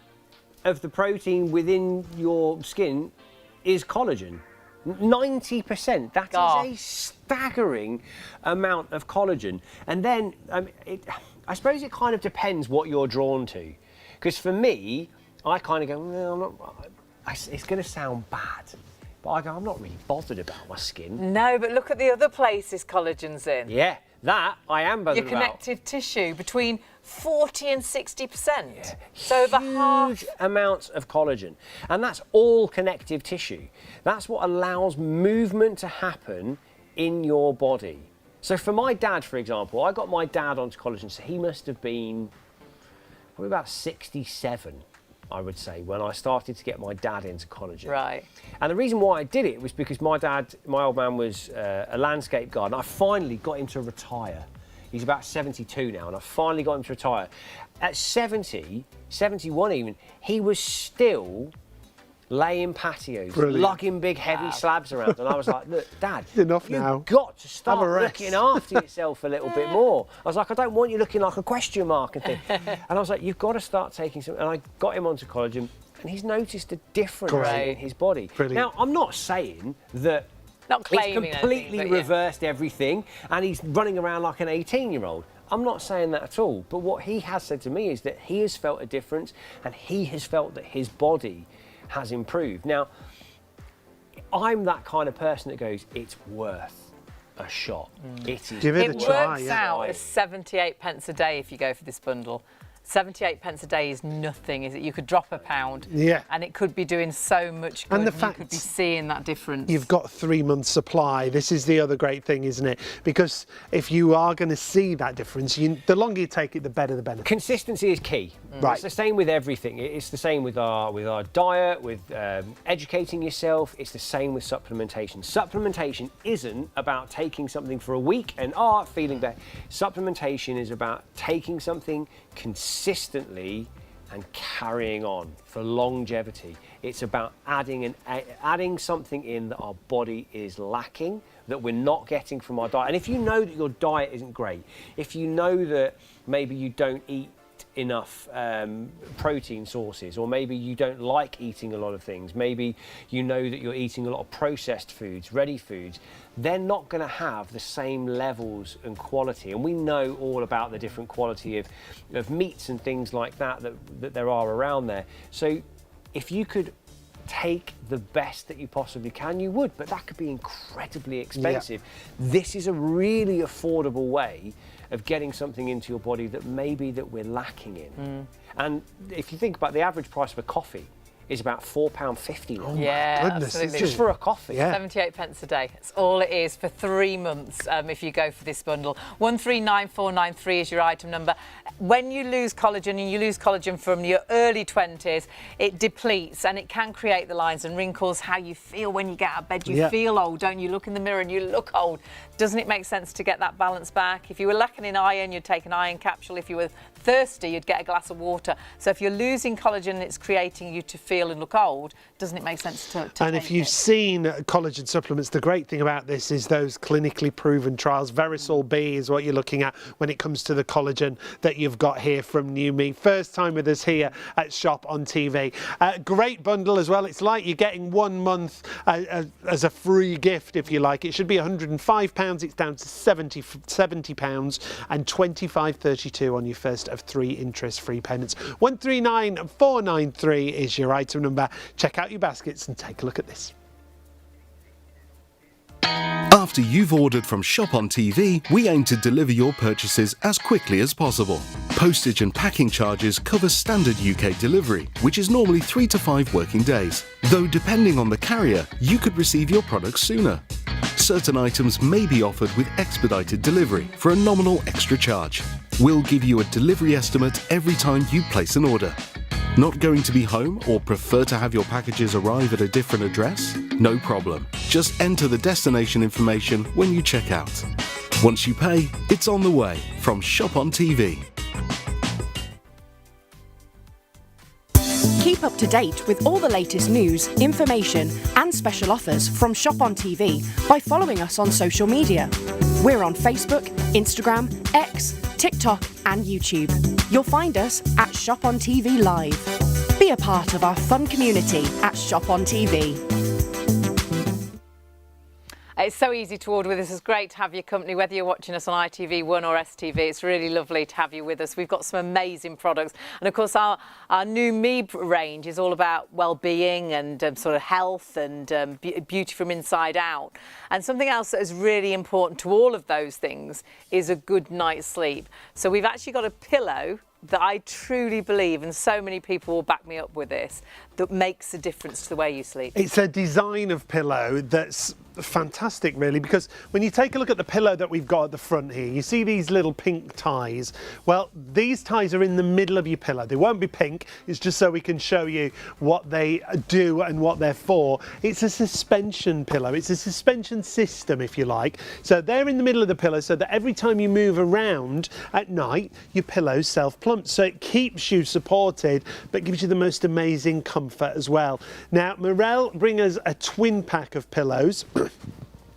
Speaker 3: of the protein within your skin is collagen. 90%. That is a staggering amount of collagen. And then, I suppose it kind of depends what you're drawn to. Because for me, I kind of go, no, I'm not. It's going to sound bad, but I go, I'm not really bothered about my skin.
Speaker 1: No, but look at the other places collagen's in.
Speaker 3: Yeah, that I am bothered about.
Speaker 1: Your connective tissue, between 40 and 60%. Yeah. So
Speaker 3: huge amounts of collagen. And that's all connective tissue. That's what allows movement to happen in your body. So for my dad, for example, I got my dad onto collagen, so he must have been probably about 67, I would say, when I started to get my dad into collagen.
Speaker 1: Right.
Speaker 3: And the reason why I did it was because my dad, my old man, was a landscape gardener. I finally got him to retire. He's about 72 now, and I finally got him to retire. At 70, 71 even, he was still laying patios, lugging big heavy slabs around. And I was like, look, Dad,
Speaker 2: you've
Speaker 3: got to start looking after yourself a little bit more. I was like, I don't want you looking like a question mark and thing. And I was like, you've got to start taking some. And I got him onto collagen, and he's noticed a difference in his body. Now, I'm not saying that he's completely reversed everything and he's running around like an 18-year-old. I'm not saying that at all. But what he has said to me is that he has felt a difference, and he has felt that his body has improved. Now, I'm that kind of person that goes, it's worth a shot. It is.
Speaker 2: Give it a try.
Speaker 1: It works out as 78 pence a day if you go for this bundle. 78 pence a day is nothing, is it? You could drop a pound, and it could be doing so much good.
Speaker 2: And the fact
Speaker 1: you could be seeing that difference.
Speaker 2: You've got 3 months supply. This is the other great thing, isn't it? Because if you are going to see that difference, the longer you take it, the better the benefit.
Speaker 3: Consistency is key.
Speaker 2: Right.
Speaker 3: It's the same with everything. It's the same with our diet, with educating yourself. It's the same with supplementation. Supplementation isn't about taking something for a week and feeling better. Supplementation is about taking something consistently and carrying on for longevity. It's about adding something in that our body is lacking, that we're not getting from our diet. And if you know that your diet isn't great, if you know that maybe you don't eat enough protein sources, or maybe you don't like eating a lot of things, maybe you know that you're eating a lot of processed foods, ready foods, they're not going to have the same levels and quality. And we know all about the different quality of meats and things like that there are around there. So if you could take the best that you possibly can, you would, but that could be incredibly expensive. This is a really affordable way of getting something into your body that maybe that we're lacking in. And if you think about the average price of a coffee is about £4.50 now.
Speaker 2: Oh my goodness,
Speaker 1: absolutely.
Speaker 3: Just for a coffee.
Speaker 1: 78 pence a day. That's all it is for 3 months if you go for this bundle. 139493 is your item number. When you lose collagen, and you lose collagen from your early 20s, it depletes, and it can create the lines and wrinkles, how you feel when you get out of bed. You feel old, don't you? Look in the mirror and you look old. Doesn't it make sense to get that balance back? If you were lacking in iron, you'd take an iron capsule. If you were thirsty, you'd get a glass of water. So if you're losing collagen and it's creating you to feel and look old, doesn't it make sense to
Speaker 2: And if you've seen collagen supplements, the great thing about this is those clinically proven trials. Verisol B is what you're looking at when it comes to the collagen that you've got here from New Me. First time with us here at Shop on TV. Great bundle as well. It's like you're getting 1 month as a free gift, if you like. It should be £105. It's down to £70 and £25.32 on your first of 3 interest-free payments. 139493 is your item number. Check out your baskets and take a look at this.
Speaker 4: After you've ordered from Shop on TV, we aim to deliver your purchases as quickly as possible. Postage and packing charges cover standard UK delivery, which is normally 3 to 5 working days. Though depending on the carrier, you could receive your products sooner. Certain items may be offered with expedited delivery for a nominal extra charge. We'll give you a delivery estimate every time you place an order. Not going to be home or prefer to have your packages arrive at a different address? No problem. Just enter the destination information when you check out. Once you pay, it's on the way from Shop on TV.
Speaker 5: Keep up to date with all the latest news, information and special offers from Shop on TV by following us on social media. We're on Facebook, Instagram, X, TikTok and YouTube. You'll find us at Shop on TV Live. Be a part of our fun community at Shop on TV.
Speaker 1: It's so easy to order with us. It's great to have your company, whether you're watching us on ITV1 or STV. It's really lovely to have you with us. We've got some amazing products. And of course, our new Me range is all about well-being and sort of health and beauty from inside out. And something else that is really important to all of those things is a good night's sleep. So we've actually got a pillow that I truly believe, and so many people will back me up with this, that makes a difference to the way you sleep.
Speaker 2: It's a design of pillow that's fantastic, really, because when you take a look at the pillow that we've got at the front here, you see these little pink ties. Well, these ties are in the middle of your pillow. They won't be pink. It's just so we can show you what they do and what they're for. It's a suspension pillow. It's a suspension system, if you like. So they're in the middle of the pillow so that every time you move around at night, your pillow self-plumps. So it keeps you supported, but gives you the most amazing comfort as well. Now, Morel bring us a twin pack of pillows.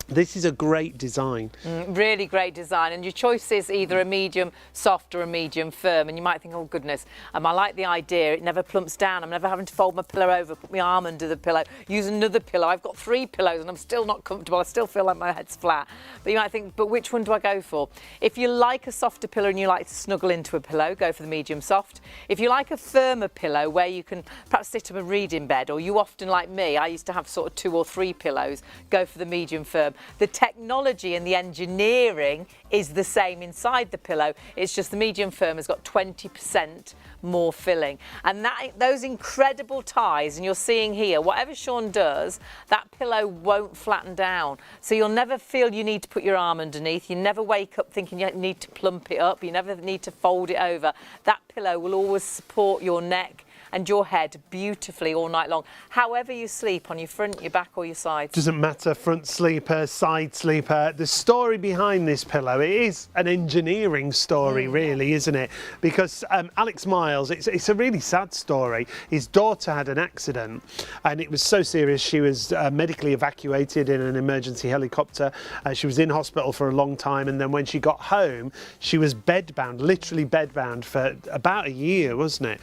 Speaker 2: This is a great design.
Speaker 1: Really great design, and your choice is either a medium soft or a medium firm, and you might think, oh goodness, I like the idea, it never plumps down, I'm never having to fold my pillow over, put my arm under the pillow, use another pillow. I've got 3 pillows and I'm still not comfortable, I still feel like my head's flat. But you might think, but which one do I go for? If you like a softer pillow and you like to snuggle into a pillow, go for the medium soft. If you like a firmer pillow where you can perhaps sit up and read in bed, or you often, like me, I used to have sort of 2 or 3 pillows, go for the medium firm. The technology and the engineering is the same inside the pillow. It's just the medium firm has got 20% more filling. And those incredible ties, and you're seeing here, whatever Sean does, that pillow won't flatten down. So you'll never feel you need to put your arm underneath. You never wake up thinking you need to plump it up. You never need to fold it over. That pillow will always support your neck and your head beautifully all night long. However you sleep, on your front, your back or your sides. Doesn't matter, front sleeper, side sleeper. The story behind this pillow, it is an engineering story really, isn't it? Because Alex Miles, it's a really sad story. His daughter had an accident and it was so serious she was medically evacuated in an emergency helicopter. She was in hospital for a long time, and then when she got home, she was bedbound, literally bedbound for about a year, wasn't it?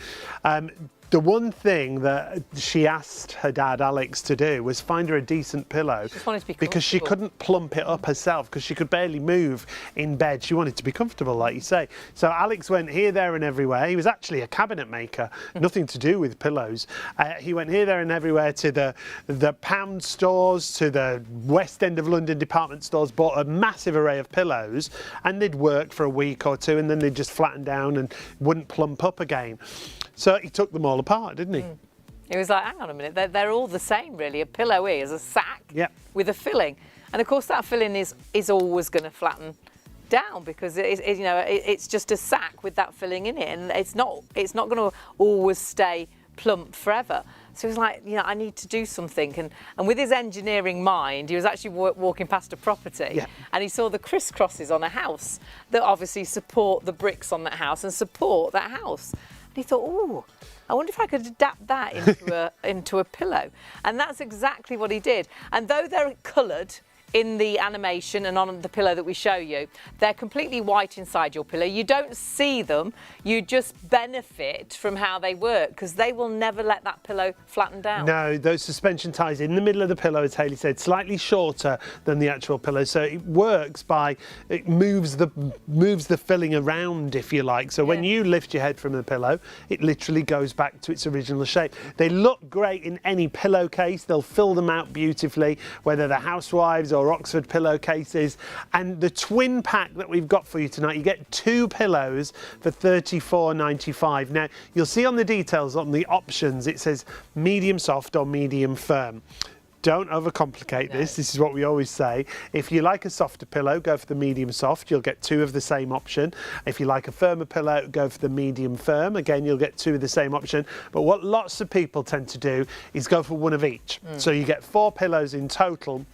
Speaker 1: The one thing that she asked her dad, Alex, to do was find her a decent pillow. She just wanted to be comfortable. Because she couldn't plump it up herself, because she could barely move in bed. She wanted to be comfortable, like you say. So Alex went here, there and everywhere. He was actually a cabinet maker, nothing to do with pillows. He went here, there and everywhere to the pound stores, to the West End of London department stores, bought a massive array of pillows, and they'd work for a week or 2 and then they'd just flatten down and wouldn't plump up again. So he took them all apart, didn't he? He was like, hang on a minute, they're all the same, really. A pillow is a sack with a filling. And of course, that filling is always going to flatten down because it's just a sack with that filling in it. And it's not going to always stay plump forever. So he was like, I need to do something. And with his engineering mind, he was actually walking past a property and he saw the crisscrosses on a house that obviously support the bricks on that house and support that house. And he thought, oh, I wonder if I could adapt that into a pillow. And that's exactly what he did. And though they're coloured in the animation and on the pillow that we show you, they're completely white inside your pillow. You don't see them, you just benefit from how they work, because they will never let that pillow flatten down.
Speaker 2: No, those suspension ties in the middle of the pillow, as Hayley said, slightly shorter than the actual pillow, so it works by, it moves the filling around, if you like. So when you lift your head from the pillow, it literally goes back to its original shape. They look great in any pillowcase. They'll fill them out beautifully, whether they're housewives or Oxford pillowcases. And the twin pack that we've got for you tonight, you get 2 pillows for $34.95. Now, you'll see on the details on the options, it says medium soft or medium firm. Don't overcomplicate this. This is what we always say. If you like a softer pillow, go for the medium soft. You'll get 2 of the same option. If you like a firmer pillow, go for the medium firm. Again, you'll get 2 of the same option. But what lots of people tend to do is go for 1 of each. So you get 4 pillows in total.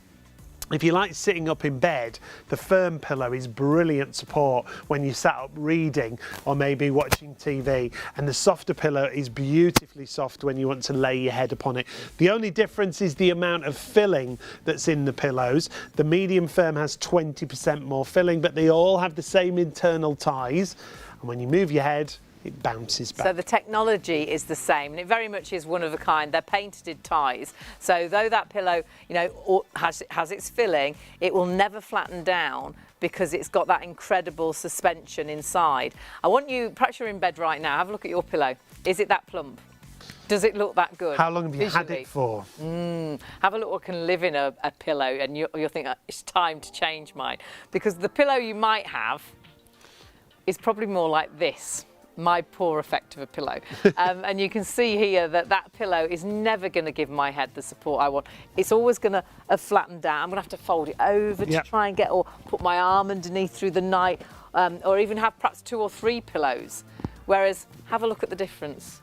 Speaker 2: If you like sitting up in bed, the firm pillow is brilliant support when you sat up reading or maybe watching TV, and the softer pillow is beautifully soft when you want to lay your head upon it. The only difference is the amount of filling that's in the pillows. The medium firm has 20% more filling, but they all have the same internal ties, and when you move your head, it bounces back.
Speaker 1: So the technology is the same, and it very much is one of a kind. They're painted ties, so though that pillow, has its filling, it will never flatten down because it's got that incredible suspension inside. I want you, perhaps you're in bed right now, have a look at your pillow. Is it that plump? Does it look that good?
Speaker 2: How long have you
Speaker 1: visually?
Speaker 2: had it for?
Speaker 1: Have a look what can live in a pillow, and you'll think it's time to change mine, because the pillow you might have is probably more like this. My poor effect of a pillow. And you can see here that pillow is never going to give my head the support I want. It's always going to flatten down. I'm going to have to fold it over to try and or put my arm underneath through the night, or even have perhaps 2 or 3 pillows. Whereas, have a look at the difference.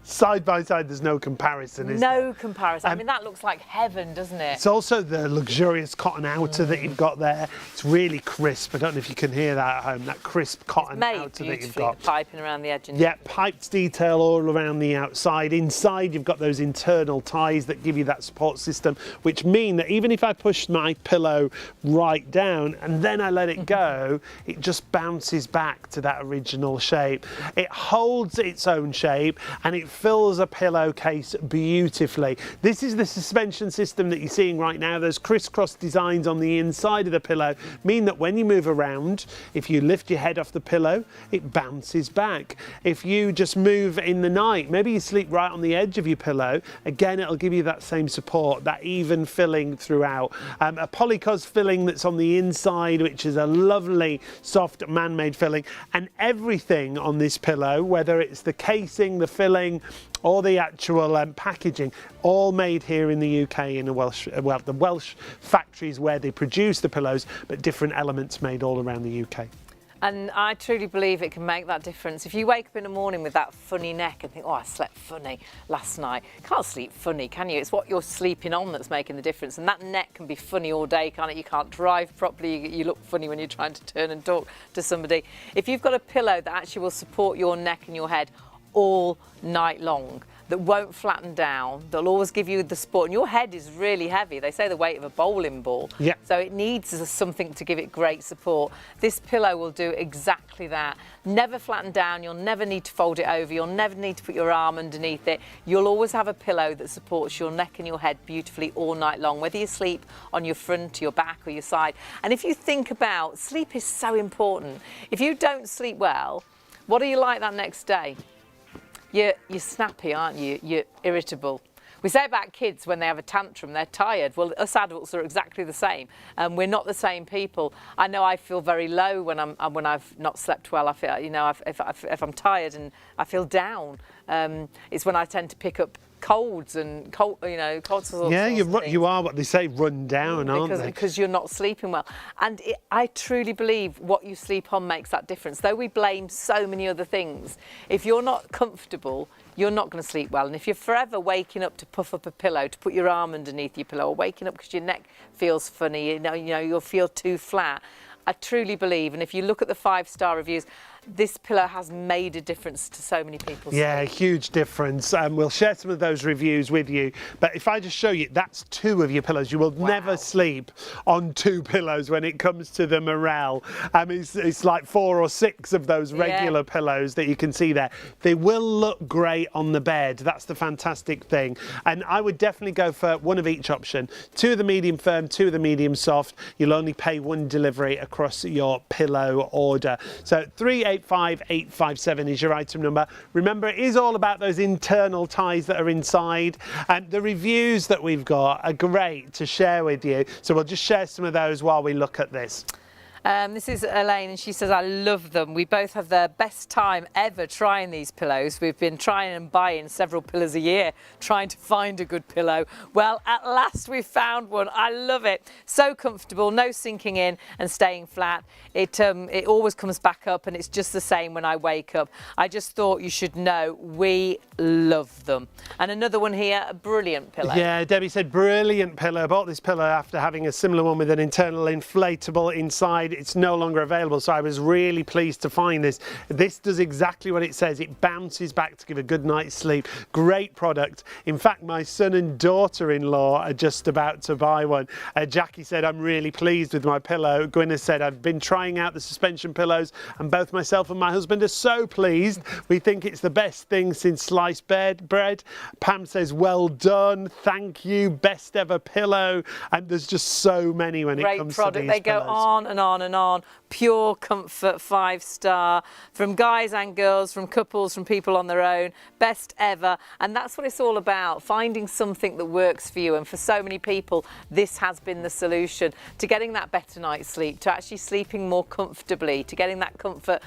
Speaker 2: Side by side, there's no comparison, is there?
Speaker 1: No comparison. I mean, that looks like heaven, doesn't it?
Speaker 2: It's also the luxurious cotton outer that you've got there. It's really crisp. I don't know if you can hear that at home, that crisp cotton outer that you've got.
Speaker 1: Piping around the edge.
Speaker 2: Yeah, piped detail all around the outside. Inside, you've got those internal ties that give you that support system, which mean that even if I push my pillow right down and then I let it go, it just bounces back to that original shape. It holds its own shape and it fills a pillowcase beautifully. This is the suspension system that you're seeing right now. Those crisscross designs on the inside of the pillow mean that when you move around, if you lift your head off the pillow, it bounces back. If you just move in the night, maybe you sleep right on the edge of your pillow, again, it'll give you that same support, that even filling throughout. A polycos filling that's on the inside, which is a lovely, soft, man-made filling, and everything on this pillow, whether it's the casing, the filling, or the actual packaging, all made here in the UK in the Welsh factories where they produce the pillows, but different elements made all around the UK.
Speaker 1: And I truly believe it can make that difference. If you wake up in the morning with that funny neck and think, oh, I slept funny last night. You can't sleep funny, can you? It's what you're sleeping on that's making the difference. And that neck can be funny all day, can't it? You can't drive properly. You look funny when you're trying to turn and talk to somebody. If you've got a pillow that actually will support your neck and your head all night long, that won't flatten down, that'll always give you the support. And your head is really heavy. They say the weight of a bowling ball. Yeah. So it needs something to give it great support. This pillow will do exactly that. Never flatten down. You'll never need to fold it over. You'll never need to put your arm underneath it. You'll always have a pillow that supports your neck and your head beautifully all night long, whether you sleep on your front, your back or your side. And if you think about, sleep is so important. If you don't sleep well, what are you like that next day? You're snappy, aren't you? You're irritable. We say about kids when they have a tantrum, they're tired. Well, us adults are exactly the same. We're not the same people. I know I feel very low when I've not slept well. I feel, if I'm tired and I feel down. It's when I tend to pick up colds and cold sores.
Speaker 2: Yeah, you are what they say, run down, aren't they?
Speaker 1: Because you're not sleeping well. And I truly believe what you sleep on makes that difference. Though we blame so many other things, if you're not comfortable, you're not going to sleep well. And if you're forever waking up to puff up a pillow, to put your arm underneath your pillow, or waking up because your neck feels funny, you'll feel too flat, I truly believe, and if you look at the 5-star reviews, this pillow has made a difference to so many people.
Speaker 2: Yeah, huge difference. We'll share some of those reviews with you. But if I just show you, that's 2 of your pillows. You will never sleep on 2 pillows when it comes to the morale. It's like 4 or 6 of those regular pillows that you can see there. They will look great on the bed. That's the fantastic thing. And I would definitely go for one of each option. 2 of the medium firm, 2 of the medium soft. You'll only pay 1 delivery across your pillow order. So 385857 is your item number. Remember, it is all about those internal ties that are inside, and the reviews that we've got are great to share with you. So we'll just share some of those while we look at this.
Speaker 1: This is Elaine, and she says, I love them. We both have the best time ever trying these pillows. We've been trying and buying several pillows a year, trying to find a good pillow. Well, at last we've found one. I love it. So comfortable, no sinking in and staying flat. It always comes back up, and it's just the same when I wake up. I just thought you should know we love them. And another one here, a brilliant pillow.
Speaker 2: Yeah, Debbie said brilliant pillow. I bought this pillow after having a similar one with an internal inflatable inside. It's no longer available, so I was really pleased to find this. This does exactly what it says. It bounces back to give a good night's sleep. Great product. In fact, my son and daughter-in-law are just about to buy one. Jackie said, I'm really pleased with my pillow. Gwyneth said, I've been trying out the suspension pillows, and both myself and my husband are so pleased. We think it's the best thing since sliced bread. Pam says, well done. Thank you. Best ever pillow. And there's just so many when it comes to these pillows.
Speaker 1: They go on and on and on. Pure comfort, 5-star, from guys and girls, from couples, from people on their own. Best ever. And that's what it's all about, finding something that works for you. And for so many people, this has been the solution to getting that better night's sleep, to actually sleeping more comfortably, to getting that comfort,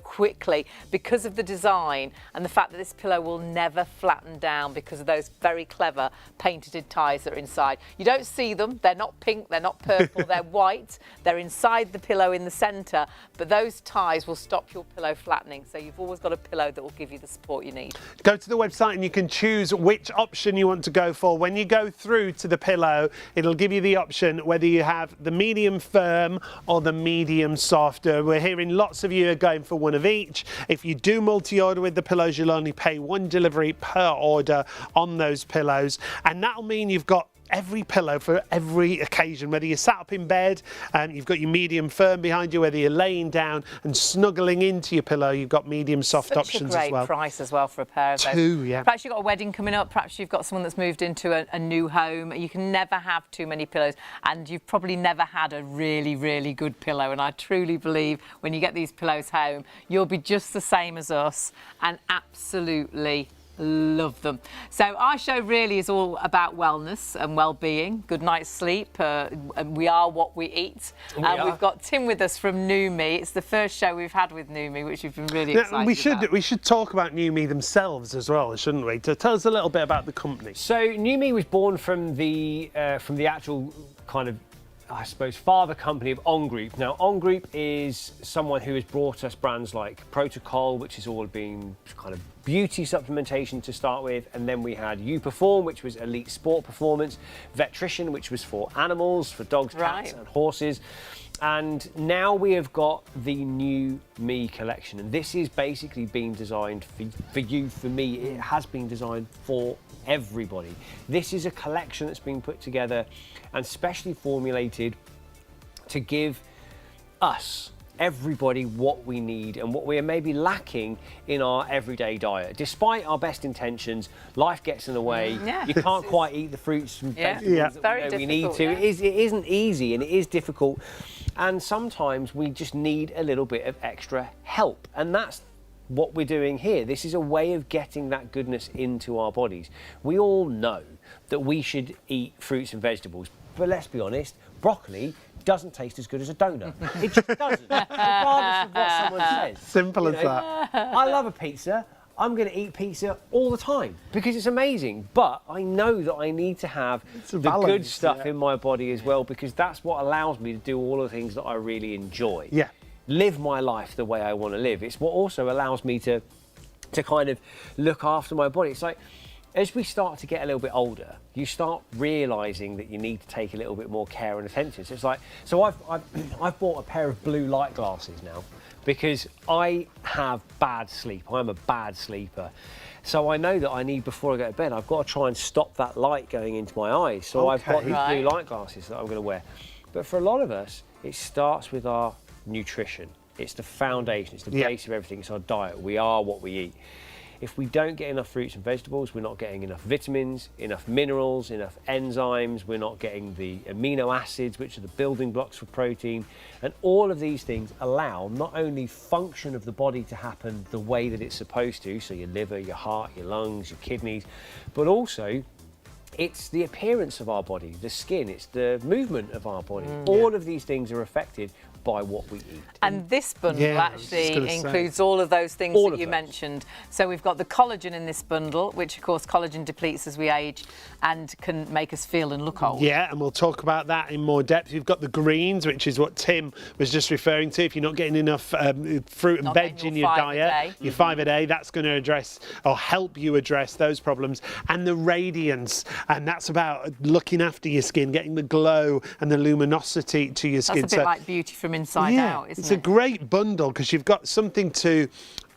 Speaker 1: quickly, because of the design and the fact that this pillow will never flatten down because of those very clever painted ties that are inside. You don't see them. They're not pink, they're not purple, they're white. They're inside the pillow in the centre, but those ties will stop your pillow flattening, so you've always got a pillow that will give you the support you need.
Speaker 2: Go to the website and you can choose which option you want to go for. When you go through to the pillow, it'll give you the option whether you have the medium firm or the medium soft. We're hearing lots of you are going for one of each. If you do multi-order with the pillows, you'll only pay 1 delivery per order on those pillows, and that'll mean you've got every pillow for every occasion. Whether you're sat up in bed and you've got your medium firm behind you, whether you're laying down and snuggling into your pillow, you've got medium soft options as well.
Speaker 1: Such a great price as well for a pair of those.
Speaker 2: 2, yeah.
Speaker 1: Perhaps you've got a wedding coming up, perhaps you've got someone that's moved into a new home. You can never have too many pillows, and you've probably never had a really, really good pillow. And I truly believe when you get these pillows home, you'll be just the same as us and absolutely love them. So our show really is all about wellness and well-being, good night's sleep. And we are what we eat. We've got Tim with us from New Me. It's the first show we've had with New Me, which we've been really excited about. We should talk about New Me themselves as well, shouldn't we? To tell us a little bit about the company.
Speaker 3: So New Me was born from the actual kind of, I suppose, father company of On Group. Now, On Group is someone who has brought us brands like Protocol, which has all been kind of beauty supplementation to start with, and then we had You Perform, which was elite sport performance, Vetrition, which was for animals, for dogs, cats and horses. And now we have got the New Me collection, and this is basically being designed for you, for me. It has been designed for everybody. This is a collection that's been put together and specially formulated to give us, everybody, what we need and what we are maybe lacking in our everyday diet. Despite our best intentions, life gets in the way. You can't quite eat the fruits and vegetables that we need to. It isn't easy, and it is difficult, and sometimes we just need a little bit of extra help, and that's what we're doing here. This is a way of getting that goodness into our bodies. We all know that we should eat fruits and vegetables, but let's be honest, broccoli doesn't taste as good as a donut. It just doesn't, regardless of what someone says.
Speaker 2: Simple as that.
Speaker 3: I love a pizza. I'm going to eat pizza all the time because it's amazing. But I know that I need to have the good stuff in my body as well, because that's what allows me to do all the things that I really enjoy.
Speaker 2: Yeah.
Speaker 3: Live my life the way I want to live. It's what also allows me to kind of look after my body. It's like, as we start to get a little bit older, you start realising that you need to take a little bit more care and attention. So it's like, so I've bought a pair of blue light glasses now because I have bad sleep. I'm a bad sleeper. So I know that I need, before I go to bed, I've got to try and stop that light going into my eyes. So I've got these blue light glasses that I'm going to wear. But for a lot of us, it starts with our nutrition. It's the foundation, it's the base of everything, it's our diet. We are what we eat. If we don't get enough fruits and vegetables, we're not getting enough vitamins, enough minerals, enough enzymes, we're not getting the amino acids, which are the building blocks for protein. And all of these things allow not only function of the body to happen the way that it's supposed to, so your liver, your heart, your lungs, your kidneys, but also it's the appearance of our body, the skin, it's the movement of our body. All of these things are affected by what we eat.
Speaker 1: And this bundle actually includes all of those things that you mentioned. So we've got the collagen in this bundle, which of course collagen depletes as we age and can make us feel and look old.
Speaker 2: Yeah, and we'll talk about that in more depth. You've got the greens, which is what Tim was just referring to. If you're not getting enough fruit and veg in your diet, your 5 a day, that's going to address or help you address those problems. And the radiance, and that's about looking after your skin, getting the glow and the luminosity to your skin.
Speaker 1: That's a bit like beauty from inside out, isn't it?
Speaker 2: It's a great bundle because you've got something to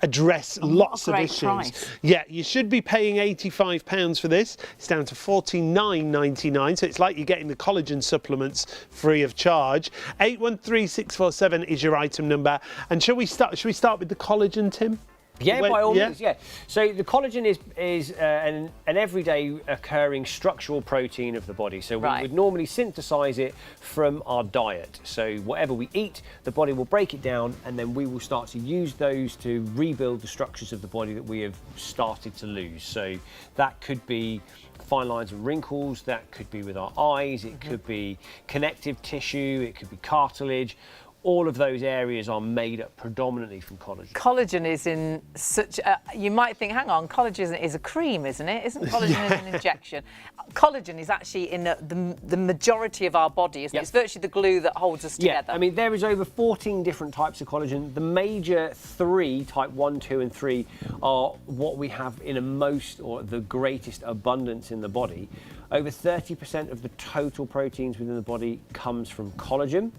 Speaker 2: address lots of issues.
Speaker 1: Price.
Speaker 2: Yeah, you should be paying £85 for this. It's down to $49.99, so it's like you're getting the collagen supplements free of charge. 813647 is your item number. And shall we start with the collagen, Tim?
Speaker 3: Yeah, by all means, yeah. So the collagen is an everyday occurring structural protein of the body. So we would normally synthesize it from our diet. So whatever we eat, the body will break it down, and then we will start to use those to rebuild the structures of the body that we have started to lose. So that could be fine lines and wrinkles, that could be with our eyes, it could be connective tissue, it could be cartilage. All of those areas are made up predominantly from collagen.
Speaker 1: Collagen is in such a, you might think, hang on, collagen is a cream, isn't it? Isn't collagen an injection? Collagen is actually in the majority of our body, isn't it? It's virtually the glue that holds us together.
Speaker 3: I mean, there is over 14 different types of collagen. The major 3, type 1, 2 and 3, are what we have in the greatest abundance in the body. Over 30% of the total proteins within the body comes from collagen.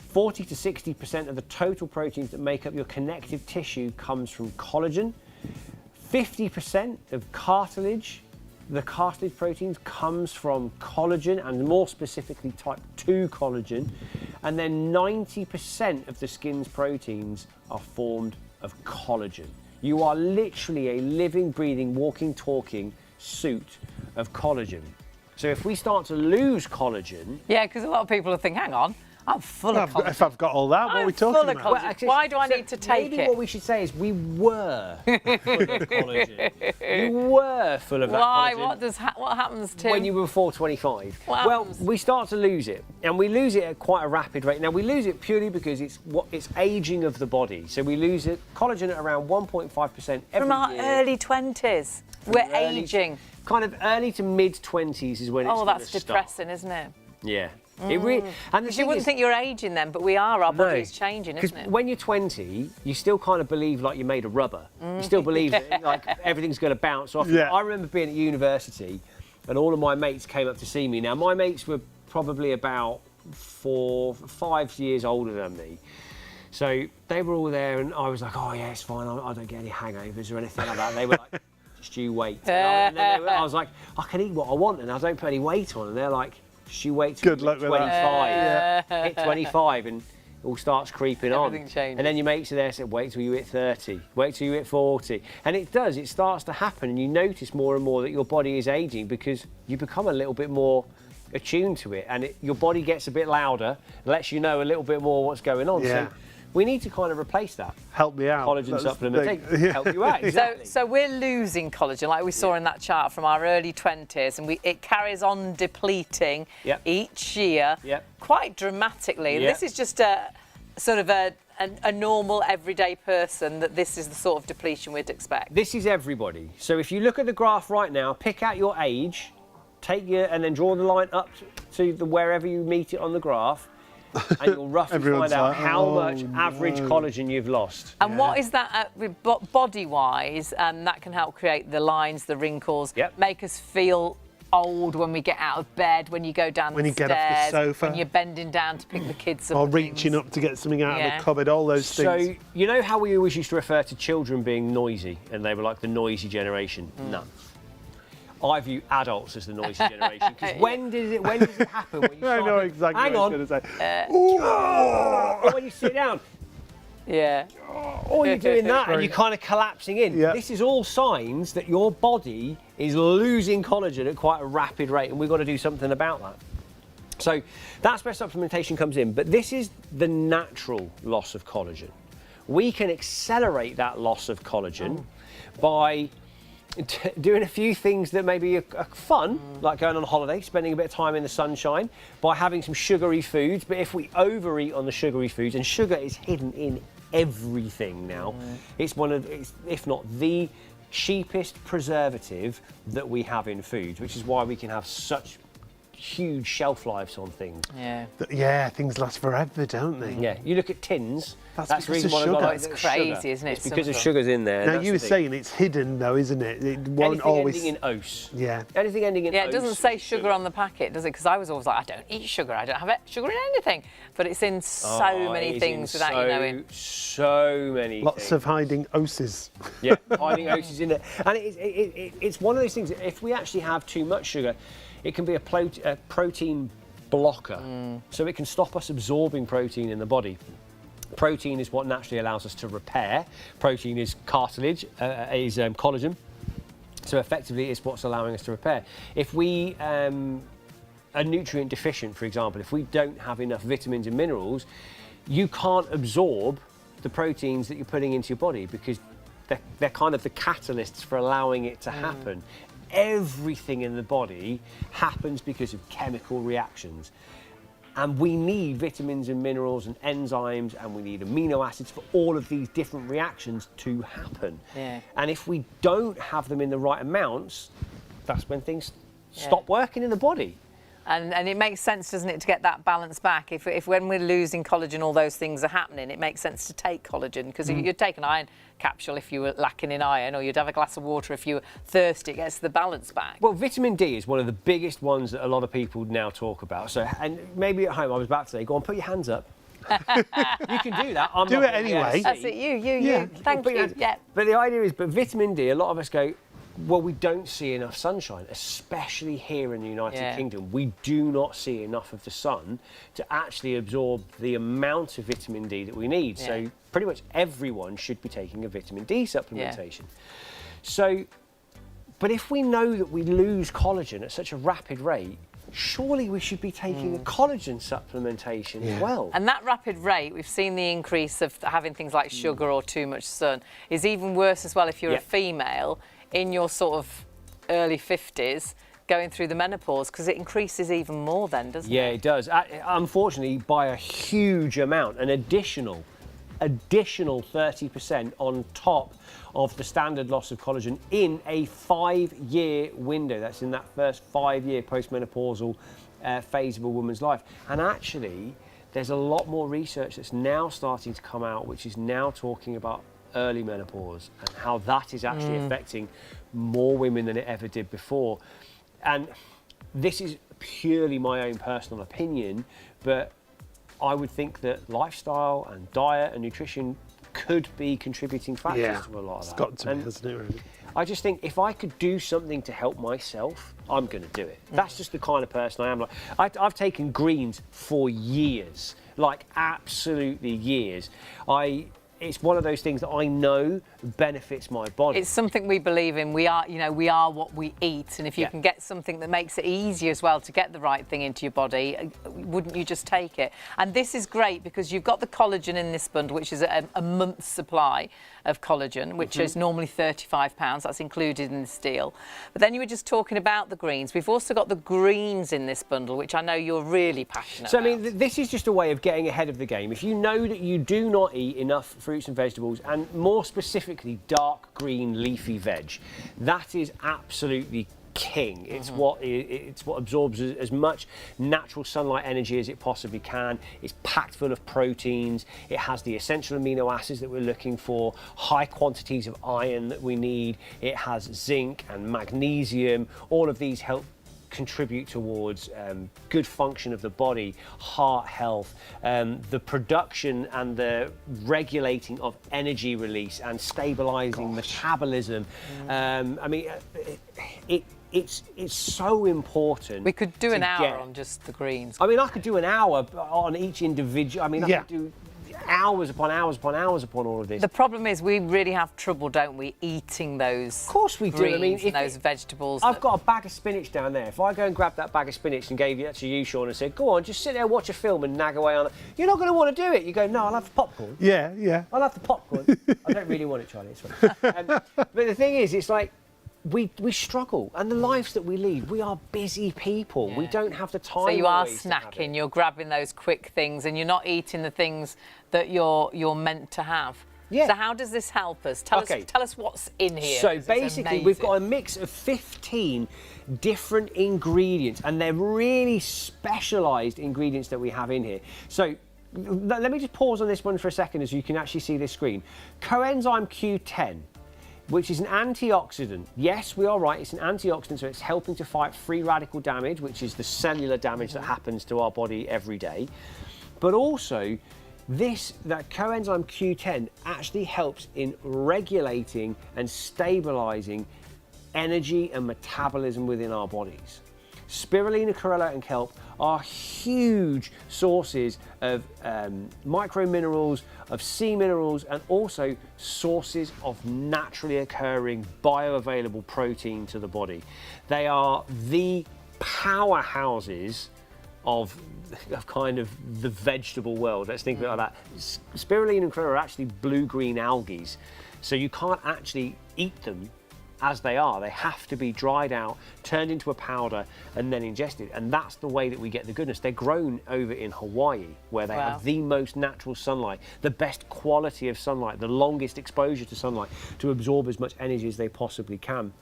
Speaker 3: 40 to 60% of the total proteins that make up your connective tissue comes from collagen. 50% of cartilage, the cartilage proteins, comes from collagen, and more specifically type 2 collagen. And then 90% of the skin's proteins are formed of collagen. You are literally a living, breathing, walking, talking suit of collagen. So if we start to lose collagen...
Speaker 1: Yeah, because a lot of people think, hang on, I'm full of collagen.
Speaker 2: If I've got all that, what are we talking about?
Speaker 1: Well, actually, why do I need to take
Speaker 3: maybe
Speaker 1: it?
Speaker 3: What we should say is we were full of collagen. You were full of that collagen.
Speaker 1: What happens to...
Speaker 3: When you were before 25.
Speaker 1: Well,
Speaker 3: we start to lose it, and we lose it at quite a rapid rate. Now, we lose it purely because it's aging of the body. So we lose collagen at around 1.5% every year.
Speaker 1: From our early 20s. We're aging.
Speaker 3: Kind of early to mid-20s is when it's
Speaker 1: Oh, that's depressing, isn't it?
Speaker 3: Yeah. It really, and
Speaker 1: you wouldn't think you're aging then, but we are. Our body's changing, isn't it?
Speaker 3: Because when you're 20, you still kind of believe like you're made of rubber. You still believe that like everything's going to bounce off. I remember being at university, and all of my mates came up to see me. Now, my mates were probably about 4 or 5 years older than me. So they were all there, and I was like, oh, yeah, it's fine. I don't get any hangovers or anything like that. They were like, just you wait. And then I was like, I can eat what I want, and I don't put any weight on. And they're like, just you wait till you're 25. Hit 25, and it all starts creeping on.
Speaker 1: Everything changes.
Speaker 3: And then your mates are there and say, wait till you hit 30, wait till you hit 40. And it does, it starts to happen, and you notice more and more that your body is aging because you become a little bit more attuned to it, and your body gets a bit louder, lets you know a little bit more what's going on. So we need to kind of replace that.
Speaker 2: Help me out.
Speaker 3: Collagen supplement. Help you out, exactly.
Speaker 1: So we're losing collagen, like we saw in that chart, from our early 20s, and it carries on depleting each year quite dramatically. This is just a sort of a a normal everyday person that this is the sort of depletion we'd expect?
Speaker 3: This is everybody. So if you look at the graph right now, pick out your age, and then draw the line up to wherever you meet it on the graph, and you'll roughly find out how much average collagen you've lost.
Speaker 1: And what is that body-wise? That can help create the lines, the wrinkles, make us feel old when we get out of bed, when you go down
Speaker 2: when
Speaker 1: the
Speaker 2: you
Speaker 1: stairs,
Speaker 2: get off the sofa,
Speaker 1: when you're bending down to pick the kids up,
Speaker 2: or reaching up to get something out of the cupboard, all those things.
Speaker 3: So you know how we always used to refer to children being noisy, and they were like the noisy generation? No. I view adults as the noisy generation, because when does it happen? When you start
Speaker 2: I know exactly
Speaker 3: hang
Speaker 2: what
Speaker 3: on.
Speaker 2: I was going to say.
Speaker 3: Or when you sit down.
Speaker 1: Yeah.
Speaker 3: Or you're doing that and you're kind of collapsing in.
Speaker 2: Yeah.
Speaker 3: This is all signs that your body is losing collagen at quite a rapid rate, and we've got to do something about that. So that's where supplementation comes in. But this is the natural loss of collagen. We can accelerate that loss of collagen by doing a few things that maybe are fun, like going on holiday, spending a bit of time in the sunshine, by having some sugary foods. But if we overeat on the sugary foods, and sugar is hidden in everything now, it's if not the cheapest preservative that we have in foods, which is why we can have such huge shelf lives on things.
Speaker 2: Yeah, things last forever, don't they?
Speaker 3: Yeah, you look at tins.
Speaker 2: That's
Speaker 3: the
Speaker 2: because
Speaker 3: reason
Speaker 2: of
Speaker 3: why
Speaker 2: sugar.
Speaker 3: I got
Speaker 1: It's crazy, isn't it?
Speaker 3: It's because of sugar's in there.
Speaker 2: Now, you were saying it's hidden, though, isn't it? It won't
Speaker 3: anything
Speaker 2: always.
Speaker 3: ending in ose.
Speaker 2: Yeah.
Speaker 3: Anything ending in
Speaker 1: Yeah,
Speaker 3: ose.
Speaker 1: it doesn't say sugar on the packet, does it? Because I was always like, I don't eat sugar. I don't have sugar in anything. But it's in so many things without you knowing.
Speaker 3: So many
Speaker 2: Lots
Speaker 3: things.
Speaker 2: of hiding oses.
Speaker 3: Yeah, hiding oses in there. And it's one of those things, if we actually have too much sugar, it can be a protein blocker. So it can stop us absorbing protein in the body. Protein is what naturally allows us to repair. Protein is cartilage, is collagen. So effectively, it's what's allowing us to repair. If we are nutrient deficient, for example, if we don't have enough vitamins and minerals, you can't absorb the proteins that you're putting into your body, because they're kind of the catalysts for allowing it to happen. Everything in the body happens because of chemical reactions. And we need vitamins and minerals and enzymes, and we need amino acids for all of these different reactions to happen.
Speaker 1: Yeah.
Speaker 3: And if we don't have them in the right amounts, that's when things stop working in the body.
Speaker 1: And it makes sense, doesn't it, to get that balance back. If when we're losing collagen, all those things are happening, it makes sense to take collagen, because you'd take an iron capsule if you were lacking in iron, or you'd have a glass of water if you were thirsty. It gets the balance back.
Speaker 3: Well, vitamin D is one of the biggest ones that a lot of people now talk about. So, and maybe at home, I was about to say, go on, put your hands up. You can do that.
Speaker 2: Do it anyway.
Speaker 1: That's it, you. Thank you. Yeah.
Speaker 3: But the idea is, vitamin D, a lot of us go, well, we don't see enough sunshine, especially here in the United Kingdom. We do not see enough of the sun to actually absorb the amount of vitamin D that we need.
Speaker 1: Yeah.
Speaker 3: So pretty much everyone should be taking a vitamin D supplementation. So, but if we know that we lose collagen at such a rapid rate, surely we should be taking a collagen supplementation as well.
Speaker 1: And that rapid rate, we've seen the increase of having things like sugar or too much sun, is even worse as well if you're a female in your sort of early 50s going through the menopause, because it increases even more then, doesn't it?
Speaker 3: Yeah, it does. Unfortunately, by a huge amount, an additional 30% on top of the standard loss of collagen in a 5-year window. That's in that first 5-year postmenopausal phase of a woman's life. And actually, there's a lot more research that's now starting to come out, which is now talking about early menopause and how that is actually affecting more women than it ever did before. And this is purely my own personal opinion, but I would think that lifestyle and diet and nutrition could be contributing factors to a lot of that.
Speaker 2: It's got to be, hasn't it, really?
Speaker 3: I just think if I could do something to help myself, I'm going to do it. That's just the kind of person I am. Like, I've taken greens for years, like absolutely years. it's one of those things that I know benefits my body.
Speaker 1: It's something we believe in. We are, we are what we eat. And if you can get something that makes it easy as well to get the right thing into your body, wouldn't you just take it? And this is great because you've got the collagen in this bundle, which is a month's supply of collagen, which is normally £35. That's included in this deal. But then you were just talking about the greens. We've also got the greens in this bundle, which I know you're really passionate about.
Speaker 3: So, I mean, this is just a way of getting ahead of the game. If you know that you do not eat enough fruits and vegetables, and more specifically dark green leafy veg, that is absolutely king. It's what absorbs as much natural sunlight energy as it possibly can. It's packed full of proteins. It has the essential amino acids that we're looking for, high quantities of iron that we need. It has zinc and magnesium. All of these help contribute towards good function of the body, heart health, the production and the regulating of energy release and stabilizing metabolism. I mean, it's so important.
Speaker 1: We could do an hour on just the greens.
Speaker 3: I mean, I could do an hour on each individual. I mean, I could do hours upon hours upon hours upon all of this.
Speaker 1: The problem is we really have trouble, don't we, eating those
Speaker 3: Of course we do. I mean,
Speaker 1: and those vegetables.
Speaker 3: I've got a bag of spinach down there. If I go and grab that bag of spinach and gave it to you, Sean, and said, go on, just sit there, watch a film and nag away on it, you're not going to want to do it. You go, no, I'll have the popcorn.
Speaker 2: Yeah, yeah.
Speaker 3: I'll have the popcorn. I don't really want it, Charlie. It's fine. But the thing is, it's like, we struggle, and the lives that we lead, we are busy people. We don't have the time.
Speaker 1: So you are
Speaker 3: always to have
Speaker 1: snacking,
Speaker 3: it.
Speaker 1: you're grabbing those quick things, and you're not eating the things that you're meant to have.
Speaker 3: Yeah.
Speaker 1: So how does this help us? Tell us what's in here.
Speaker 3: So basically, we've got a mix of 15 different ingredients, and they're really specialised ingredients that we have in here. So let me just pause on this one for a second, as you can actually see this screen. Coenzyme Q10. Which is an antioxidant. Yes, we are right, it's an antioxidant, so it's helping to fight free radical damage, which is the cellular damage that happens to our body every day. But also, that coenzyme Q10 actually helps in regulating and stabilizing energy and metabolism within our bodies. Spirulina, chlorella and kelp are huge sources of microminerals, of sea minerals, and also sources of naturally occurring bioavailable protein to the body. They are the powerhouses of kind of the vegetable world. Let's think of it like that. Spirulina and chlorella are actually blue-green algae, so you can't actually eat them as they are. They have to be dried out, turned into a powder, and then ingested. And that's the way that we get the goodness. They're grown over in Hawaii, where they have the most natural sunlight, the best quality of sunlight, the longest exposure to sunlight to absorb as much energy as they possibly can.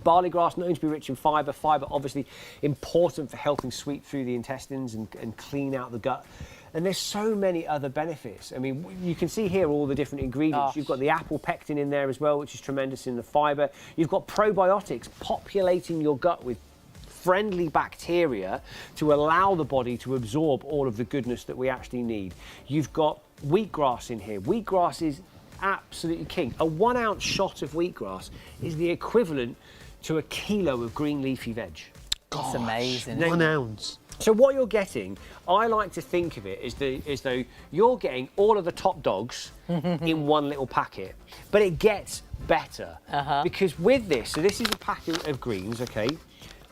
Speaker 3: Barley grass, known to be rich in fibre. Fibre obviously important for helping sweep through the intestines and clean out the gut. And there's so many other benefits. I mean, you can see here all the different ingredients. You've got the apple pectin in there as well, which is tremendous in the fibre. You've got probiotics populating your gut with friendly bacteria to allow the body to absorb all of the goodness that we actually need. You've got wheatgrass in here. Wheatgrass is absolutely king. A 1 ounce shot of wheatgrass is the equivalent to a kilo of green leafy veg.
Speaker 1: That's amazing.
Speaker 2: 1 ounce.
Speaker 3: So what you're getting, I like to think of it as though you're getting all of the top dogs in one little packet. But it gets better. Because with this, so this is a packet of greens, okay?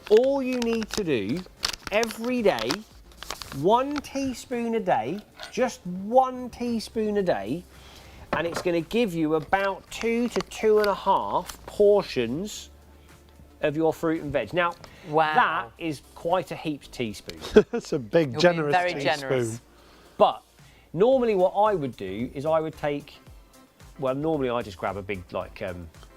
Speaker 3: All you need to do every day, 1 teaspoon a day, just 1 teaspoon a day, and it's going to give you about 2 to 2.5 portions of your fruit and veg. Now, that is quite a heaped teaspoon.
Speaker 2: That's a big,
Speaker 1: You're
Speaker 2: generous
Speaker 1: being very
Speaker 2: teaspoon.
Speaker 1: generous.
Speaker 3: But normally what I would do is I would take, well, normally I just grab a big, like,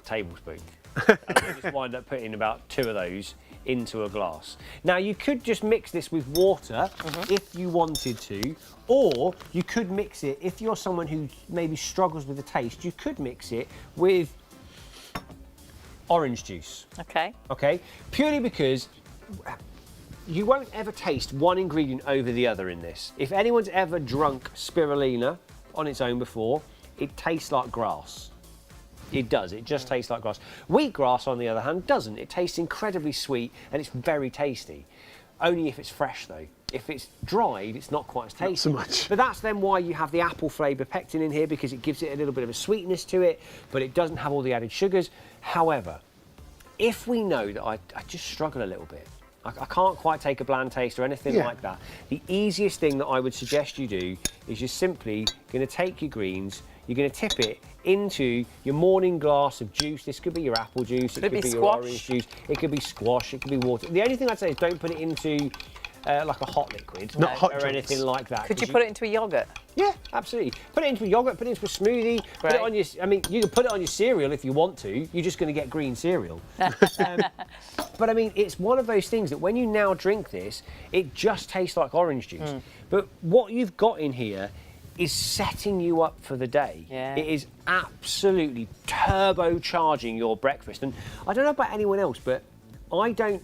Speaker 3: tablespoon. And I just wind up putting about 2 of those into a glass. Now, you could just mix this with water if you wanted to, or you could mix it, if you're someone who maybe struggles with the taste, you could mix it with orange juice. Okay? Purely because you won't ever taste one ingredient over the other in this. If anyone's ever drunk spirulina on its own before, it tastes like grass. It does, it just tastes like grass. Wheatgrass, on the other hand, doesn't. It tastes incredibly sweet and it's very tasty. Only if it's fresh, though. If it's dried, it's not quite as tasty.
Speaker 2: so much.
Speaker 3: But that's then why you have the apple flavour pectin in here, because it gives it a little bit of a sweetness to it, but it doesn't have all the added sugars. However, if we know that I just struggle a little bit, I can't quite take a bland taste or anything like that, the easiest thing that I would suggest you do is you're simply going to take your greens, you're going to tip it into your morning glass of juice. This could be your apple juice, it could be your orange juice, it could be squash, it could be water. The only thing I'd say is don't put it into like a hot liquid,
Speaker 2: not hot
Speaker 3: or
Speaker 2: drinks.
Speaker 3: anything like that.
Speaker 1: Could you put it into a yoghurt?
Speaker 3: Yeah, absolutely. Put it into a yogurt, put it into a smoothie, put it on your. I mean, you can put it on your cereal if you want to. You're just going to get green cereal. But I mean, it's one of those things that when you now drink this, it just tastes like orange juice. But what you've got in here is setting you up for the day.
Speaker 1: Yeah.
Speaker 3: It is absolutely turbocharging your breakfast. And I don't know about anyone else, but I don't.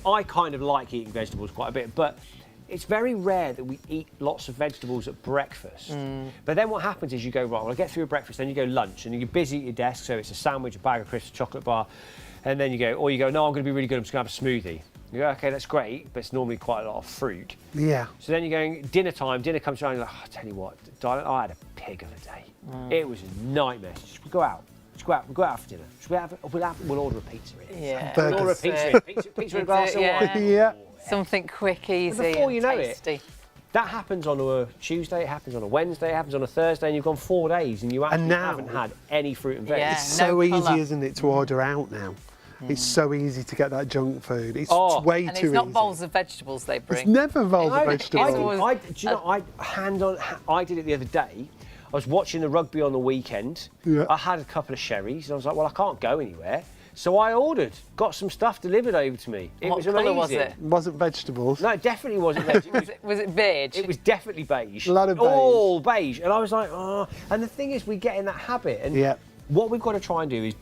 Speaker 3: I kind of like eating vegetables quite a bit, but it's very rare that we eat lots of vegetables at breakfast. But then what happens is you go, right, well, I get through breakfast, then you go lunch, and you're busy at your desk, so it's a sandwich, a bag of crisps, a chocolate bar, and then you go, no, I'm going to be really good, I'm just going to have a smoothie. You go, okay, that's great, but it's normally quite a lot of fruit.
Speaker 2: Yeah.
Speaker 3: So then you're going, dinner time, dinner comes around, you're like, I tell you what, darling, I had a pig of a day. It was a nightmare. Just go out. We'll go out for dinner. We'll order a pizza.
Speaker 1: Yeah.
Speaker 3: We'll order a pizza. Pizza and a glass of wine.
Speaker 2: Yeah.
Speaker 1: Something quick, easy,
Speaker 3: before you
Speaker 1: and
Speaker 3: know
Speaker 1: tasty.
Speaker 3: That happens on a Tuesday, it happens on a Wednesday, it happens on a Thursday, and you've gone 4 days and you actually
Speaker 2: now-
Speaker 3: haven't had any fruit and veg.
Speaker 1: Yeah.
Speaker 2: It's so
Speaker 1: No
Speaker 2: easy,
Speaker 1: colour.
Speaker 2: isn't it, to order out now? It's so easy to get that junk food. It's
Speaker 3: Oh.
Speaker 2: way
Speaker 1: And
Speaker 2: too
Speaker 1: it's not
Speaker 2: easy.
Speaker 1: bowls of vegetables they
Speaker 2: It's
Speaker 1: bring.
Speaker 2: never bowls of vegetables.
Speaker 3: I did it the other day. I was watching the rugby on the weekend.
Speaker 2: Yeah.
Speaker 3: I had a couple of sherries, and I was like, well, I can't go anywhere. So I got some stuff delivered over to me. It
Speaker 1: What
Speaker 3: was
Speaker 1: colour
Speaker 3: amazing.
Speaker 1: was it?
Speaker 2: Wasn't vegetables.
Speaker 3: No, it definitely wasn't veg.
Speaker 1: Was it beige?
Speaker 3: It was definitely beige.
Speaker 2: A lot of beige.
Speaker 3: All beige. And I was like, oh. And the thing is, we get in that habit. And
Speaker 2: Yeah.
Speaker 3: what we've got to try and do is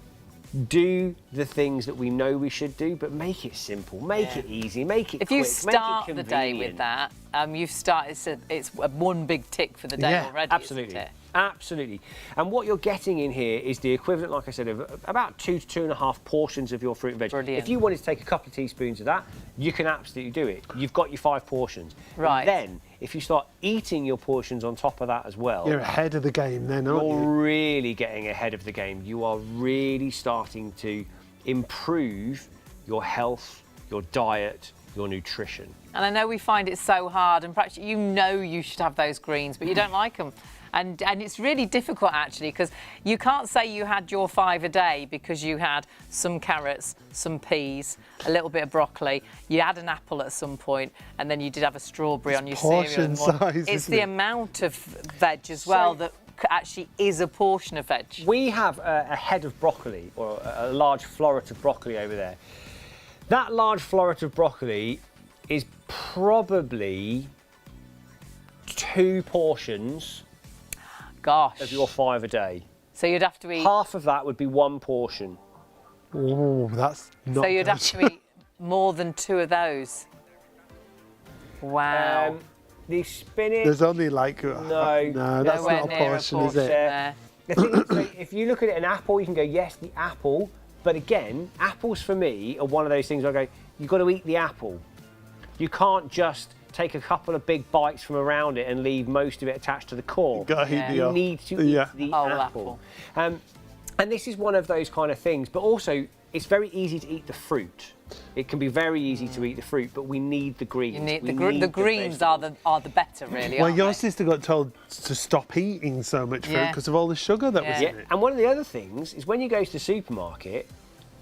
Speaker 3: do the things that we know we should do, but make it simple, make it easy, make it
Speaker 1: If
Speaker 3: quick,
Speaker 1: you
Speaker 3: make it
Speaker 1: start the day
Speaker 3: convenient.
Speaker 1: with that, you've started. It's one big tick for the day
Speaker 2: Yeah,
Speaker 1: already.
Speaker 3: Absolutely.
Speaker 1: Isn't it?
Speaker 3: Absolutely. And what you're getting in here is the equivalent, like I said, of about 2 to 2.5 portions of your fruit and veg.
Speaker 1: Brilliant.
Speaker 3: If you wanted to take a couple of teaspoons of that, you can absolutely do it. You've got your 5 portions.
Speaker 1: Right.
Speaker 3: And then, if you start eating your portions on top of that as well,
Speaker 2: You're ahead of the game then, aren't
Speaker 3: you're
Speaker 2: you?
Speaker 3: really getting ahead of the game. You are really starting to improve your health, your diet, your nutrition.
Speaker 1: And I know we find it so hard, and perhaps you should have those greens, but you don't like them. And it's really difficult actually, because you can't say you had your 5 a day because you had some carrots, some peas, a little bit of broccoli, you had an apple at some point, and then you did have a strawberry on your cereal.
Speaker 2: portion size,
Speaker 1: It's
Speaker 2: isn't
Speaker 1: the
Speaker 2: it?
Speaker 1: amount of veg as well that actually is a portion of veg.
Speaker 3: We have a head of broccoli, or a large floret of broccoli over there. That large floret of broccoli is probably 2 portions
Speaker 1: Gosh.
Speaker 3: of your 5 a day.
Speaker 1: So you'd have to eat.
Speaker 3: Half of that would be 1 portion.
Speaker 2: Oh, that's not
Speaker 1: So you'd have
Speaker 2: good.
Speaker 1: to eat more than 2 of those. Wow.
Speaker 3: The spinach.
Speaker 2: There's only like...
Speaker 3: No.
Speaker 2: No, that's
Speaker 1: Nowhere
Speaker 2: not a
Speaker 1: near
Speaker 2: portion, is it?
Speaker 1: there.
Speaker 3: The thing is, so if you look at it, an apple, you can go, yes, the apple. But again, apples for me are one of those things where I go, you've got to eat the apple. You can't just take a couple of big bites from around it and leave most of it attached to the core.
Speaker 2: Gotta eat
Speaker 1: Yeah.
Speaker 2: the
Speaker 3: You
Speaker 2: apple.
Speaker 3: need to eat the
Speaker 1: Whole
Speaker 3: apple. And this is one of those kind of things. But also, it's very easy to eat the fruit. It can be very easy to eat the fruit, but we need the greens.
Speaker 1: You need
Speaker 3: We
Speaker 1: the greens are
Speaker 3: vegetables.
Speaker 1: the better, really.
Speaker 2: Well,
Speaker 1: aren't
Speaker 2: your
Speaker 1: they?
Speaker 2: sister got told to stop eating so much fruit
Speaker 1: Yeah.
Speaker 2: because of all the sugar that was
Speaker 1: Yeah.
Speaker 2: in it.
Speaker 3: And one of the other things is when you go to the supermarket,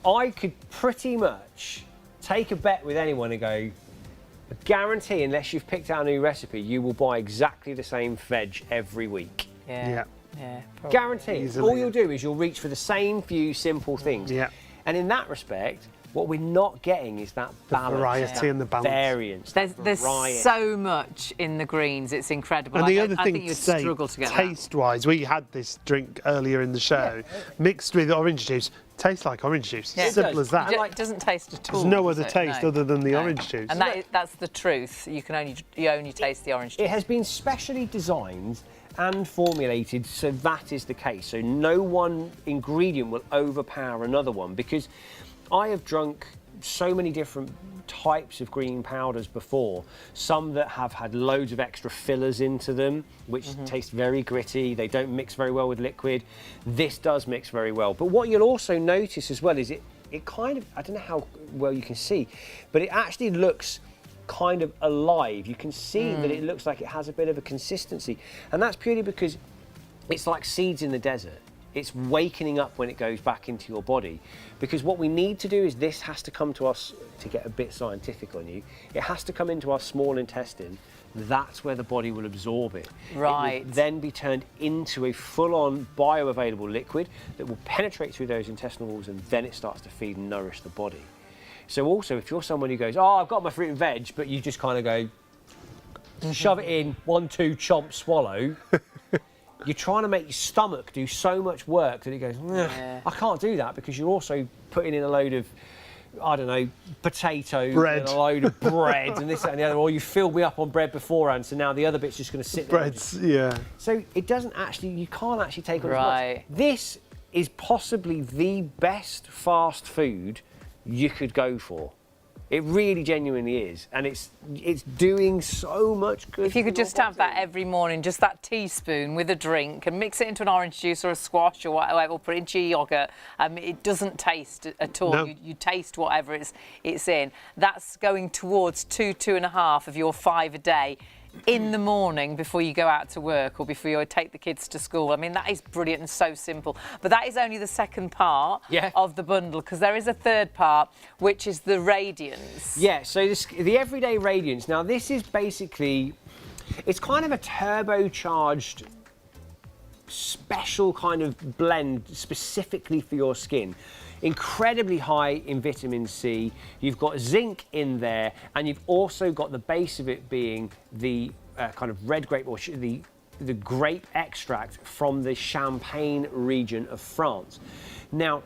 Speaker 3: I could pretty much take a bet with anyone and go, I guarantee, unless you've picked out a new recipe, you will buy exactly the same veg every week.
Speaker 2: Yeah.
Speaker 1: Yeah. probably.
Speaker 3: Guaranteed.
Speaker 2: Easily.
Speaker 3: All you'll do is you'll reach for the same few simple things.
Speaker 2: Yeah.
Speaker 3: And in that respect, what we're not getting is that balance,
Speaker 2: variety
Speaker 3: that
Speaker 2: and the balance.
Speaker 3: variance. that
Speaker 1: There's
Speaker 3: variety.
Speaker 1: so much in the greens. It's incredible.
Speaker 2: And the other
Speaker 1: I
Speaker 2: thing
Speaker 1: think
Speaker 2: to
Speaker 1: you'd
Speaker 2: say,
Speaker 1: struggle to get that.
Speaker 2: taste-wise, we had this drink earlier in the show, mixed with orange juice. Tastes like orange juice.
Speaker 1: Yeah. It
Speaker 2: Simple
Speaker 3: does.
Speaker 2: as that.
Speaker 1: It doesn't taste at all.
Speaker 2: There's no
Speaker 1: does
Speaker 2: other
Speaker 1: it?
Speaker 2: taste
Speaker 1: No.
Speaker 2: other than the
Speaker 1: No.
Speaker 2: orange juice.
Speaker 1: And that's the truth. You only taste the orange juice.
Speaker 3: It has been specially designed and formulated so that is the case. So no one ingredient will overpower another one, because I have drunk so many different types of green powders before, some that have had loads of extra fillers into them, which taste very gritty, they don't mix very well with liquid. This does mix very well. But what you'll also notice as well is it kind of, I don't know how well you can see, but it actually looks kind of alive. You can see that it looks like it has a bit of a consistency. And that's purely because it's like seeds in the desert. It's wakening up when it goes back into your body. Because what we need to do is this has to come to us, to get a bit scientific on you, it has to come into our small intestine. That's where the body will absorb it.
Speaker 1: Right.
Speaker 3: It will then be turned into a full-on bioavailable liquid that will penetrate through those intestinal walls, and then it starts to feed and nourish the body. So also, if you're someone who goes, oh, I've got my fruit and veg, but you just kind of go, shove it in, 1, 2, chomp, swallow, you're trying to make your stomach do so much work that it goes, I can't do that, because you're also putting in a load of, I don't know, potatoes
Speaker 2: bread.
Speaker 3: And a load of bread and this that, and the other, or you filled me up on bread beforehand, so now the other bit's just going to sit there.
Speaker 2: Breads, yeah.
Speaker 3: So it doesn't actually, you can't actually take on as
Speaker 1: Right.
Speaker 3: much. This is possibly the best fast food you could go for. It really genuinely is, and it's doing so much good.
Speaker 1: If you could just have that every morning, just that teaspoon with a drink, and mix it into an orange juice or a squash or whatever, or put it into your yoghurt, it doesn't taste at all.
Speaker 2: No.
Speaker 1: You taste whatever it's in. That's going towards 2.5 of your 5 a day in the morning before you go out to work or before you take the kids to school. I mean, that is brilliant and so simple. But that is only the second part of the bundle, because there is a third part, which is the Radiance.
Speaker 3: Yeah, so the Everyday Radiance. Now, this is basically, it's kind of a turbocharged, special kind of blend specifically for your skin. Incredibly high in vitamin C, you've got zinc in there, and you've also got the base of it being the kind of red grape, or the grape extract from the Champagne region of France. Now,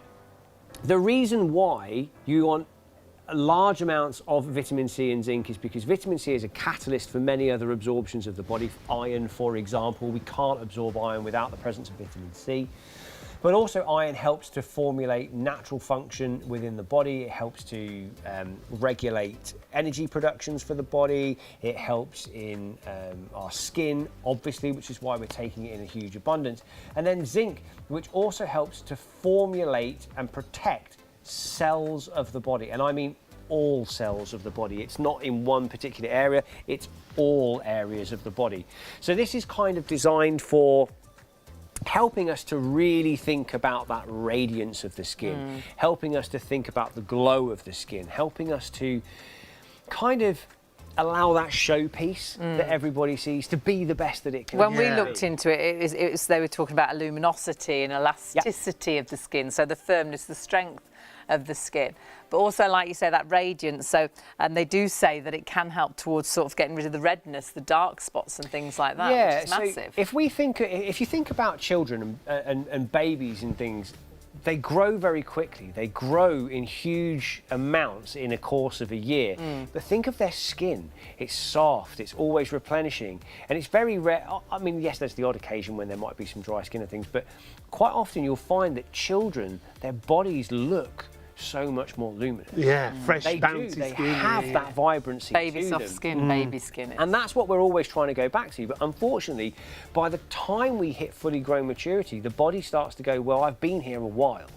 Speaker 3: the reason why you want large amounts of vitamin C and zinc is because vitamin C is a catalyst for many other absorptions of the body. Iron, for example, we can't absorb iron without the presence of vitamin C. But also iron helps to formulate natural function within the body. It helps to regulate energy productions for the body. It helps in our skin, obviously, which is why we're taking it in a huge abundance. And then zinc, which also helps to formulate and protect cells of the body. And I mean all cells of the body. It's not in one particular area, it's all areas of the body. So this is kind of designed for helping us to really think about that radiance of the skin, helping us to think about the glow of the skin, helping us to kind of allow that showpiece that everybody sees to be the best that it can be.
Speaker 1: When we looked into it, they were talking about luminosity and elasticity of the skin, so the firmness, the strength of the skin, but also, like you say, that radiance. So, and they do say that it can help towards sort of getting rid of the redness, the dark spots and things like that, which is massive.
Speaker 3: If you think about children and babies and things, they grow very quickly. They grow in huge amounts in a course of a year. But think of their skin. It's soft, it's always replenishing, and it's very rare. I mean, yes, there's the odd occasion when there might be some dry skin and things, but quite often you'll find that children, their bodies look so much more luminous.
Speaker 2: Yeah, fresh,
Speaker 3: they
Speaker 2: bouncy
Speaker 3: do. They
Speaker 2: skin.
Speaker 3: have that vibrancy
Speaker 1: Baby
Speaker 3: to
Speaker 1: soft
Speaker 3: them.
Speaker 1: skin, baby skin.
Speaker 3: And that's what we're always trying to go back to. But unfortunately, by the time we hit fully grown maturity, the body starts to go, well, I've been here a while.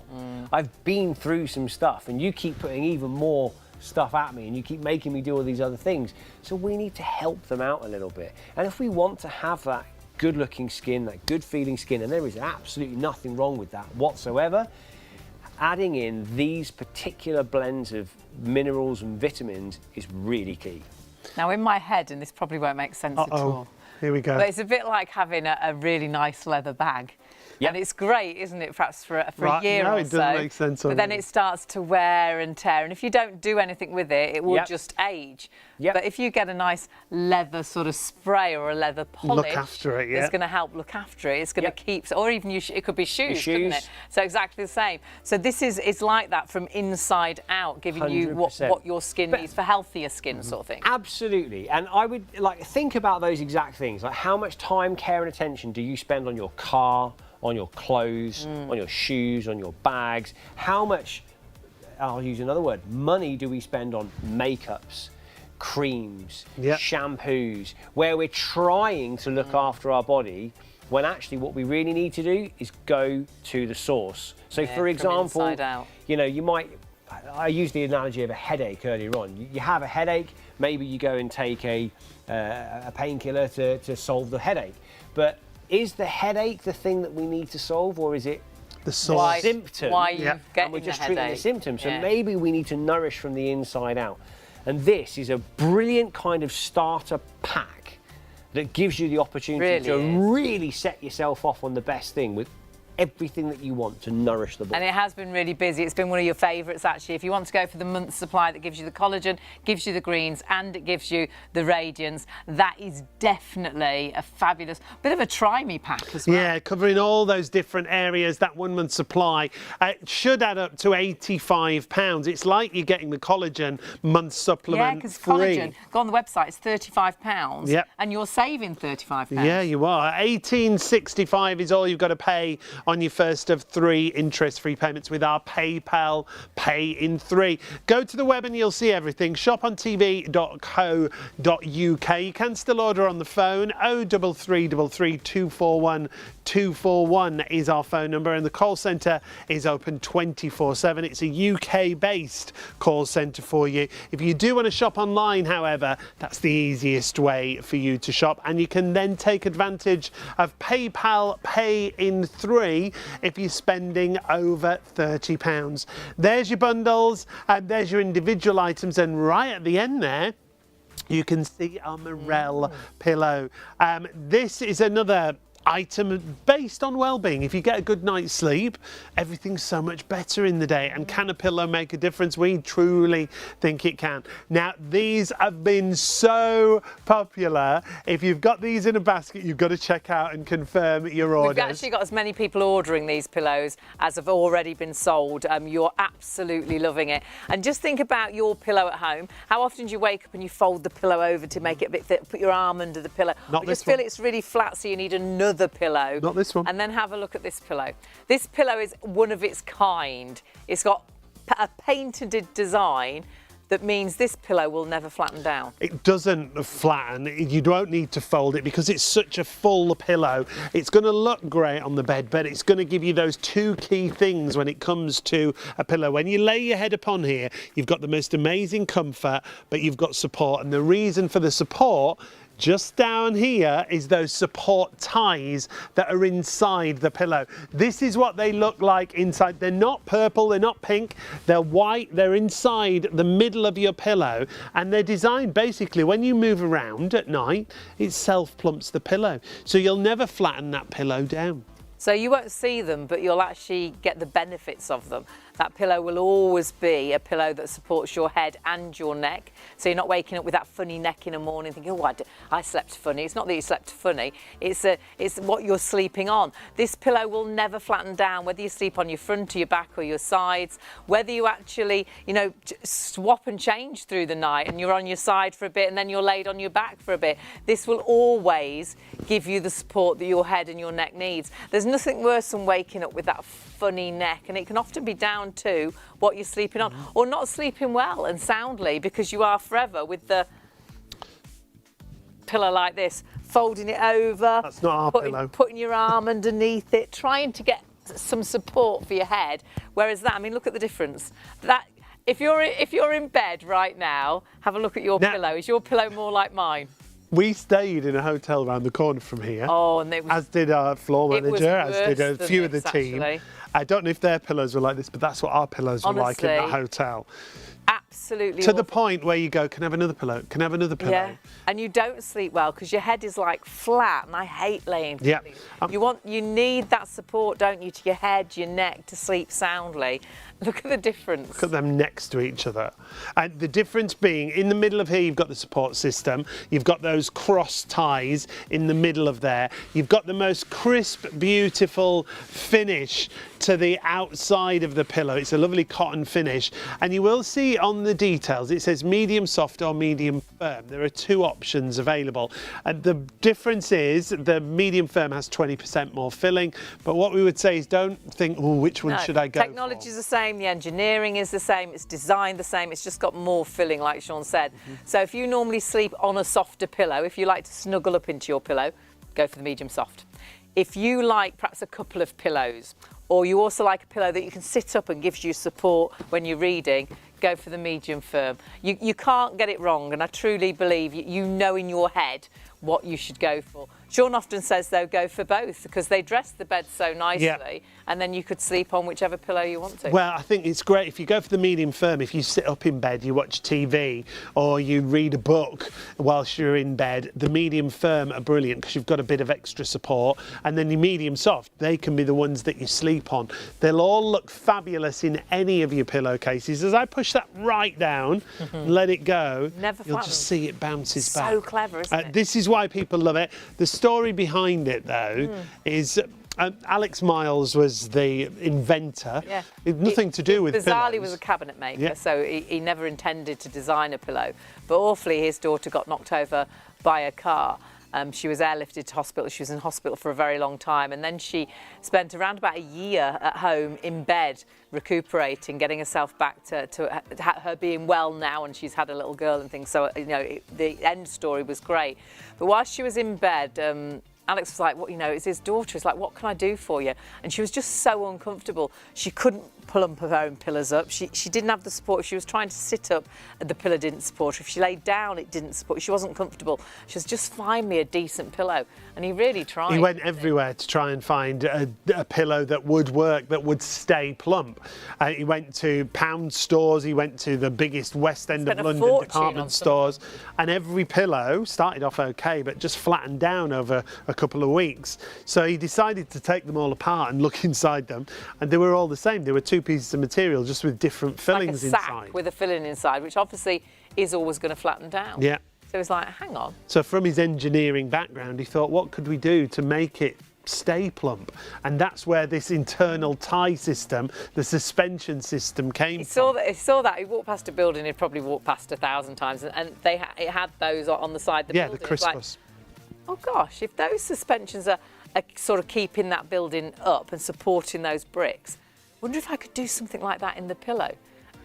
Speaker 3: I've been through some stuff, and you keep putting even more stuff at me, and you keep making me do all these other things. So we need to help them out a little bit. And if we want to have that good looking skin, that good feeling skin, and there is absolutely nothing wrong with that whatsoever, adding in these particular blends of minerals and vitamins is really key.
Speaker 1: Now, in my head, and this probably won't make sense at all,
Speaker 2: here we go.
Speaker 1: but it's a bit like having a really nice leather bag.
Speaker 3: Yep.
Speaker 1: And it's great, isn't it, perhaps for a year
Speaker 2: no,
Speaker 1: or
Speaker 2: it
Speaker 1: so.
Speaker 2: doesn't make sense on
Speaker 1: But then
Speaker 2: it.
Speaker 1: it starts to wear and tear. And if you don't do anything with it, it will just age.
Speaker 3: Yep.
Speaker 1: But if you get a nice leather sort of spray or a leather polish,
Speaker 2: Look after it,
Speaker 1: it's going to help look after it. It's going to keep, or even it could be shoes, couldn't it? So exactly the same. So this is like that from inside out, giving you
Speaker 3: 100%.
Speaker 1: what your skin needs for healthier skin sort of thing.
Speaker 3: Absolutely. And I would think about those exact things, like how much time, care and attention do you spend on your car, on your clothes, on your shoes, on your bags? How much I'll use another word, money do we spend on makeups, creams, shampoos, where we're trying to look after our body, when actually what we really need to do is go to the source. So for example, you know, you might, I used the analogy of a headache earlier on. You have a headache, maybe you go and take a painkiller to solve the headache. But is the headache the thing that we need to solve, or is it the symptom?
Speaker 1: Why you getting
Speaker 3: and we're just
Speaker 1: the
Speaker 3: treating
Speaker 1: headache?
Speaker 3: the symptom. So maybe we need to nourish from the inside out. And this is a brilliant kind of starter pack that gives you the opportunity to really set yourself off on the best thing with everything that you want to nourish the body.
Speaker 1: And it has been really busy. It's been one of your favourites, actually. If you want to go for the month's supply that gives you the collagen, gives you the greens, and it gives you the radiance, that is definitely a fabulous bit of a try-me pack as well.
Speaker 2: Yeah, covering all those different areas, that 1 month supply should add up to £85. It's like you're getting the collagen month supplement
Speaker 1: because
Speaker 2: free.
Speaker 1: collagen, go on the website, it's £35, and you're saving £35.
Speaker 2: Yeah, you are. £18.65 is all you've got to pay on your first of 3 interest-free payments with our PayPal Pay in 3. Go to the web and you'll see everything. ShopOnTV.co.uk. You can still order on the phone. 03333 241 241 is our phone number, and the call centre is open 24/7. It's a UK-based call centre for you. If you do want to shop online, however, that's the easiest way for you to shop, and you can then take advantage of PayPal Pay in 3 if you're spending over £30. There's your bundles, and there's your individual items, and right at the end there, you can see our Morel pillow. This is another item based on well-being. If you get a good night's sleep, everything's so much better in the day. And can a pillow make a difference? We truly think it can. Now, these have been so popular. If you've got these in a basket, you've got to check out and confirm your orders.
Speaker 1: We've actually got as many people ordering these pillows as have already been sold. You're absolutely loving it. And just think about your pillow at home. How often do you wake up and you fold the pillow over to make it a bit thick, put your arm under the pillow?
Speaker 2: Not this
Speaker 1: just feel it's really flat, so you need another pillow.
Speaker 2: Not this one.
Speaker 1: And then have a look at this pillow. This pillow is one of its kind. It's got a patented design that means this pillow will never flatten down.
Speaker 2: It doesn't flatten. You don't need to fold it because it's such a full pillow. It's going to look great on the bed, but it's going to give you those 2 key things when it comes to a pillow. When you lay your head upon here, you've got the most amazing comfort, but you've got support. And the reason for the support just down here is those support ties that are inside the pillow. This is what they look like inside. They're not purple, they're not pink, they're white, they're inside the middle of your pillow, and they're designed basically when you move around at night, it self-plumps the pillow. So you'll never flatten that pillow down.
Speaker 1: So you won't see them, but you'll actually get the benefits of them. That pillow will always be a pillow that supports your head and your neck. So you're not waking up with that funny neck in the morning thinking, oh, I slept funny. It's not that you slept funny. It's what you're sleeping on. This pillow will never flatten down, whether you sleep on your front or your back or your sides, whether you actually, you know, swap and change through the night and you're on your side for a bit and then you're laid on your back for a bit. This will always give you the support that your head and your neck needs. There's nothing worse than waking up with that funny neck, and it can often be down to what you're sleeping on or not sleeping well and soundly, because you are forever with the pillow like this, folding it over.
Speaker 2: That's not our pillow.
Speaker 1: Putting your arm underneath it, trying to get some support for your head. Whereas that, I mean, look at the difference. That if you're in bed right now, have a look at your pillow. Is your pillow more like mine?
Speaker 2: We stayed in a hotel around the corner from here.
Speaker 1: Oh, and it was,
Speaker 2: as did our floor manager, as did a few of the
Speaker 1: this,
Speaker 2: team.
Speaker 1: actually.
Speaker 2: I don't know if their pillows were like this, but that's what our pillows were like in the hotel.
Speaker 1: Absolutely.
Speaker 2: To the point where you go, can I have another pillow? Can I have another pillow?
Speaker 1: Yeah, and you don't sleep well because your head is like flat, and I hate laying flat.
Speaker 2: Yeah.
Speaker 1: You need that support, don't you, to your head, your neck, to sleep soundly. Look at the difference.
Speaker 2: Look at them next to each other. And the difference being, in the middle of here, you've got the support system. You've got those cross ties in the middle of there. You've got the most crisp, beautiful finish to the outside of the pillow. It's a lovely cotton finish. And you will see on the details, it says medium soft or medium firm. There are 2 options available. And the difference is the medium firm has 20% more filling, but what we would say is don't think, oh, which one should I go for?
Speaker 1: Technology is the same, the engineering is the same, it's designed the same, it's just got more filling, like Sean said. So if you normally sleep on a softer pillow, if you like to snuggle up into your pillow, go for the medium soft. If you like perhaps a couple of pillows, or you also like a pillow that you can sit up and gives you support when you're reading, go for the medium firm. You can't get it wrong, and I truly believe you know in your head what you should go for. Sean often says, though, go for both, because they dress the bed so nicely, and then you could sleep on whichever pillow you want to.
Speaker 2: Well, I think it's great if you go for the medium firm. If you sit up in bed, you watch TV, or you read a book whilst you're in bed, the medium firm are brilliant because you've got a bit of extra support. And then the medium soft, they can be the ones that you sleep on. They'll all look fabulous in any of your pillowcases. As I push that right down and let it go, you'll just see it bounces back.
Speaker 1: So clever, isn't it?
Speaker 2: This is why people love it. The story behind it, though, is Alex Miles was the inventor.
Speaker 1: Yeah.
Speaker 2: It had nothing to do with
Speaker 1: bizarrely
Speaker 2: pillows.
Speaker 1: was a cabinet maker, so he never intended to design a pillow. But awfully, his daughter got knocked over by a car. She was airlifted to hospital. She was in hospital for a very long time, and then she spent around about a year at home in bed, recuperating, getting herself back to her being well now, and she's had a little girl and things. So, you know, the end story was great. But whilst she was in bed, Alex was like, "What? You know, it's his daughter. It's like, what can I do for you?" And she was just so uncomfortable. She couldn't plump her own pillows up. She didn't have the support. If she was trying to sit up, the pillow didn't support her. If she laid down, it didn't support her. She wasn't comfortable. She says, "Just find me a decent pillow." And he really tried.
Speaker 2: He went everywhere to try and find a pillow that would work, that would stay plump. He went to pound stores. He went to the biggest West End of London department stores, and every pillow started off okay, but just flattened down over a couple of weeks. So he decided to take them all apart and look inside them, and they were all the same. They were 2 pieces of material just with different fillings
Speaker 1: like a sack
Speaker 2: inside.
Speaker 1: with a filling inside, which obviously is always going to flatten down.
Speaker 2: Yeah.
Speaker 1: So it's like, hang on.
Speaker 2: So from his engineering background, he thought, what could we do to make it stay plump? And that's where this internal tie system, the suspension system, came from.
Speaker 1: He saw that. He walked past a building. He'd probably walked past 1,000 times, and it had those on the side of the building.
Speaker 2: Yeah, the Christmas.
Speaker 1: Like, oh gosh, if those suspensions are sort of keeping that building up and supporting those bricks, I wonder if I could do something like that in the pillow.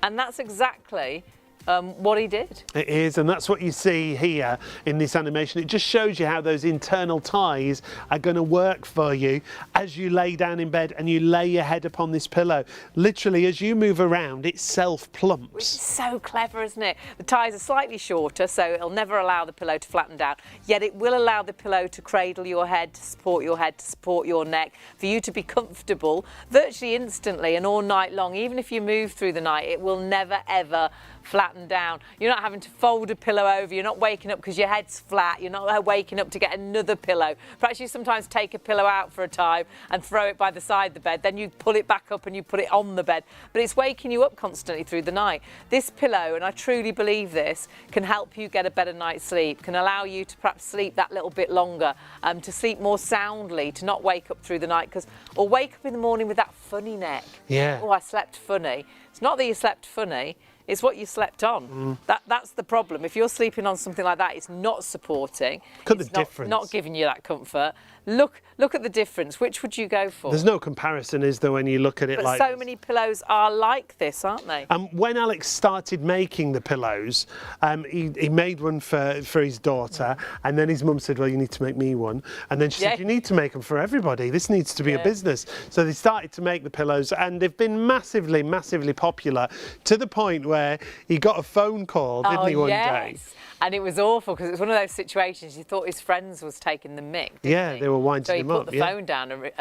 Speaker 1: And that's exactly what he did.
Speaker 2: It is, and that's what you see here in this animation. It just shows you how those internal ties are going to work for you as you lay down in bed and you lay your head upon this pillow. Literally, as you move around, it self-plumps.
Speaker 1: Which is so clever, isn't it? The ties are slightly shorter, so it'll never allow the pillow to flatten down, yet it will allow the pillow to cradle your head, to support your neck, for you to be comfortable virtually instantly and all night long. Even if you move through the night, it will never, ever flatten down. You're not having to fold a pillow over. You're not waking up because your head's flat. You're not waking up to get another pillow. Perhaps you sometimes take a pillow out for a time and throw it by the side of the bed. Then you pull it back up and you put it on the bed. But it's waking you up constantly through the night. This pillow, and I truly believe this, can help you get a better night's sleep, can allow you to perhaps sleep that little bit longer, to sleep more soundly, to not wake up through the night, or wake up in the morning with that funny neck.
Speaker 2: Yeah.
Speaker 1: Oh, I slept funny. It's not that you slept funny. It's what you slept on. That's the problem. If you're sleeping on something like that, it's not supporting.
Speaker 2: Look at the difference.
Speaker 1: Not giving you that comfort. Look at the difference. Which would you go for?
Speaker 2: There's no comparison, is there, when you look at it like
Speaker 1: this? But so many pillows are like this, aren't they?
Speaker 2: When Alex started making the pillows, he made one for his daughter, and then his mum said, well, you need to make me one. And then she said, you need to make them for everybody. This needs to be a business. So they started to make the pillows, and they've been massively, massively popular, to the point where he got a phone call, didn't he, one day?
Speaker 1: And it was awful, because it was one of those situations he thought his friends was taking the mick, didn't he?
Speaker 2: They were winding him up.
Speaker 1: So he put the phone down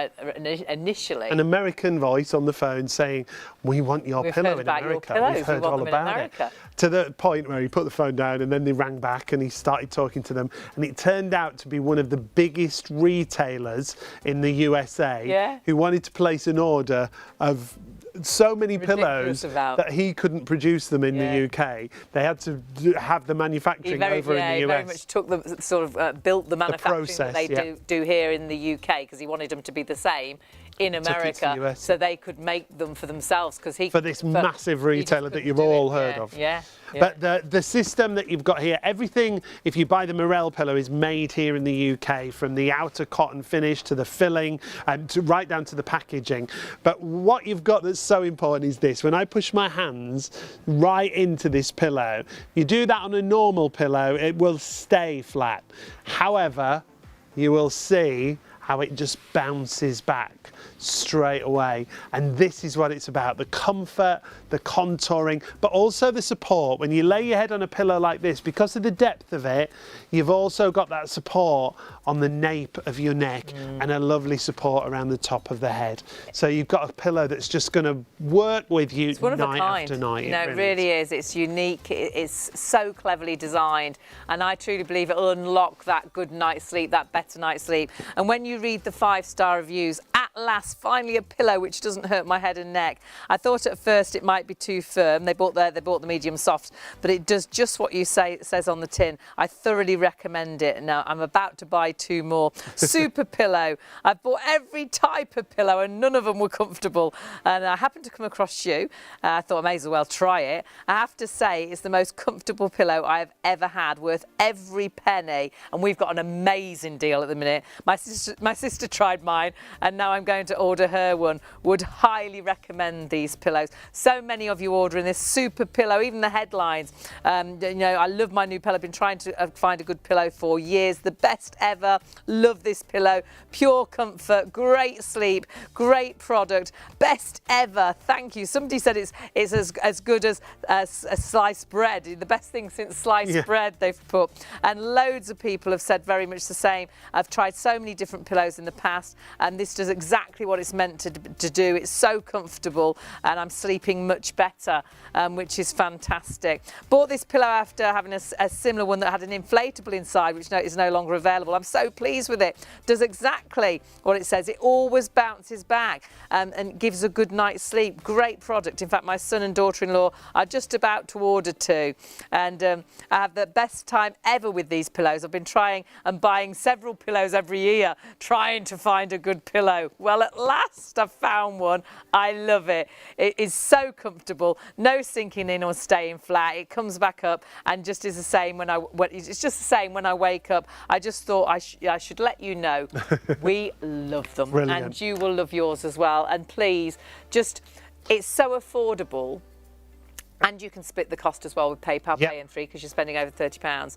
Speaker 1: initially.
Speaker 2: An American voice on the phone saying, we want your pillow in America. We've heard all about it. To the point where he put the phone down, and then they rang back and he started talking to them. And it turned out to be one of the biggest retailers in the USA who wanted to place an order of so many
Speaker 1: Ridiculous
Speaker 2: pillows
Speaker 1: about.
Speaker 2: that he couldn't produce them in
Speaker 1: Yeah.
Speaker 2: the UK. They had to have the manufacturing over in the
Speaker 1: he
Speaker 2: US.
Speaker 1: very much took the sort of built the manufacturing
Speaker 2: process,
Speaker 1: that they do here in the UK, because he wanted them to be the same in
Speaker 2: Took it to
Speaker 1: America,
Speaker 2: the US.
Speaker 1: so they could make them for themselves. Because
Speaker 2: For this massive retailer that you've
Speaker 1: couldn't do
Speaker 2: all
Speaker 1: it.
Speaker 2: heard
Speaker 1: Yeah,
Speaker 2: of.
Speaker 1: Yeah.
Speaker 2: But the system that you've got here, everything, if you buy the Morel pillow, is made here in the UK, from the outer cotton finish to the filling and right down to the packaging. But what you've got that's so important is this. When I push my hands right into this pillow, you do that on a normal pillow, it will stay flat. However, you will see how it just bounces back straight away. And this is what it's about, the comfort, the contouring, but also the support. When you lay your head on a pillow like this, because of the depth of it, you've also got that support on the nape of your neck and a lovely support around the top of the head. So you've got a pillow that's just going to work with you night after night.
Speaker 1: You know, it really is. It's unique. It's so cleverly designed, and I truly believe it'll unlock that good night's sleep, that better night's sleep. And when you read the 5-star reviews, at last, finally a pillow which doesn't hurt my head and neck. I thought at first it might be too firm. They bought the medium soft, but it does just what you say it says on the tin. I thoroughly recommend it. Now I'm about to buy 2 more. Super pillow. I've bought every type of pillow and none of them were comfortable. And I happened to come across you. I thought I may as well try it. I have to say it's the most comfortable pillow I have ever had, worth every penny. And we've got an amazing deal at the minute. My sister tried mine, and now I'm going to order her one. Would highly recommend these pillows. So many of you ordering this super pillow, even the headlines. You know, I love my new pillow. I've been trying to find a good pillow for years. The best ever. Love this pillow. Pure comfort, great sleep, great product, best ever. Thank you. Somebody said it's as good as a sliced bread. The best thing since sliced bread they've put. And loads of people have said very much the same. I've tried so many different pillows in the past, and this does exactly what it's meant to do. It's so comfortable, and I'm sleeping much better, which is fantastic. Bought this pillow after having a similar one that had an inflatable inside, which is no longer available. I'm so pleased with it. Does exactly what it says. It always bounces back and gives a good night's sleep. Great product. In fact, my son and daughter-in-law are just about to order 2, and I have the best time ever with these pillows. I've been trying and buying several pillows every year, trying to find a good pillow. Well, at last I've found one. I love it. It is so comfortable, no sinking in or staying flat. It comes back up and just is the same when it's just the same when I wake up. I just thought I should let you know we love them.
Speaker 2: Brilliant.
Speaker 1: And you will love yours as well. And please, it's so affordable, and you can split the cost as well with PayPal Pay and Free, because you're spending over £30.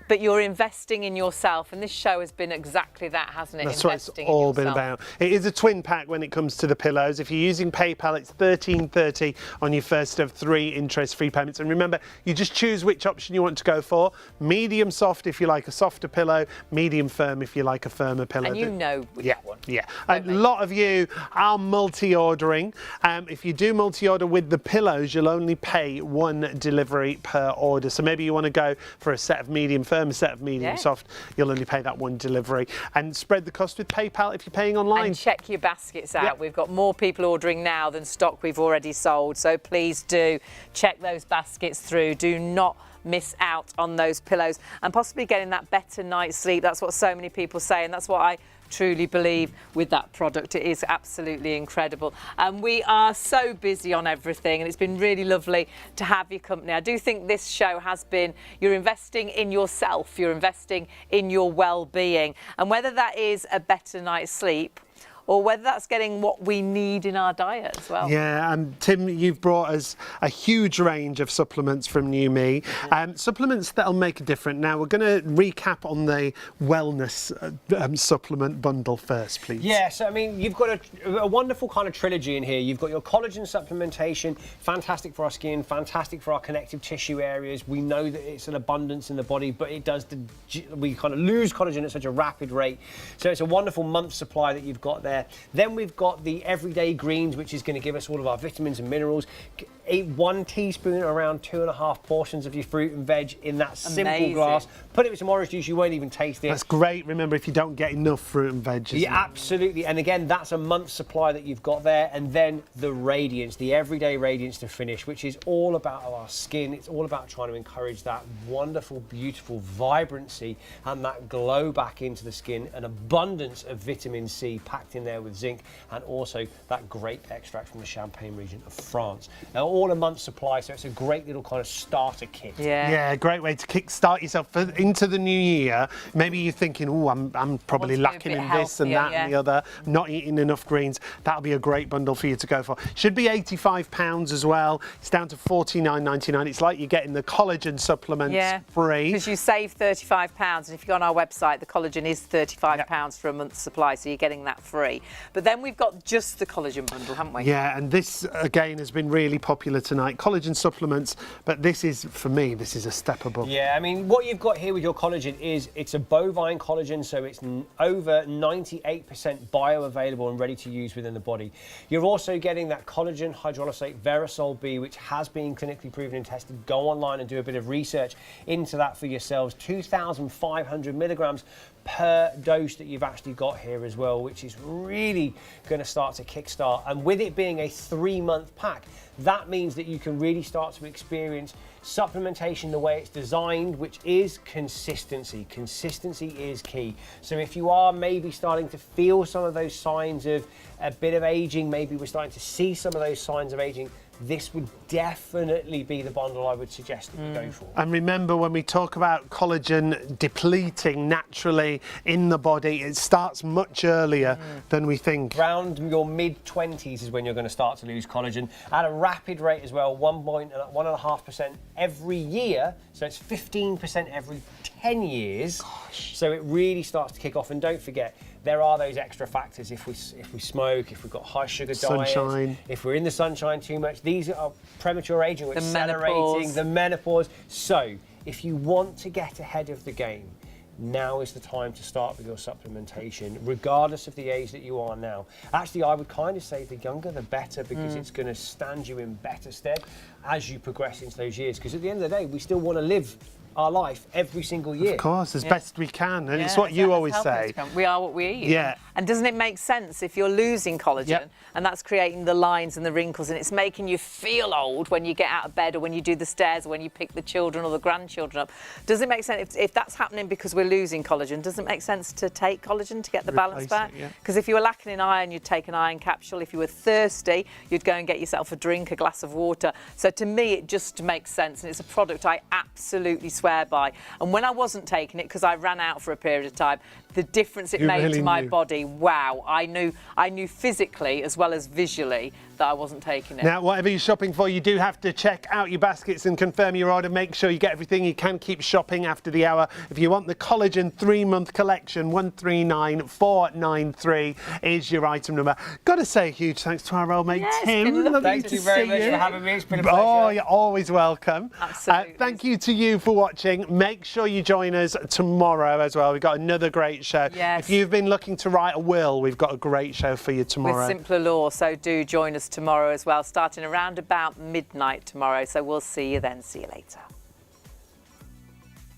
Speaker 1: But you're investing in yourself, and this show has been exactly that, hasn't it?
Speaker 2: That's what it's all been about. It is a twin pack when it comes to the pillows. If you're using PayPal, it's $13.30 on your first of 3 interest-free payments. And remember, you just choose which option you want to go for. Medium soft if you like a softer pillow, medium firm if you like a firmer pillow.
Speaker 1: And you know which one.
Speaker 2: Yeah. A lot of you are multi-ordering. If you do multi-order with the pillows, you'll only pay 1 delivery per order. So maybe you want to go for a set of medium firm, a set of medium soft, you'll only pay that 1 delivery, and spread the cost with PayPal if you're paying online.
Speaker 1: And check your baskets out. We've got more people ordering now than stock we've already sold, so please do check those baskets through. Do not miss out on those pillows, and possibly getting that better night's sleep. That's what so many people say, and that's what I truly believe with that product. It is absolutely incredible, and we are so busy on everything, and it's been really lovely to have your company. I do think this show has been, you're investing in yourself, you're investing in your well-being, and whether that is a better night's sleep or whether that's getting what we need in our diet as well.
Speaker 2: Yeah, and Tim, you've brought us a huge range of supplements from New Me, supplements that'll make a difference. Now, we're going to recap on the wellness supplement bundle first, please.
Speaker 3: Yeah, so I mean, you've got a wonderful kind of trilogy in here. You've got your collagen supplementation, fantastic for our skin, fantastic for our connective tissue areas. We know that it's an abundance in the body, but it does, we kind of lose collagen at such a rapid rate. So it's a wonderful month supply that you've got there. there. Then we've got the everyday greens, which is going to give us all of our vitamins and minerals. Eat 1 teaspoon, around 2.5 portions of your fruit and veg in that simple glass. Put it with some orange juice, you won't even taste it.
Speaker 2: That's great. Remember, if you don't get enough fruit and veg.
Speaker 3: Yeah, absolutely. And again, that's a month's supply that you've got there. And then the radiance, the everyday radiance to finish, which is all about our skin. It's all about trying to encourage that wonderful, beautiful vibrancy and that glow back into the skin. An abundance of vitamin C packed in there with zinc, and also that grape extract from the Champagne region of France. Now, all a month's supply, so it's a great little kind of starter kit.
Speaker 2: Yeah, great way to kickstart yourself into the new year. Maybe you're thinking, oh, I'm probably lacking in this and that and the other, not eating enough greens. That'll be a great bundle for you to go for. Should be £85 as well. It's down to $49.99. It's like you're getting the collagen supplements free.
Speaker 1: Because you save £35, and if you go on our website, the collagen is £35 for a month's supply, so you're getting that free. But then we've got just the collagen bundle, haven't we?
Speaker 2: Yeah, and this again has been really popular tonight. Collagen supplements, but this is, for me, this is a step above.
Speaker 3: Yeah, I mean, what you've got here with your collagen is it's a bovine collagen, so it's over 98% bioavailable and ready to use within the body. You're also getting that collagen hydrolysate Verisol B, which has been clinically proven and tested. Go online and do a bit of research into that for yourselves. 2,500 milligrams per dose that you've actually got here as well, which is really going to start to kickstart. And with it being a 3-month pack, that means that you can really start to experience supplementation the way it's designed, which is consistency. Consistency is key. So if you are maybe starting to feel some of those signs of a bit of aging, maybe we're starting to see some of those signs of aging, this would definitely be the bundle I would suggest that you go for.
Speaker 2: And remember, when we talk about collagen depleting naturally in the body, it starts much earlier than we think.
Speaker 3: Around your mid-20s is when you're going to start to lose collagen at a rapid rate as well, 1.5% every year. So it's 15% every 10 years. Gosh. So it really starts to kick off. And don't forget, there are those extra factors if we smoke, if we've got high sugar diet, if we're in the sunshine too much. These are premature aging, we're accelerating, the menopause. So if you want to get ahead of the game, now is the time to start with your supplementation, regardless of the age that you are now. Actually, I would kind of say the younger the better, because it's going to stand you in better stead as you progress into those years. Because at the end of the day, we still want to live our life every single year.
Speaker 2: Of course, as best we can. And it's what you always say.
Speaker 1: We are what we eat.
Speaker 2: Yeah.
Speaker 1: And doesn't it make sense if you're losing collagen and that's creating the lines and the wrinkles and it's making you feel old when you get out of bed or when you do the stairs or when you pick the children or the grandchildren up? Does it make sense, if that's happening because we're losing collagen, does it make sense to take collagen to get the balance back? Because if you were lacking in iron, you'd take an iron capsule. If you were thirsty, you'd go and get yourself a drink, a glass of water. So to me, it just makes sense, and it's a product I absolutely swear by. And when I wasn't taking it, because I ran out for a period of time, the difference it made to my body, wow. I knew physically as well as visually that I wasn't taking it.
Speaker 2: Now, whatever you're shopping for, you do have to check out your baskets and confirm your order. Make sure you get everything. You can keep shopping after the hour. If you want the collagen 3-month collection, 139493 is your item number. Got to say a huge thanks to our old mate Tim.
Speaker 3: Thank you very much for having me. It's been a pleasure.
Speaker 2: Oh, you're always welcome.
Speaker 1: Absolutely.
Speaker 2: Thank you to you for watching. Make sure you join us tomorrow as well. We've got another great show.
Speaker 1: Yes.
Speaker 2: If you've been looking to write a will, we've got a great show for you tomorrow.
Speaker 1: With simpler law, so do join us tomorrow as well, starting around about midnight tomorrow. So we'll see you then. See you later.